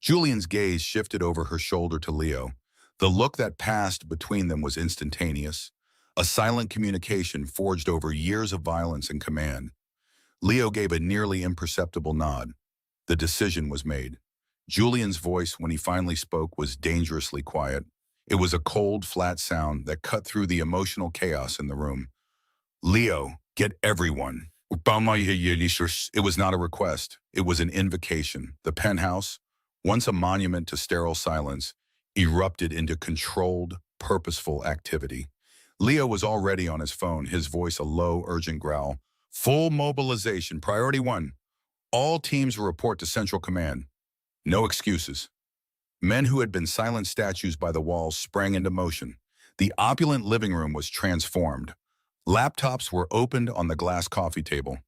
Julian's gaze shifted over her shoulder to Leo. The look that passed between them was instantaneous, a silent communication forged over years of violence and command. Leo gave a nearly imperceptible nod. The decision was made. Julian's voice, when he finally spoke, was dangerously quiet. It was a cold, flat sound that cut through the emotional chaos in the room. "Leo, get everyone." It was not a request. It was an invocation. The penthouse, once a monument to sterile silence, erupted into controlled, purposeful activity. Leo was already on his phone, his voice a low, urgent growl. "Full mobilization, priority 1. All teams report to Central Command. No excuses." Men who had been silent statues by the walls sprang into motion. The opulent living room was transformed. Laptops were opened on the glass coffee table.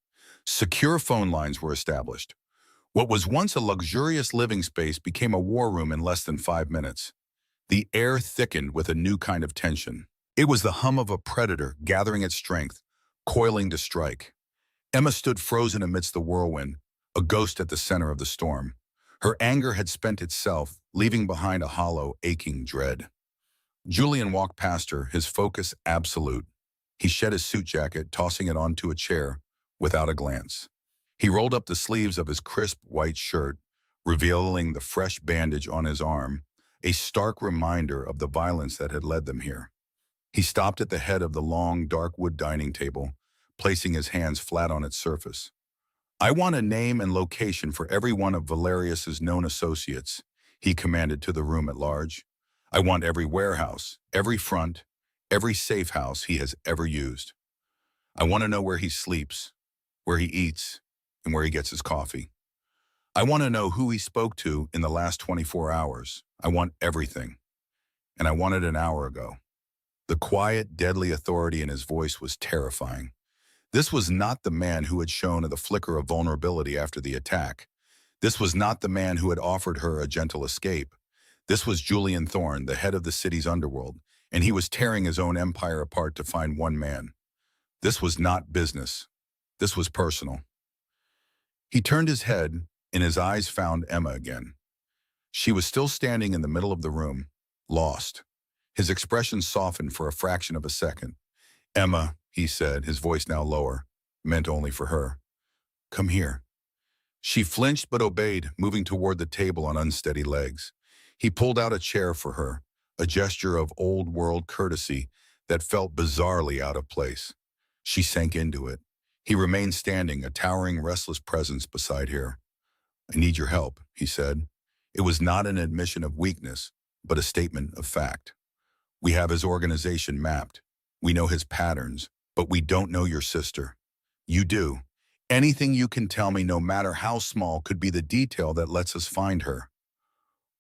Secure phone lines were established. What was once a luxurious living space became a war room in less than 5 minutes. The air thickened with a new kind of tension. It was the hum of a predator gathering its strength, coiling to strike. Emma stood frozen amidst the whirlwind, a ghost at the center of the storm. Her anger had spent itself, leaving behind a hollow, aching dread. Julian walked past her, his focus absolute. He shed his suit jacket, tossing it onto a chair without a glance. He rolled up the sleeves of his crisp white shirt, revealing the fresh bandage on his arm, a stark reminder of the violence that had led them here. He stopped at the head of the long, dark wood dining table, placing his hands flat on its surface. "I want a name and location for every one of Valerius's known associates," he commanded to the room at large. "I want every warehouse, every front, every safe house he has ever used. I want to know where he sleeps, where he eats, and where he gets his coffee. I want to know who he spoke to in the last 24 hours. I want everything. And I want it an hour ago." The quiet, deadly authority in his voice was terrifying. This was not the man who had shown the flicker of vulnerability after the attack. This was not the man who had offered her a gentle escape. This was Julian Thorne, the head of the city's underworld, and he was tearing his own empire apart to find one man. This was not business. This was personal. He turned his head, and his eyes found Emma again. She was still standing in the middle of the room, lost. His expression softened for a fraction of a second. "Emma," he said, his voice now lower, meant only for her. "Come here." She flinched but obeyed, moving toward the table on unsteady legs. He pulled out a chair for her, a gesture of old-world courtesy that felt bizarrely out of place. She sank into it. He remained standing, a towering, restless presence beside her. "I need your help," he said. It was not an admission of weakness, but a statement of fact. "We have his organization mapped. We know his patterns, but we don't know your sister. You do. Anything you can tell me, no matter how small, could be the detail that lets us find her."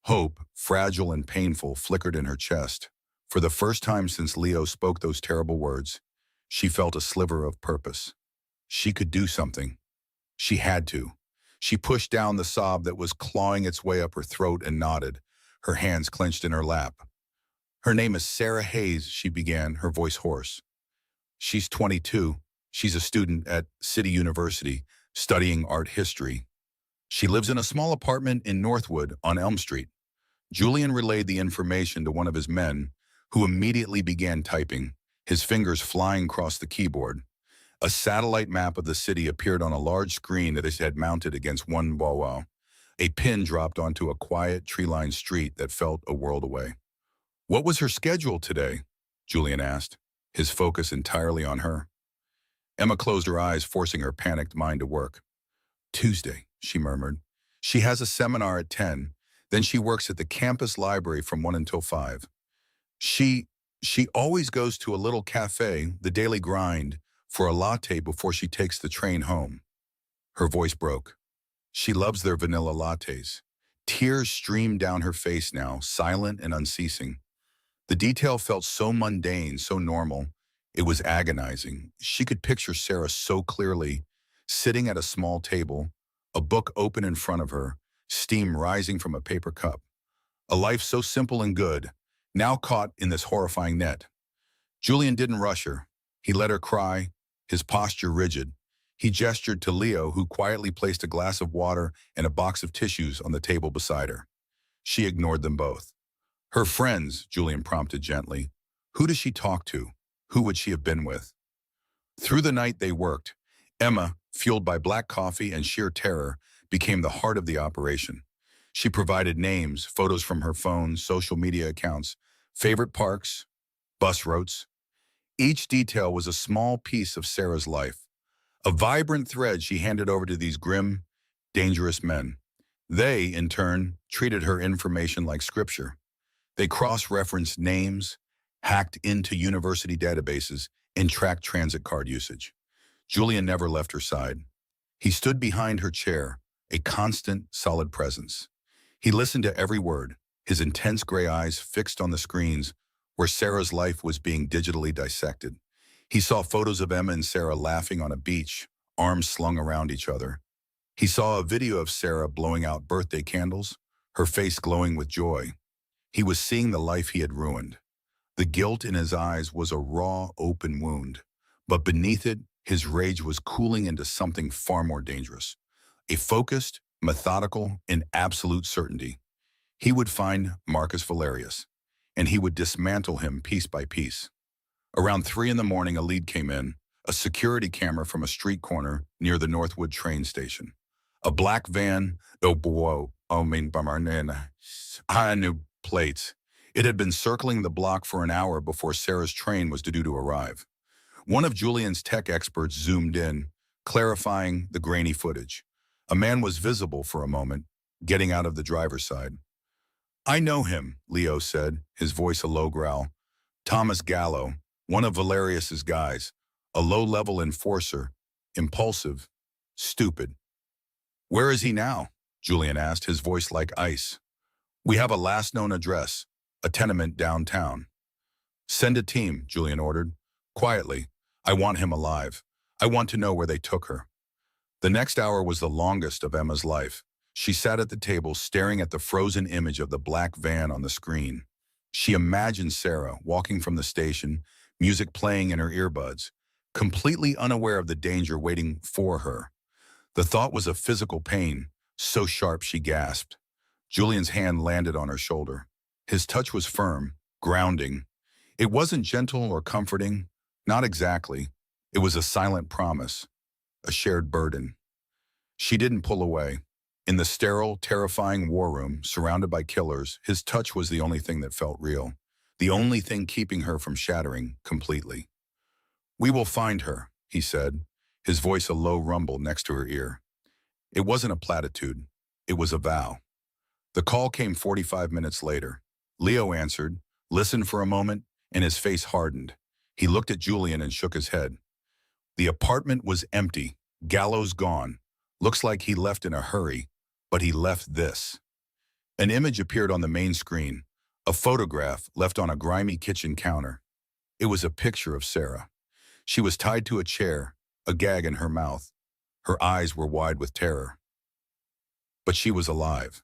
Hope, fragile and painful, flickered in her chest. For the first time since Leo spoke those terrible words, she felt a sliver of purpose. She could do something. She had to. She pushed down the sob that was clawing its way up her throat and nodded, her hands clenched in her lap. "Her name is Sarah Hayes," she began, her voice hoarse. "She's 22. She's a student at City University, studying art history. She lives in a small apartment in Northwood on Elm Street." Julian relayed the information to one of his men, who immediately began typing, his fingers flying across the keyboard. A satellite map of the city appeared on a large screen that it had mounted against one wall. A pin dropped onto a quiet, tree-lined street that felt a world away. "What was her schedule today?" Julian asked, his focus entirely on her. Emma closed her eyes, forcing her panicked mind to work. "Tuesday," she murmured. "She has a seminar at 10. Then she works at the campus library from 1 until 5. She always goes to a little cafe, the Daily Grind, for a latte before she takes the train home." Her voice broke. "She loves their vanilla lattes." Tears streamed down her face now, silent and unceasing. The detail felt so mundane, so normal. It was agonizing. She could picture Sarah so clearly, sitting at a small table, a book open in front of her, steam rising from a paper cup. A life so simple and good, now caught in this horrifying net. Julian didn't rush her. He let her cry, his posture rigid. He gestured to Leo, who quietly placed a glass of water and a box of tissues on the table beside her. She ignored them both. "Her friends," Julian prompted gently. "Who does she talk to? Who would she have been with?" Through the night they worked. Emma, fueled by black coffee and sheer terror, became the heart of the operation. She provided names, photos from her phone, social media accounts, favorite parks, bus routes. Each detail was a small piece of Sarah's life, a vibrant thread she handed over to these grim, dangerous men. They, in turn, treated her information like scripture. They cross-referenced names, hacked into university databases, and tracked transit card usage. Julian never left her side. He stood behind her chair, a constant, solid presence. He listened to every word, his intense gray eyes fixed on the screens where Sarah's life was being digitally dissected. He saw photos of Emma and Sarah laughing on a beach, arms slung around each other. He saw a video of Sarah blowing out birthday candles, her face glowing with joy. He was seeing the life he had ruined. The guilt in his eyes was a raw, open wound, but beneath it, his rage was cooling into something far more dangerous. A focused, methodical, and absolute certainty. He would find Marcus Valerius, and he would dismantle him piece by piece. Around 3 in the morning, a lead came in, a security camera from a street corner near the Northwood train station. A black van, new plates. It had been circling the block for an hour before Sarah's train was due to arrive. One of Julian's tech experts zoomed in, clarifying the grainy footage. A man was visible for a moment, getting out of the driver's side. "I know him," Leo said, his voice a low growl. "Thomas Gallo, one of Valerius's guys, a low-level enforcer, impulsive, stupid." "Where is he now?" Julian asked, his voice like ice. "We have a last known address, a tenement downtown." "Send a team," Julian ordered. "Quietly. I want him alive. I want to know where they took her." The next hour was the longest of Emma's life. She sat at the table staring at the frozen image of the black van on the screen. She imagined Sarah walking from the station, music playing in her earbuds, completely unaware of the danger waiting for her. The thought was a physical pain, so sharp she gasped. Julian's hand landed on her shoulder. His touch was firm, grounding. It wasn't gentle or comforting, not exactly. It was a silent promise, a shared burden. She didn't pull away. In the sterile, terrifying war room, surrounded by killers, his touch was the only thing that felt real, the only thing keeping her from shattering completely. "We will find her," he said, his voice a low rumble next to her ear. It wasn't a platitude. It was a vow. The call came 45 minutes later. Leo answered, listened for a moment, and his face hardened. He looked at Julian and shook his head. The apartment was empty. Gallo's gone. Looks like he left in a hurry, but he left this. An image appeared on the main screen, a photograph left on a grimy kitchen counter. It was a picture of Sarah. She was tied to a chair, a gag in her mouth. Her eyes were wide with terror. But she was alive.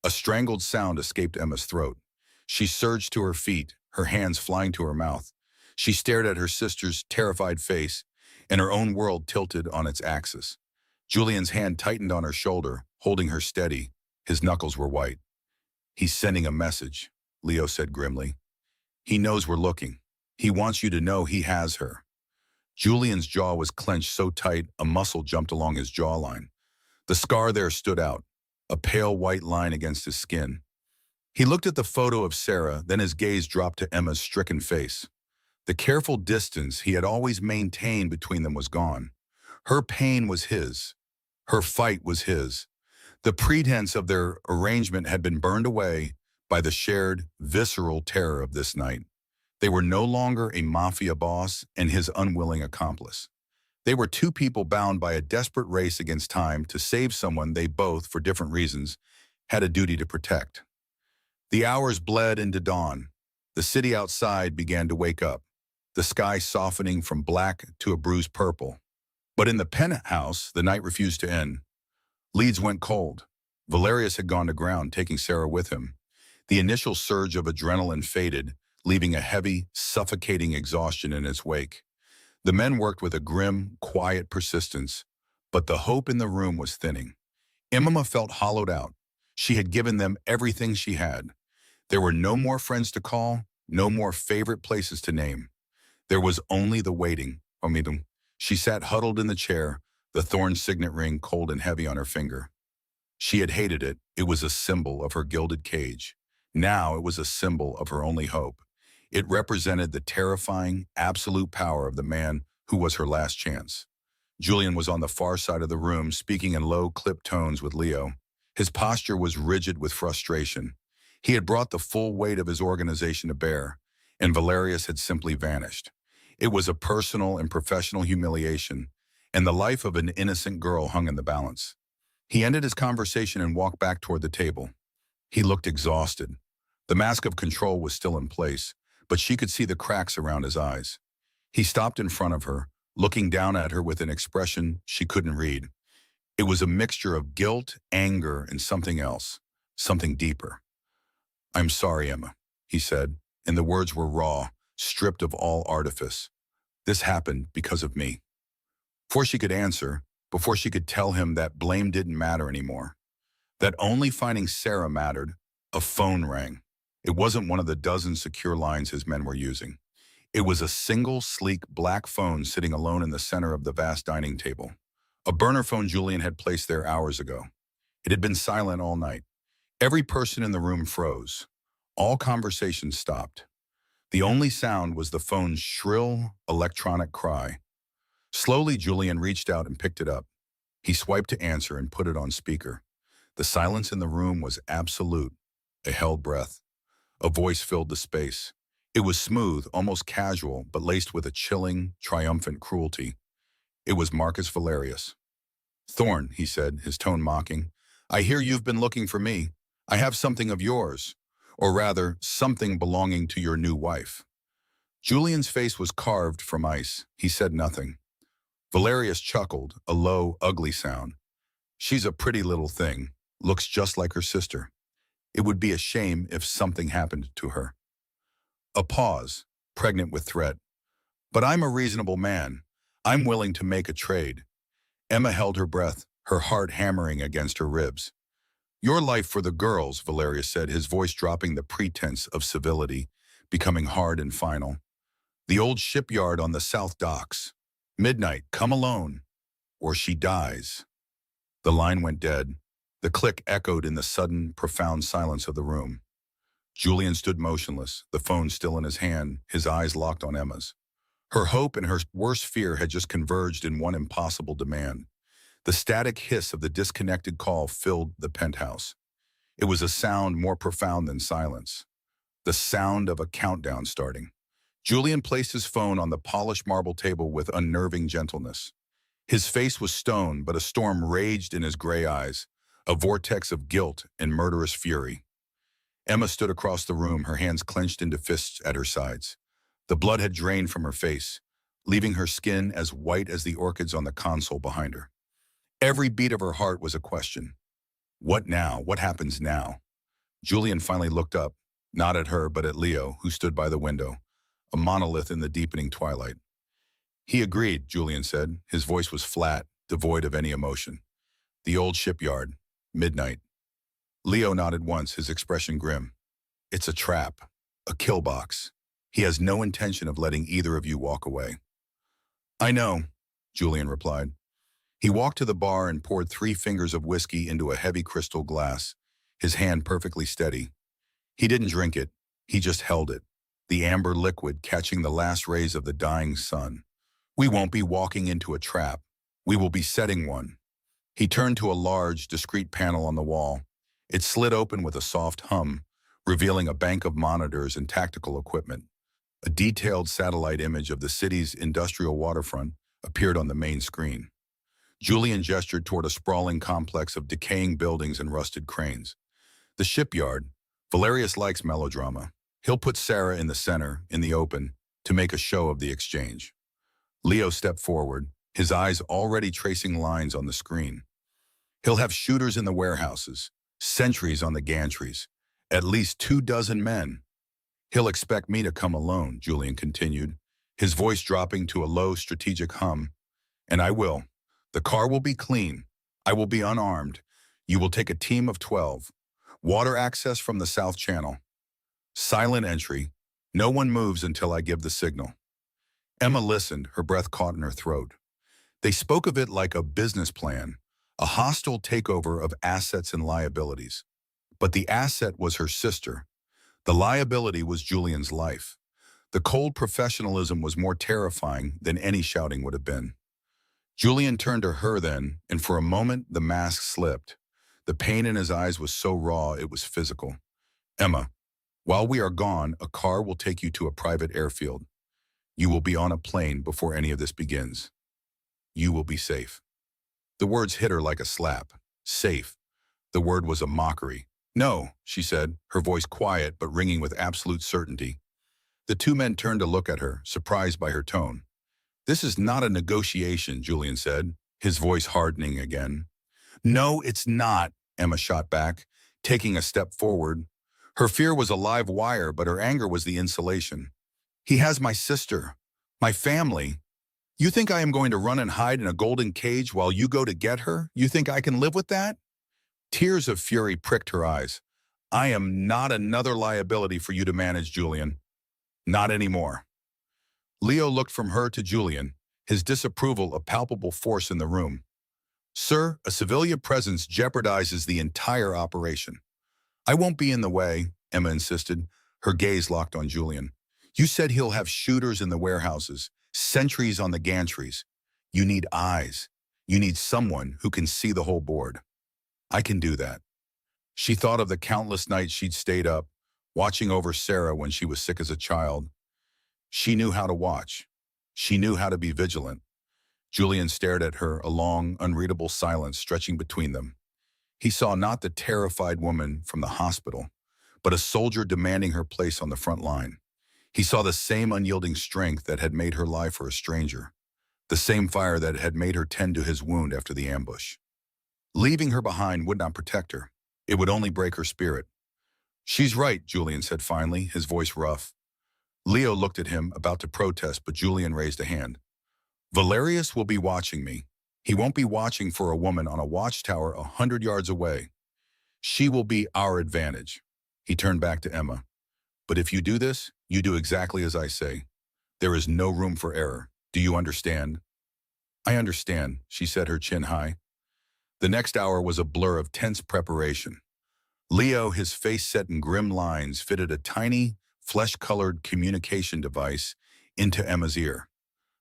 A strangled sound escaped Emma's throat. She surged to her feet, her hands flying to her mouth. She stared at her sister's terrified face, and her own world tilted on its axis. Julian's hand tightened on her shoulder, holding her steady. His knuckles were white. "He's sending a message," Leo said grimly. "He knows we're looking. He wants you to know he has her." Julian's jaw was clenched so tight a muscle jumped along his jawline. The scar there stood out, a pale white line against his skin. He looked at the photo of Sarah, then his gaze dropped to Emma's stricken face. The careful distance he had always maintained between them was gone. Her pain was his. Her fight was his. The pretense of their arrangement had been burned away by the shared, visceral terror of this night. They were no longer a mafia boss and his unwilling accomplice. They were two people bound by a desperate race against time to save someone they both, for different reasons, had a duty to protect. The hours bled into dawn. The city outside began to wake up, the sky softening from black to a bruised purple. But in the penthouse, the night refused to end. Leads went cold. Valerius had gone to ground, taking Sarah with him. The initial surge of adrenaline faded, leaving a heavy, suffocating exhaustion in its wake. The men worked with a grim, quiet persistence, but the hope in the room was thinning. Emma felt hollowed out. She had given them everything she had. There were no more friends to call, no more favorite places to name. There was only the waiting. She sat huddled in the chair, the thorn signet ring cold and heavy on her finger. She had hated it. It was a symbol of her gilded cage. Now it was a symbol of her only hope. It represented the terrifying, absolute power of the man who was her last chance. Julian was on the far side of the room, speaking in low, clipped tones with Leo. His posture was rigid with frustration. He had brought the full weight of his organization to bear, and Valerius had simply vanished. It was a personal and professional humiliation, and the life of an innocent girl hung in the balance. He ended his conversation and walked back toward the table. He looked exhausted. The mask of control was still in place, but she could see the cracks around his eyes. He stopped in front of her, looking down at her with an expression she couldn't read. It was a mixture of guilt, anger, and something else, something deeper. "I'm sorry, Emma," he said, and the words were raw, stripped of all artifice. "This happened because of me." Before she could answer, before she could tell him that blame didn't matter anymore, that only finding Sarah mattered, a phone rang. It wasn't one of the dozen secure lines his men were using. It was a single, sleek black phone sitting alone in the center of the vast dining table. A burner phone Julian had placed there hours ago. It had been silent all night. Every person in the room froze. All conversations stopped. The only sound was the phone's shrill, electronic cry. Slowly, Julian reached out and picked it up. He swiped to answer and put it on speaker. The silence in the room was absolute. A held breath. A voice filled the space. It was smooth, almost casual, but laced with a chilling, triumphant cruelty. It was Marcus Valerius. "Thorn," he said, his tone mocking. "I hear you've been looking for me. I have something of yours. Or rather, something belonging to your new wife." Julian's face was carved from ice. He said nothing. Valerius chuckled, a low, ugly sound. "She's a pretty little thing. Looks just like her sister. It would be a shame if something happened to her." A pause, pregnant with threat. "But I'm a reasonable man. I'm willing to make a trade." Emma held her breath, her heart hammering against her ribs. "Your life for the girls," Valerius said, his voice dropping the pretense of civility, becoming hard and final. "The old shipyard on the South Docks. Midnight, come alone, or she dies." The line went dead. The click echoed in the sudden, profound silence of the room. Julian stood motionless, the phone still in his hand, his eyes locked on Emma's. Her hope and her worst fear had just converged in one impossible demand. The static hiss of the disconnected call filled the penthouse. It was a sound more profound than silence. The sound of a countdown starting. Julian placed his phone on the polished marble table with unnerving gentleness. His face was stone, but a storm raged in his gray eyes, a vortex of guilt and murderous fury. Emma stood across the room, her hands clenched into fists at her sides. The blood had drained from her face, leaving her skin as white as the orchids on the console behind her. Every beat of her heart was a question. What now? What happens now? Julian finally looked up, not at her, but at Leo, who stood by the window, a monolith in the deepening twilight. "He agreed," Julian said. His voice was flat, devoid of any emotion. "The old shipyard. Midnight." Leo nodded once, his expression grim. "It's a trap. A kill box. He has no intention of letting either of you walk away." "I know," Julian replied. He walked to the bar and poured 3 fingers of whiskey into a heavy crystal glass, his hand perfectly steady. He didn't drink it. He just held it, the amber liquid catching the last rays of the dying sun. "We won't be walking into a trap. We will be setting one." He turned to a large, discreet panel on the wall. It slid open with a soft hum, revealing a bank of monitors and tactical equipment. A detailed satellite image of the city's industrial waterfront appeared on the main screen. Julian gestured toward a sprawling complex of decaying buildings and rusted cranes. "The shipyard. Valerius likes melodrama. He'll put Sarah in the center, in the open, to make a show of the exchange." Leo stepped forward, his eyes already tracing lines on the screen. "He'll have shooters in the warehouses, sentries on the gantries, at least 24 men. He'll expect me to come alone," Julian continued, his voice dropping to a low, strategic hum. "And I will. The car will be clean. I will be unarmed. You will take a team of 12. Water access from the South Channel. Silent entry. No one moves until I give the signal." Emma listened, her breath caught in her throat. They spoke of it like a business plan, a hostile takeover of assets and liabilities. But the asset was her sister. The liability was Julian's life. The cold professionalism was more terrifying than any shouting would have been. Julian turned to her then, and for a moment the mask slipped. The pain in his eyes was so raw it was physical. "Emma, while we are gone, a car will take you to a private airfield. You will be on a plane before any of this begins. You will be safe." The words hit her like a slap. Safe. The word was a mockery. "No," she said, her voice quiet but ringing with absolute certainty. The 2 men turned to look at her, surprised by her tone. "This is not a negotiation," Julian said, his voice hardening again. "No, it's not," Emma shot back, taking a step forward. Her fear was a live wire, but her anger was the insulation. "He has my sister, my family. You think I am going to run and hide in a golden cage while you go to get her? You think I can live with that?" Tears of fury pricked her eyes. "I am not another liability for you to manage, Julian. Not anymore." Leo looked from her to Julian, his disapproval a palpable force in the room. Sir, a civilian presence jeopardizes the entire operation. I won't be in the way, Emma insisted, her gaze locked on Julian. You said he'll have shooters in the warehouses, sentries on the gantries. You need eyes. You need someone who can see the whole board. I can do that. She thought of the countless nights she'd stayed up, watching over Sarah when she was sick as a child. She knew how to watch. She knew how to be vigilant. Julian stared at her, a long, unreadable silence stretching between them. He saw not the terrified woman from the hospital, but a soldier demanding her place on the front line. He saw the same unyielding strength that had made her lie for a stranger, the same fire that had made her tend to his wound after the ambush. Leaving her behind would not protect her. It would only break her spirit. She's right, Julian said finally, his voice rough. Leo looked at him, about to protest, but Julian raised a hand. Valerius will be watching me. He won't be watching for a woman on a watchtower 100 yards away. She will be our advantage. He turned back to Emma. But if you do this, you do exactly as I say. There is no room for error. Do you understand? I understand, she said, her chin high. The next hour was a blur of tense preparation. Leo, his face set in grim lines, fitted a tiny, flesh-colored communication device into Emma's ear.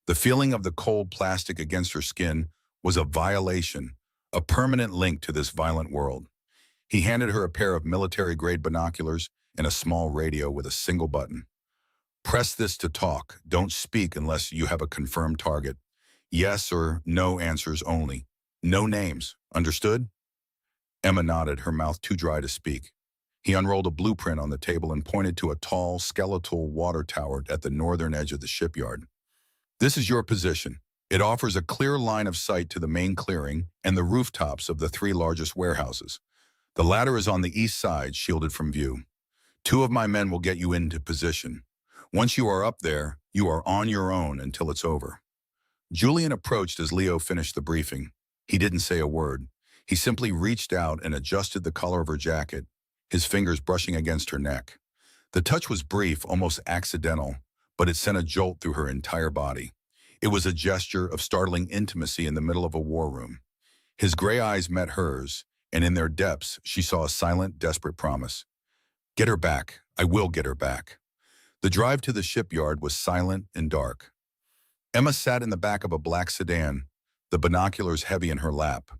The feeling of the cold plastic against her skin was a violation, a permanent link to this violent world. He handed her a pair of military-grade binoculars and a small radio with a single button. Press this to talk. Don't speak unless you have a confirmed target. Yes or no answers only. No names. Understood? Emma nodded, her mouth too dry to speak. He unrolled a blueprint on the table and pointed to a tall, skeletal water tower at the northern edge of the shipyard. This is your position. It offers a clear line of sight to the main clearing and the rooftops of the 3 largest warehouses. The latter is on the east side, shielded from view. 2 of my men will get you into position. Once you are up there, you are on your own until it's over. Julian approached as Leo finished the briefing. He didn't say a word. He simply reached out and adjusted the collar of her jacket, his fingers brushing against her neck. The touch was brief, almost accidental, but it sent a jolt through her entire body. It was a gesture of startling intimacy in the middle of a war room. His gray eyes met hers, and in their depths she saw a silent, desperate promise. Get her back. I will get her back. The drive to the shipyard was silent and dark. Emma sat in the back of a black sedan, the binoculars heavy in her lap.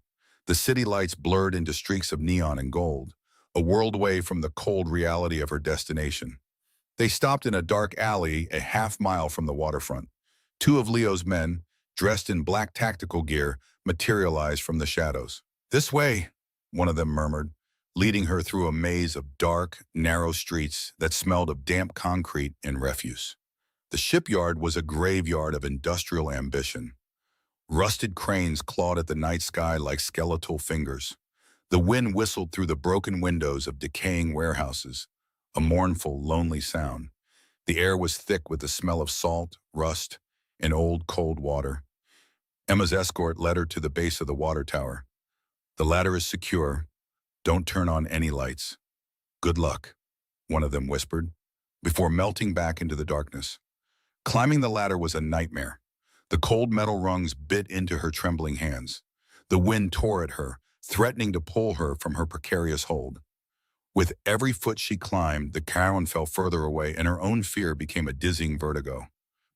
The city lights blurred into streaks of neon and gold, a world away from the cold reality of her destination. They stopped in a dark alley a half-mile from the waterfront. 2 of Leo's men, dressed in black tactical gear, materialized from the shadows. This way, one of them murmured, leading her through a maze of dark, narrow streets that smelled of damp concrete and refuse. The shipyard was a graveyard of industrial ambition. Rusted cranes clawed at the night sky like skeletal fingers. The wind whistled through the broken windows of decaying warehouses, a mournful, lonely sound. The air was thick with the smell of salt, rust, and old, cold water. Emma's escort led her to the base of the water tower. The ladder is secure. Don't turn on any lights. Good luck, one of them whispered, before melting back into the darkness. Climbing the ladder was a nightmare. The cold metal rungs bit into her trembling hands. The wind tore at her, threatening to pull her from her precarious hold. With every foot she climbed, the caravan fell further away, and her own fear became a dizzying vertigo.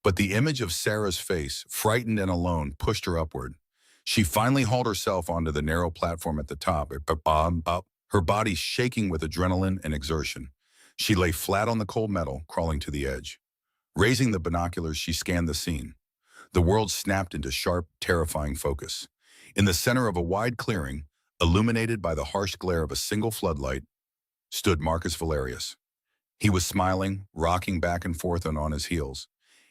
But the image of Sarah's face, frightened and alone, pushed her upward. She finally hauled herself onto the narrow platform at the top, her body shaking with adrenaline and exertion. She lay flat on the cold metal, crawling to the edge. Raising the binoculars, she scanned the scene. The world snapped into sharp, terrifying focus. In the center of a wide clearing, illuminated by the harsh glare of a single floodlight, stood Marcus Valerius. He was smiling, rocking back and forth and on his heels.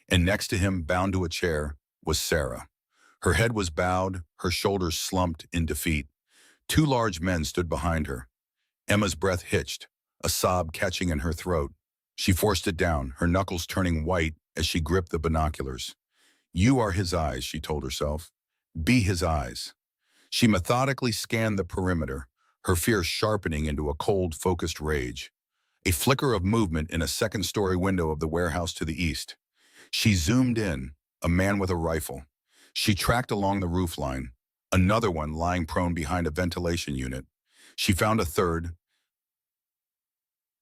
And next to him, bound to a chair, was Sarah. Her head was bowed, her shoulders slumped in defeat. 2 large men stood behind her. Emma's breath hitched, a sob catching in her throat. She forced it down, her knuckles turning white as she gripped the binoculars. You are his eyes, she told herself. Be his eyes. She methodically scanned the perimeter, her fear sharpening into a cold, focused rage. A flicker of movement in a second-story window of the warehouse to the east. She zoomed in, a man with a rifle. She tracked along the roofline, another one lying prone behind a ventilation unit. She found a third,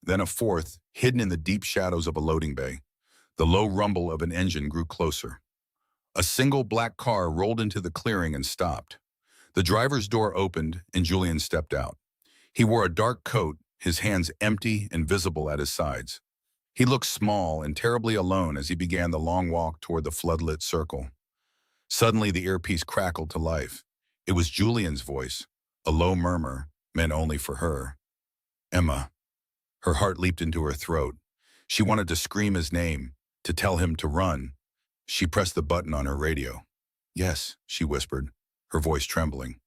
then a fourth, hidden in the deep shadows of a loading bay. The low rumble of an engine grew closer. A single black car rolled into the clearing and stopped. The driver's door opened and Julian stepped out. He wore a dark coat, his hands empty and visible at his sides. He looked small and terribly alone as he began the long walk toward the floodlit circle. Suddenly the earpiece crackled to life. It was Julian's voice, a low murmur, meant only for her. Emma. Her heart leaped into her throat. She wanted to scream his name, to tell him to run. She pressed the button on her radio. Yes, she whispered, her voice trembling.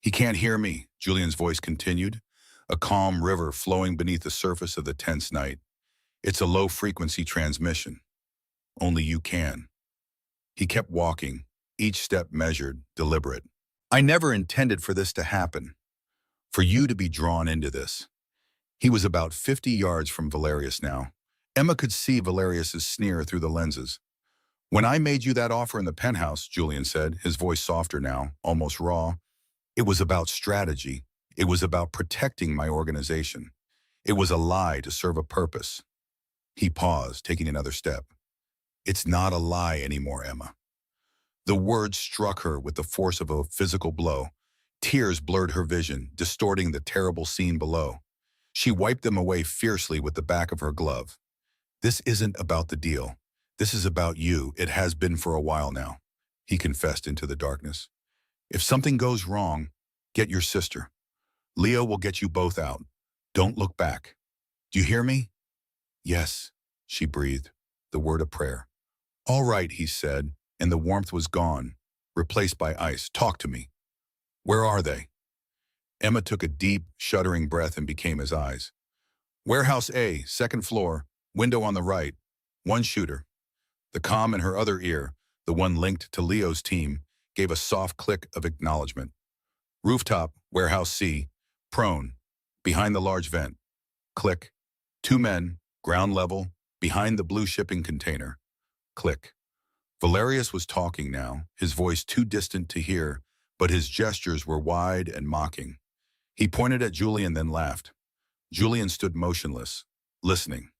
He can't hear me, Julian's voice continued, a calm river flowing beneath the surface of the tense night. It's a low-frequency transmission. Only you can. He kept walking, each step measured, deliberate. I never intended for this to happen, for you to be drawn into this. He was about 50 yards from Valerius now. Emma could see Valerius's sneer through the lenses. When I made you that offer in the penthouse, Julian said, his voice softer now, almost raw, it was about strategy. It was about protecting my organization. It was a lie to serve a purpose. He paused, taking another step. It's not a lie anymore, Emma. The words struck her with the force of a physical blow. Tears blurred her vision, distorting the terrible scene below. She wiped them away fiercely with the back of her glove. This isn't about the deal. This is about you. It has been for a while now, he confessed into the darkness. If something goes wrong, get your sister. Leo will get you both out. Don't look back. Do you hear me? Yes, she breathed, the word a prayer. All right, he said, and the warmth was gone, replaced by ice. Talk to me. Where are they? Emma took a deep, shuddering breath and became his eyes. Warehouse A, second floor, window on the right, one shooter. The comm in her other ear, the one linked to Leo's team, gave a soft click of acknowledgement. Rooftop, warehouse C, prone, behind the large vent. Click. 2 men, ground level, behind the blue shipping container. Click. Valerius was talking now, his voice too distant to hear, but his gestures were wide and mocking. He pointed at Julian, then laughed. Julian stood motionless, listening.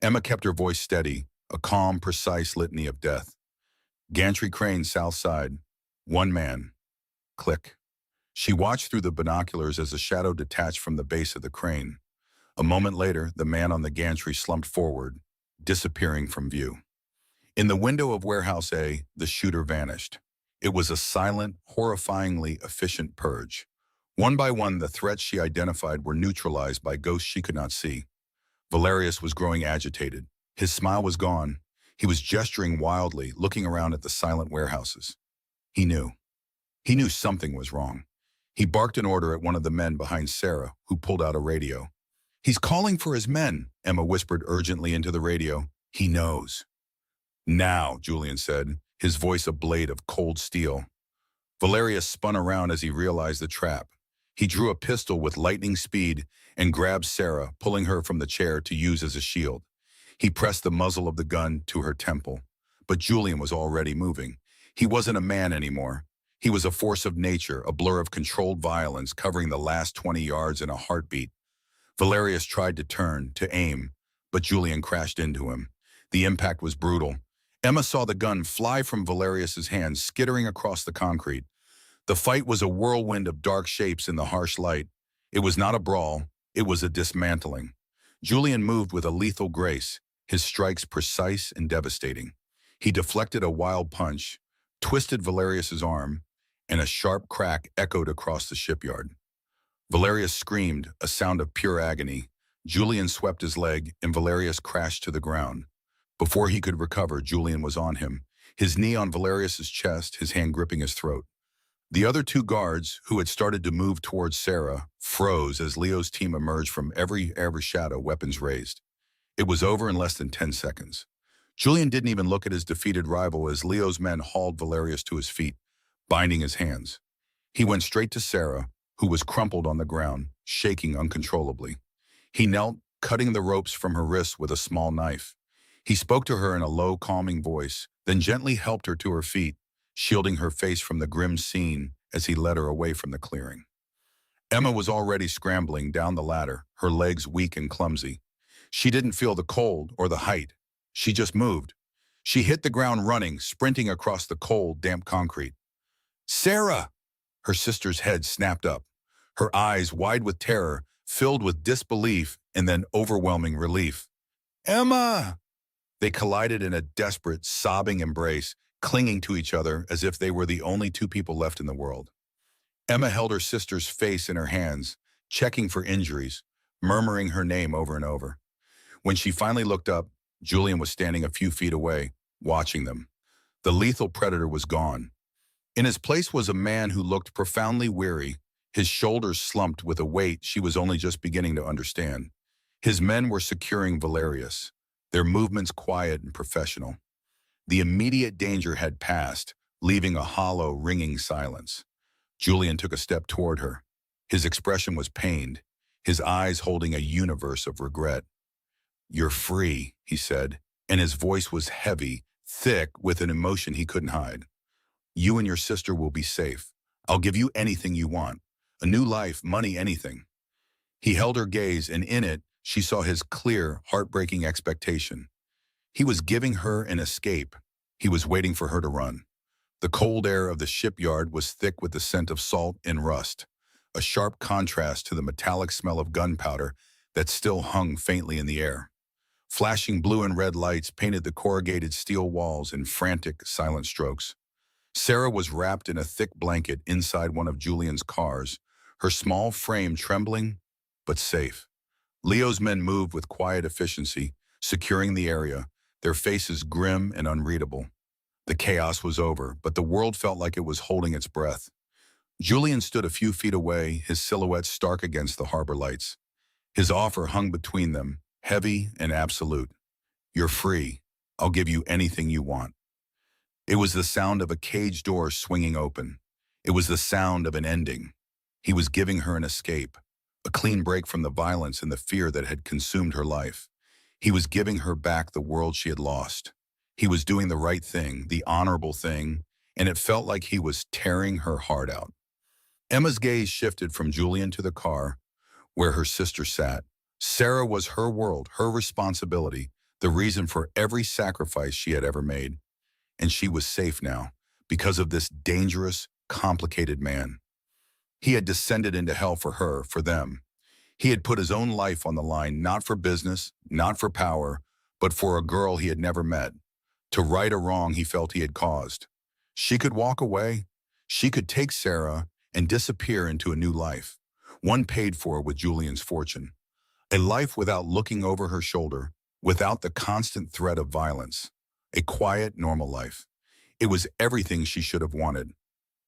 Emma kept her voice steady, a calm, precise litany of death. Gantry crane south side. 1 man. Click. She watched through the binoculars as a shadow detached from the base of the crane. A moment later, the man on the gantry slumped forward, disappearing from view. In the window of Warehouse A, the shooter vanished. It was a silent, horrifyingly efficient purge. One by one, the threats she identified were neutralized by ghosts she could not see. Valerius was growing agitated. His smile was gone. He was gesturing wildly, looking around at the silent warehouses. He knew. He knew something was wrong. He barked an order at one of the men behind Sarah, who pulled out a radio. He's calling for his men, Emma whispered urgently into the radio. He knows. Now, Julian said, his voice a blade of cold steel. Valerius spun around as he realized the trap. He drew a pistol with lightning speed and grabbed Sarah, pulling her from the chair to use as a shield. He pressed the muzzle of the gun to her temple. But Julian was already moving. He wasn't a man anymore. He was a force of nature, a blur of controlled violence covering the last 20 yards in a heartbeat. Valerius tried to turn, to aim, but Julian crashed into him. The impact was brutal. Emma saw the gun fly from Valerius's hands, skittering across the concrete. The fight was a whirlwind of dark shapes in the harsh light. It was not a brawl, it was a dismantling. Julian moved with a lethal grace, his strikes precise and devastating. He deflected a wild punch, twisted Valerius's arm, and a sharp crack echoed across the shipyard. Valerius screamed, a sound of pure agony. Julian swept his leg, and Valerius crashed to the ground. Before he could recover, Julian was on him, his knee on Valerius's chest, his hand gripping his throat. The other 2 guards, who had started to move towards Sarah, froze as Leo's team emerged from every shadow, weapons raised. It was over in less than 10 seconds. Julian didn't even look at his defeated rival as Leo's men hauled Valerius to his feet, binding his hands. He went straight to Sarah, who was crumpled on the ground, shaking uncontrollably. He knelt, cutting the ropes from her wrists with a small knife. He spoke to her in a low, calming voice, then gently helped her to her feet, shielding her face from the grim scene as he led her away from the clearing. Emma was already scrambling down the ladder, her legs weak and clumsy. She didn't feel the cold or the height. She just moved. She hit the ground running, sprinting across the cold, damp concrete. Sarah! Her sister's head snapped up, her eyes wide with terror, filled with disbelief and then overwhelming relief. Emma! They collided in a desperate, sobbing embrace, clinging to each other as if they were the only two people left in the world. Emma held her sister's face in her hands, checking for injuries, murmuring her name over and over. When she finally looked up, Julian was standing a few feet away, watching them. The lethal predator was gone. In his place was a man who looked profoundly weary, his shoulders slumped with a weight she was only just beginning to understand. His men were securing Valerius, their movements quiet and professional. The immediate danger had passed, leaving a hollow, ringing silence. Julian took a step toward her. His expression was pained, his eyes holding a universe of regret. "You're free," he said, and his voice was heavy, thick with an emotion he couldn't hide. "You and your sister will be safe. I'll give you anything you want. A new life, money, anything." He held her gaze, and in it, she saw his clear, heartbreaking expectation. He was giving her an escape. He was waiting for her to run. The cold air of the shipyard was thick with the scent of salt and rust, a sharp contrast to the metallic smell of gunpowder that still hung faintly in the air. Flashing blue and red lights painted the corrugated steel walls in frantic, silent strokes. Sarah was wrapped in a thick blanket inside one of Julian's cars, her small frame trembling, but safe. Leo's men moved with quiet efficiency, securing the area, their faces grim and unreadable. The chaos was over, but the world felt like it was holding its breath. Julian stood a few feet away, his silhouette stark against the harbor lights. His offer hung between them, heavy and absolute. "You're free. I'll give you anything you want." It was the sound of a cage door swinging open. It was the sound of an ending. He was giving her an escape, a clean break from the violence and the fear that had consumed her life. He was giving her back the world she had lost. He was doing the right thing, the honorable thing, and it felt like he was tearing her heart out. Emma's gaze shifted from Julian to the car, where her sister sat. Sarah was her world, her responsibility, the reason for every sacrifice she had ever made. And she was safe now, because of this dangerous, complicated man. He had descended into hell for her, for them. He had put his own life on the line, not for business, not for power, but for a girl he had never met, to right a wrong he felt he had caused. She could walk away. She could take Sarah and disappear into a new life, one paid for with Julian's fortune. A life without looking over her shoulder, without the constant threat of violence. A quiet, normal life. It was everything she should have wanted.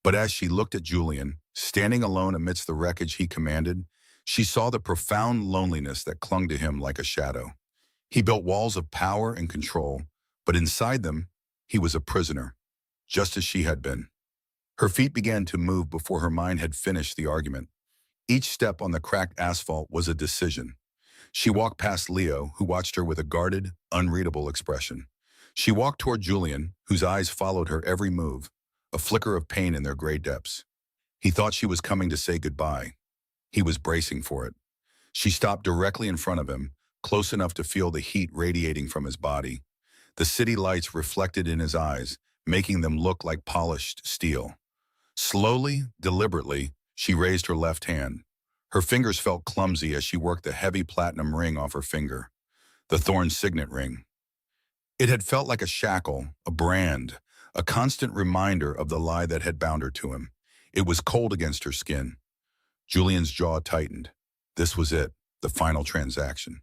But as she looked at Julian, standing alone amidst the wreckage he commanded, she saw the profound loneliness that clung to him like a shadow. He built walls of power and control, but inside them, he was a prisoner, just as she had been. Her feet began to move before her mind had finished the argument. Each step on the cracked asphalt was a decision. She walked past Leo, who watched her with a guarded, unreadable expression. She walked toward Julian, whose eyes followed her every move, a flicker of pain in their gray depths. He thought she was coming to say goodbye. He was bracing for it. She stopped directly in front of him, close enough to feel the heat radiating from his body. The city lights reflected in his eyes, making them look like polished steel. Slowly, deliberately, she raised her left hand. Her fingers felt clumsy as she worked the heavy platinum ring off her finger, the thorn signet ring. It had felt like a shackle, a brand, a constant reminder of the lie that had bound her to him. It was cold against her skin. Julian's jaw tightened. This was it, the final transaction.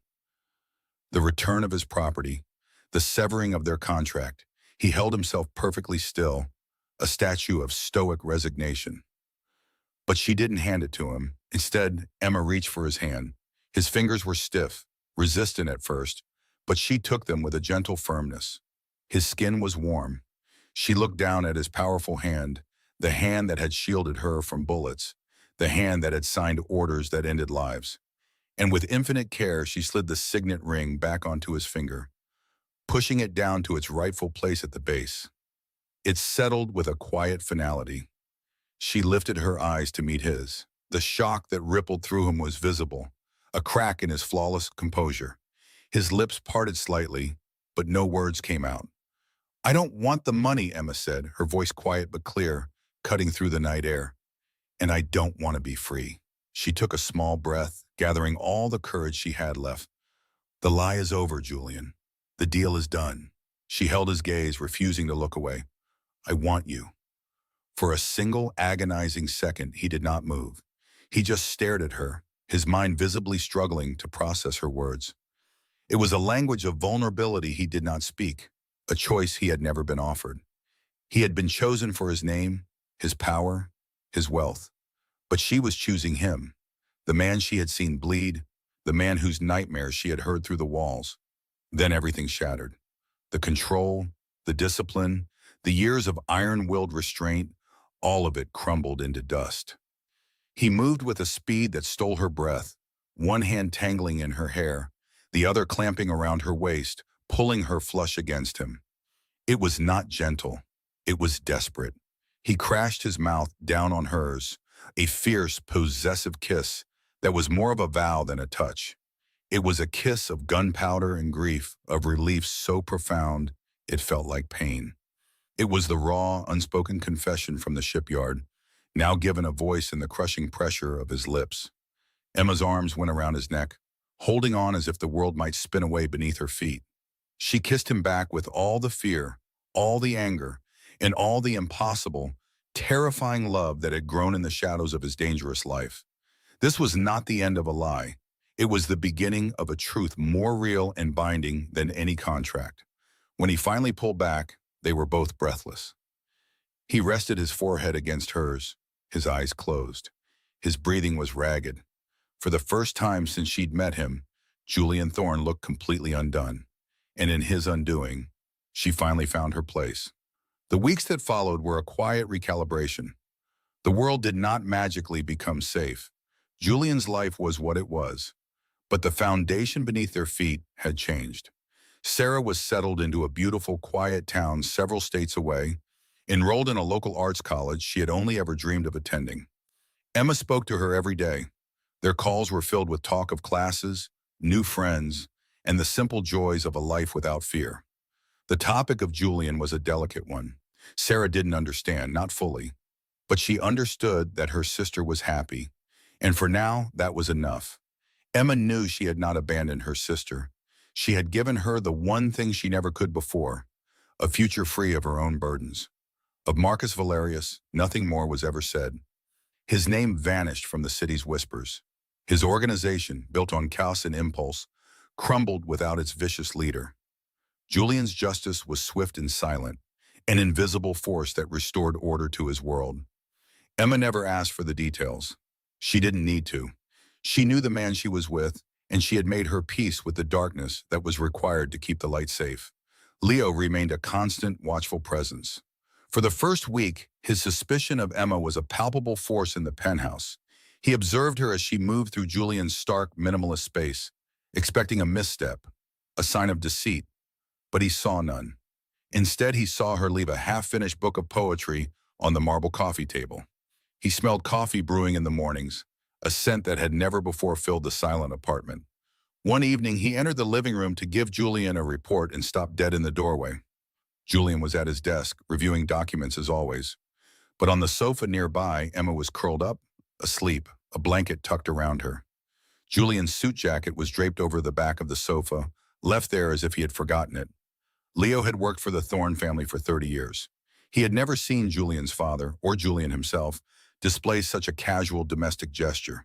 The return of his property, the severing of their contract. He held himself perfectly still, a statue of stoic resignation. But she didn't hand it to him. Instead, Emma reached for his hand. His fingers were stiff, resistant at first, but she took them with a gentle firmness. His skin was warm. She looked down at his powerful hand, the hand that had shielded her from bullets, the hand that had signed orders that ended lives. And with infinite care, she slid the signet ring back onto his finger. pushing it down to its rightful place at the base. It settled with a quiet finality. She lifted her eyes to meet his. The shock that rippled through him was visible, a crack in his flawless composure. His lips parted slightly, but no words came out. "I don't want the money," Emma said, her voice quiet but clear, cutting through the night air. "And I don't want to be free." She took a small breath, gathering all the courage she had left. "The lie is over, Julian. The deal is done." She held his gaze, refusing to look away. "I want you." For a single agonizing second, he did not move. He just stared at her, his mind visibly struggling to process her words. It was a language of vulnerability he did not speak, a choice he had never been offered. He had been chosen for his name, his power, his wealth. But she was choosing him, the man she had seen bleed, the man whose nightmares she had heard through the walls. Then everything shattered. The control, the discipline, the years of iron-willed restraint, all of it crumbled into dust. He moved with a speed that stole her breath, one hand tangling in her hair, the other clamping around her waist, pulling her flush against him. It was not gentle. It was desperate. He crashed his mouth down on hers, a fierce, possessive kiss that was more of a vow than a touch. It was a kiss of gunpowder and grief, of relief so profound it felt like pain. It was the raw, unspoken confession from the shipyard, now given a voice in the crushing pressure of his lips. Emma's arms went around his neck, holding on as if the world might spin away beneath her feet. She kissed him back with all the fear, all the anger, and all the impossible, terrifying love that had grown in the shadows of his dangerous life. This was not the end of a lie. It was the beginning of a truth more real and binding than any contract. When he finally pulled back, they were both breathless. He rested his forehead against hers, his eyes closed. His breathing was ragged. For the first time since she'd met him, Julian Thorne looked completely undone. And in his undoing, she finally found her place. The weeks that followed were a quiet recalibration. The world did not magically become safe. Julian's life was what it was, but the foundation beneath their feet had changed. Sarah was settled into a beautiful, quiet town several states away, enrolled in a local arts college she had only ever dreamed of attending. Emma spoke to her every day. Their calls were filled with talk of classes, new friends, and the simple joys of a life without fear. The topic of Julian was a delicate one. Sarah didn't understand, not fully, but she understood that her sister was happy, and for now, that was enough. Emma knew she had not abandoned her sister. She had given her the one thing she never could before, a future free of her own burdens. Of Marcus Valerius, nothing more was ever said. His name vanished from the city's whispers. His organization, built on chaos and impulse, crumbled without its vicious leader. Julian's justice was swift and silent, an invisible force that restored order to his world. Emma never asked for the details. She didn't need to. She knew the man she was with, and she had made her peace with the darkness that was required to keep the light safe. Leo remained a constant, watchful presence. For the first week, his suspicion of Emma was a palpable force in the penthouse. He observed her as she moved through Julian's stark, minimalist space, expecting a misstep, a sign of deceit, but he saw none. Instead, he saw her leave a half-finished book of poetry on the marble coffee table. He smelled coffee brewing in the mornings, a scent that had never before filled the silent apartment. One evening, he entered the living room to give Julian a report and stopped dead in the doorway. Julian was at his desk, reviewing documents as always. But on the sofa nearby, Emma was curled up, asleep, a blanket tucked around her. Julian's suit jacket was draped over the back of the sofa, left there as if he had forgotten it. Leo had worked for the Thorne family for 30 years. He had never seen Julian's father, or Julian himself, display such a casual domestic gesture.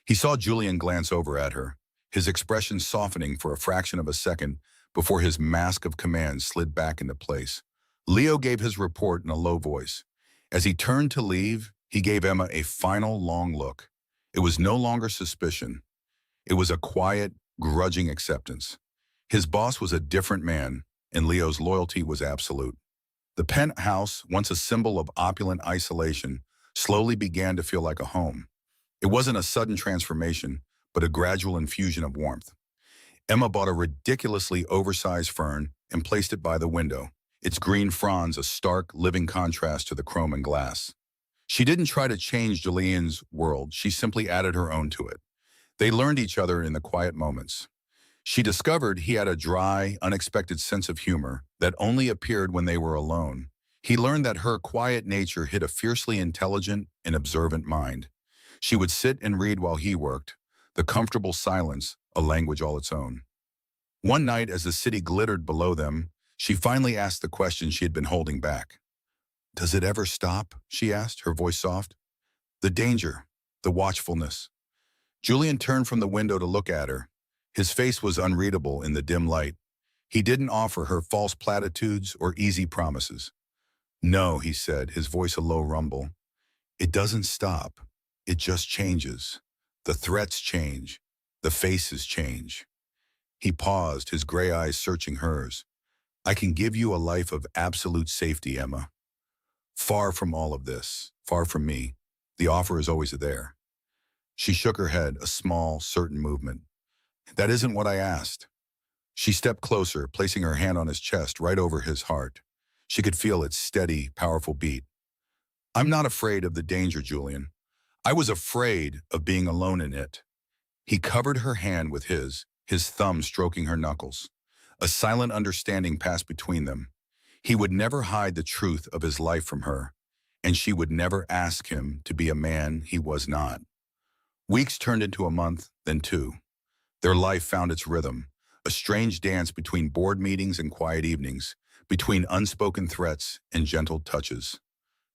He saw Julian glance over at her, his expression softening for a fraction of a second before his mask of command slid back into place. Leo gave his report in a low voice. As he turned to leave, he gave Emma a final long look. It was no longer suspicion. It was a quiet, grudging acceptance. His boss was a different man, and Leo's loyalty was absolute. The penthouse, once a symbol of opulent isolation, slowly began to feel like a home. It wasn't a sudden transformation, but a gradual infusion of warmth. Emma bought a ridiculously oversized fern and placed it by the window, its green fronds a stark, living contrast to the chrome and glass. She didn't try to change Julian's world, she simply added her own to it. They learned each other in the quiet moments. She discovered he had a dry, unexpected sense of humor that only appeared when they were alone. He learned that her quiet nature hid a fiercely intelligent and observant mind. She would sit and read while he worked, the comfortable silence, a language all its own. One night, as the city glittered below them, she finally asked the question she had been holding back. "Does it ever stop?" she asked, her voice soft. "The danger, the watchfulness." Julian turned from the window to look at her. His face was unreadable in the dim light. He didn't offer her false platitudes or easy promises. "No," he said, his voice a low rumble. "It doesn't stop. It just changes. The threats change. The faces change." He paused, his gray eyes searching hers. "I can give you a life of absolute safety, Emma. Far from all of this, far from me. The offer is always there." She shook her head, a small, certain movement. "That isn't what I asked." She stepped closer, placing her hand on his chest, right over his heart. She could feel its steady, powerful beat. "I'm not afraid of the danger, Julian. I was afraid of being alone in it." He covered her hand with his thumb stroking her knuckles. A silent understanding passed between them. He would never hide the truth of his life from her, and she would never ask him to be a man he was not. Weeks turned into a month, then two. Their life found its rhythm, a strange dance between board meetings and quiet evenings, between unspoken threats and gentle touches.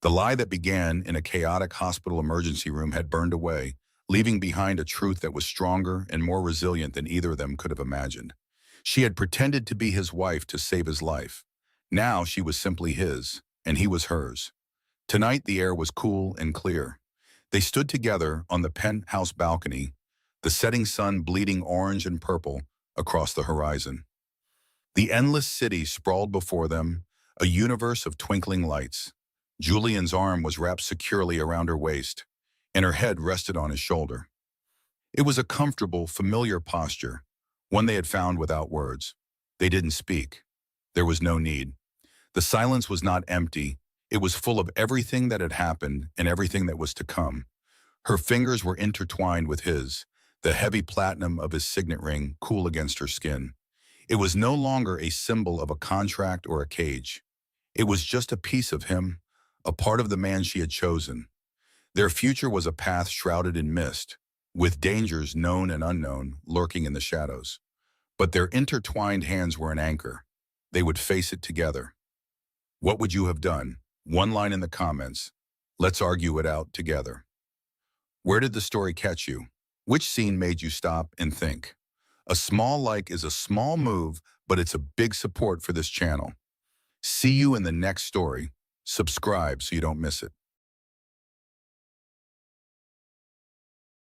The lie that began in a chaotic hospital emergency room had burned away, leaving behind a truth that was stronger and more resilient than either of them could have imagined. She had pretended to be his wife to save his life. Now she was simply his, and he was hers. Tonight the air was cool and clear. They stood together on the penthouse balcony, the setting sun bleeding orange and purple across the horizon. The endless city sprawled before them, a universe of twinkling lights. Julian's arm was wrapped securely around her waist, and her head rested on his shoulder. It was a comfortable, familiar posture, one they had found without words. They didn't speak. There was no need. The silence was not empty. It was full of everything that had happened and everything that was to come. Her fingers were intertwined with his, the heavy platinum of his signet ring cool against her skin. It was no longer a symbol of a contract or a cage. It was just a piece of him, a part of the man she had chosen. Their future was a path shrouded in mist, with dangers known and unknown lurking in the shadows. But their intertwined hands were an anchor. They would face it together. What would you have done? One line in the comments. Let's argue it out together. Where did the story catch you? Which scene made you stop and think? A small like is a small move, but it's a big support for this channel. See you in the next story. Subscribe so you don't miss it.